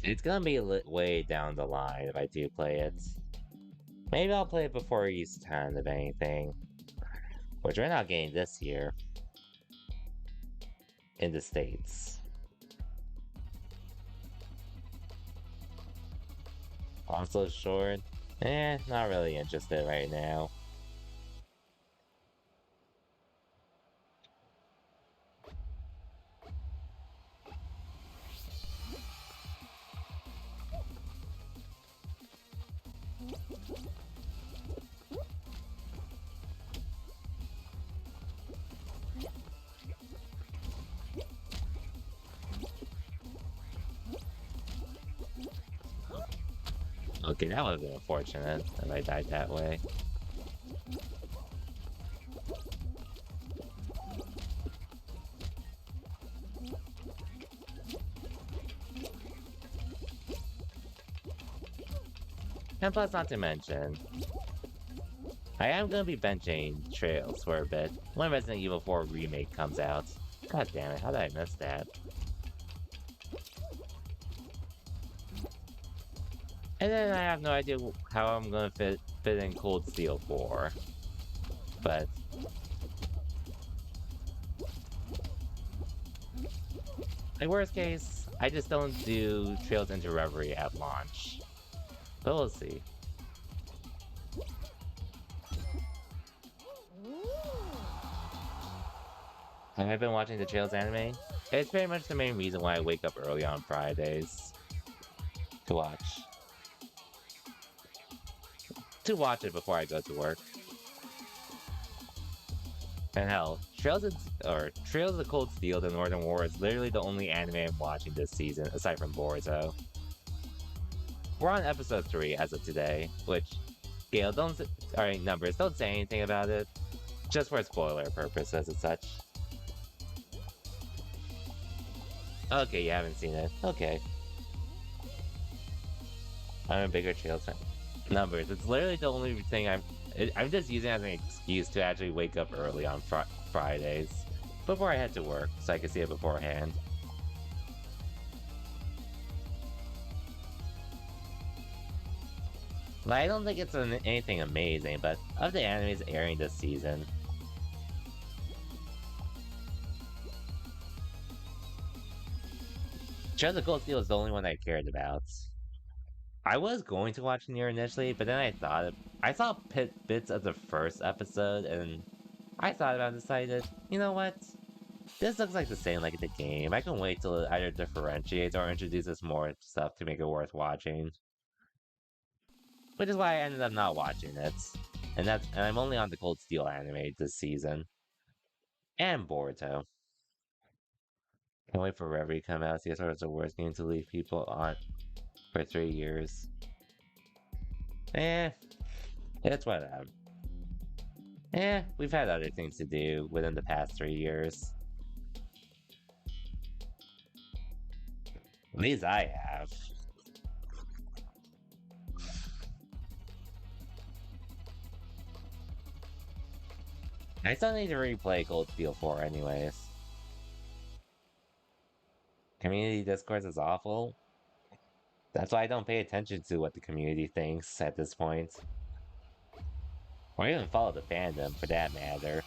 It's gonna be way down the line if I do play it. Maybe I'll play it before East 10 if anything. Which we're not getting this year. In the States. Also short? Not really interested right now. Okay, that would have been unfortunate if I died that way. And plus, not to mention, I am gonna be benching Trails for a bit when Resident Evil 4 Remake comes out. God damn it, how did I miss that? And then I have no idea how I'm gonna fit in Cold Steel 4. But like worst case, I just don't do Trails into Reverie at launch. But we'll see. Have I been watching the Trails anime? It's very much the main reason why I wake up early on Fridays to watch. To watch it before I go to work. And hell, Trails of the Cold Steel: The Northern War is literally the only anime I'm watching this season, aside from Boruto. We're on episode 3 as of today, which, Gale, numbers, don't say anything about it. Just for spoiler purposes and such. Okay, you haven't seen it. Okay. I'm a bigger Trails fan. Numbers, it's literally the only thing I'm just using it as an excuse to actually wake up early on Fridays before I head to work so I can see it beforehand. Like, I don't think it's anything amazing, but of the animes airing this season, Trails of Cold Steel is the only one I cared about. I was going to watch Nier initially, but then I saw bits of the first episode, and I thought about it and decided, you know what? This looks like the same like the game. I can wait till it either differentiates or introduces more stuff to make it worth watching. Which is why I ended up not watching it. And I'm only on the Cold Steel anime this season. And Boruto. Can't wait for Reverie to come out. CSR is the worst game to leave people on for 3 years. It's whatever. We've had other things to do within the past 3 years. At least I have. I still need to replay Cold Steel 4 anyways. Community discourse is awful. That's why I don't pay attention to what the community thinks at this point. Or even follow the fandom, for that matter.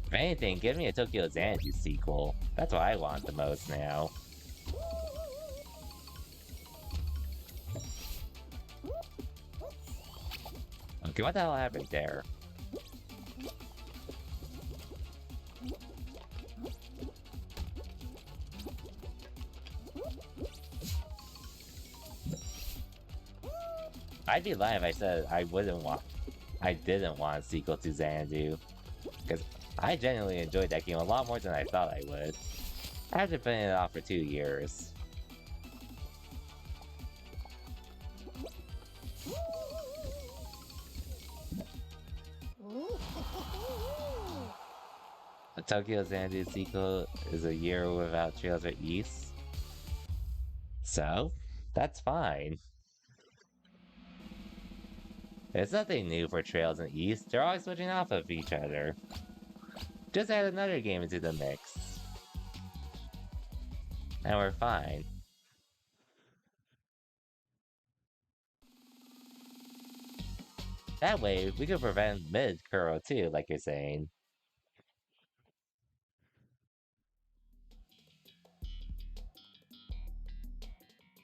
If anything, give me a Tokyo Xanadu sequel. That's what I want the most now. Okay, what the hell happened there? I'd be lying if I said I didn't want a sequel to Xanadu. Because I genuinely enjoyed that game a lot more than I thought I would. After putting it off for 2 years. A Tokyo Xanadu sequel is a year without Trails of East. So, that's fine. It's nothing new for Trails and East, they're always switching off of each other. Just add another game into the mix. And we're fine. That way, we could prevent mid-Kuro too, like you're saying.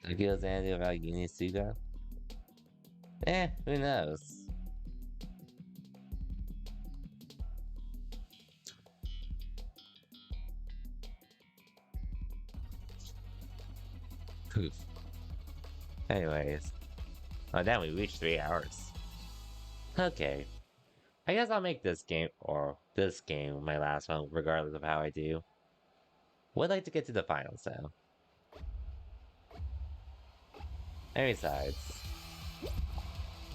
Tokyo Xanadu about Unisuga? Who knows? Poof. Anyways. Oh, damn, we reached 3 hours. Okay. I guess I'll make this game my last one, regardless of how I do. Would like to get to the finals, though. And besides,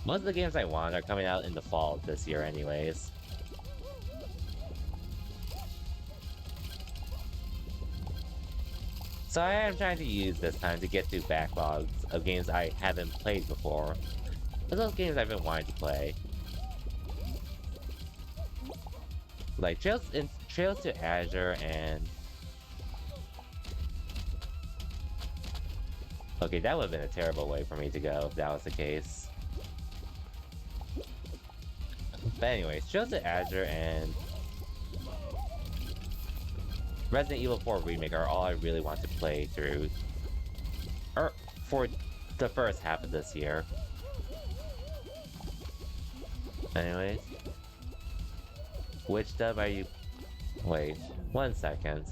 most of the games I want are coming out in the fall this year anyways. So I am trying to use this time to get through backlogs of games I haven't played before. But those games I've been wanting to play. Like Trails to Azure and... Okay, that would have been a terrible way for me to go if that was the case. But anyways, Trails to Azure and Resident Evil 4 Remake are all I really want to play through for the first half of this year. Anyways, which dub are you... Wait, 1 second.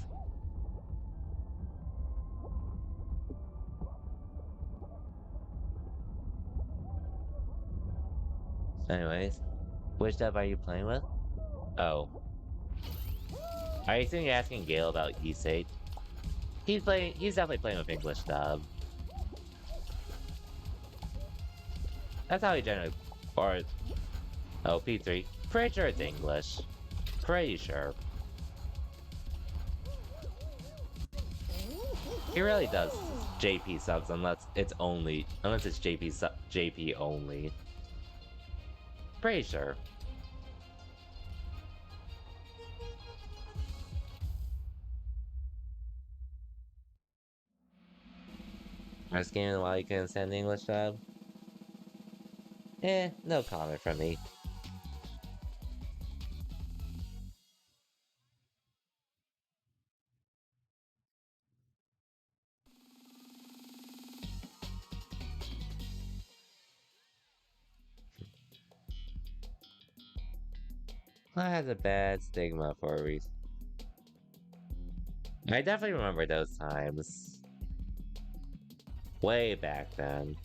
Anyways, which dub are you playing with? Oh. I assume you're asking Gale about Ysate. He's definitely playing with English dub. That's how he generally... Or... Oh, P3. Pretty sure it's English. Pretty sure. He really does JP subs unless it's JP only. Pretty sure. Asking why you couldn't send the English dub? No comment from me. I had a bad stigma for a reason. I definitely remember those times. Way back then.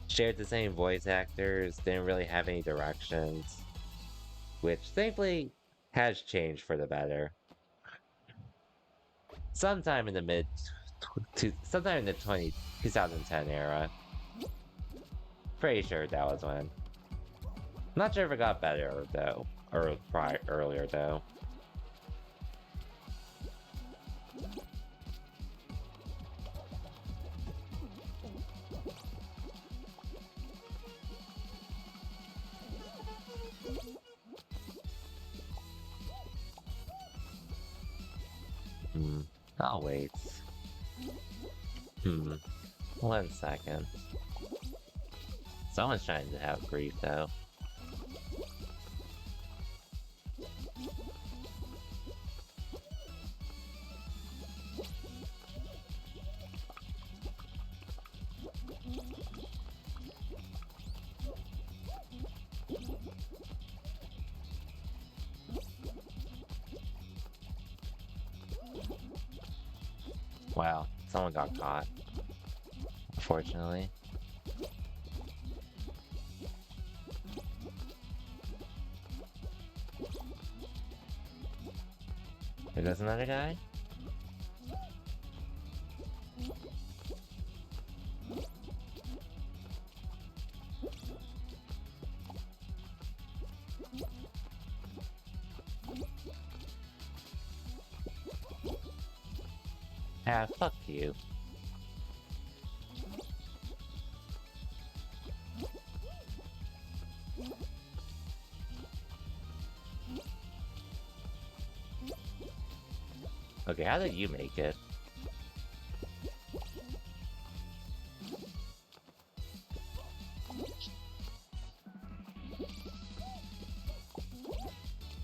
Shared the same voice actors, didn't really have any directions. Which, thankfully, has changed for the better. Sometime in the 2010 era. Pretty sure that was when. Not sure if it got better, though. Or earlier, though. I'll wait. 1 second. Someone's trying to have grief, though. Wow, someone got caught. Unfortunately. There goes another guy. Ah, fuck you. Okay, how did you make it?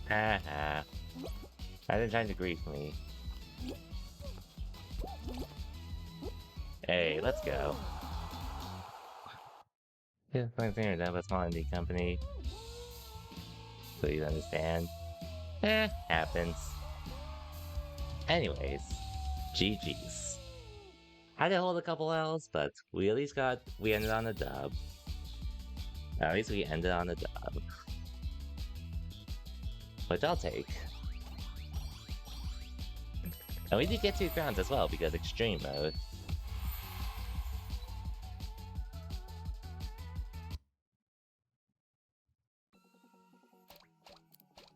Haha. I've been trying to grief me. Hey, let's go. Yeah, I'm thinking of a small indie company. Please understand. Happens. Anyways, GG's. I did hold a couple L's, but we ended on a dub. At least we ended on a dub. Which I'll take. And we did get 2 crowns as well, because extreme mode.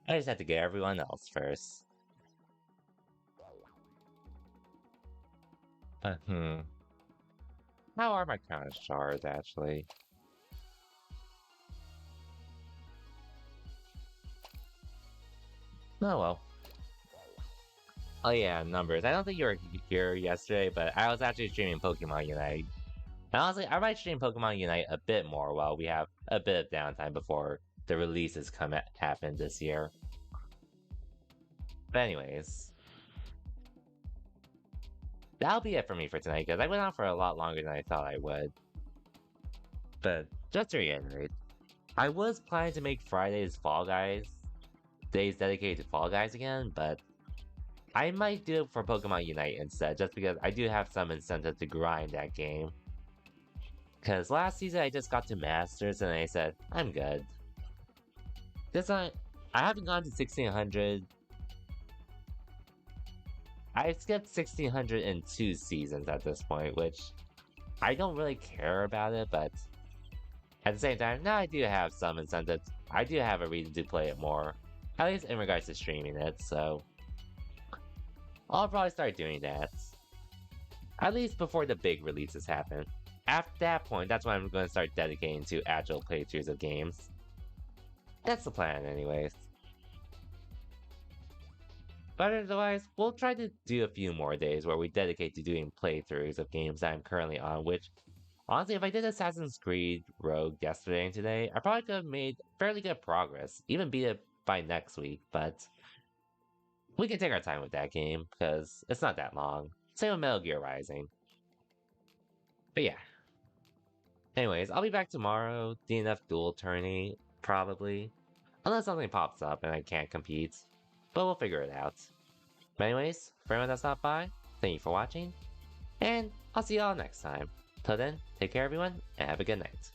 I just had to get everyone else first. But, how are my crown shards, actually? Oh well. Oh yeah, numbers. I don't think you were here yesterday, but I was actually streaming Pokemon Unite. And honestly, I might stream Pokemon Unite a bit more while we have a bit of downtime before the releases happen this year. But anyways, that'll be it for me for tonight, because I went on for a lot longer than I thought I would. But just to reiterate, I was planning to make Fridays Fall Guys days dedicated to Fall Guys again, but I might do it for Pokemon Unite instead, just because I do have some incentive to grind that game. Because last season I just got to Masters and I said, I'm good. This time, I haven't gone to 1600. I've skipped 1600 in 2 seasons at this point, which I don't really care about it, but at the same time, now I do have some incentive. I do have a reason to play it more, at least in regards to streaming it, so I'll probably start doing that. At least before the big releases happen. After that point, that's when I'm going to start dedicating to agile playthroughs of games. That's the plan anyways. But otherwise, we'll try to do a few more days where we dedicate to doing playthroughs of games that I'm currently on, which, honestly, if I did Assassin's Creed Rogue yesterday and today, I probably could have made fairly good progress, even beat it by next week, but we can take our time with that game, because it's not that long. Same with Metal Gear Rising. But yeah. Anyways, I'll be back tomorrow, DNF dual tourney, probably. Unless something pops up and I can't compete. But we'll figure it out. But anyways, for everyone that stopped by, thank you for watching, and I'll see y'all next time. Till then, take care everyone, and have a good night.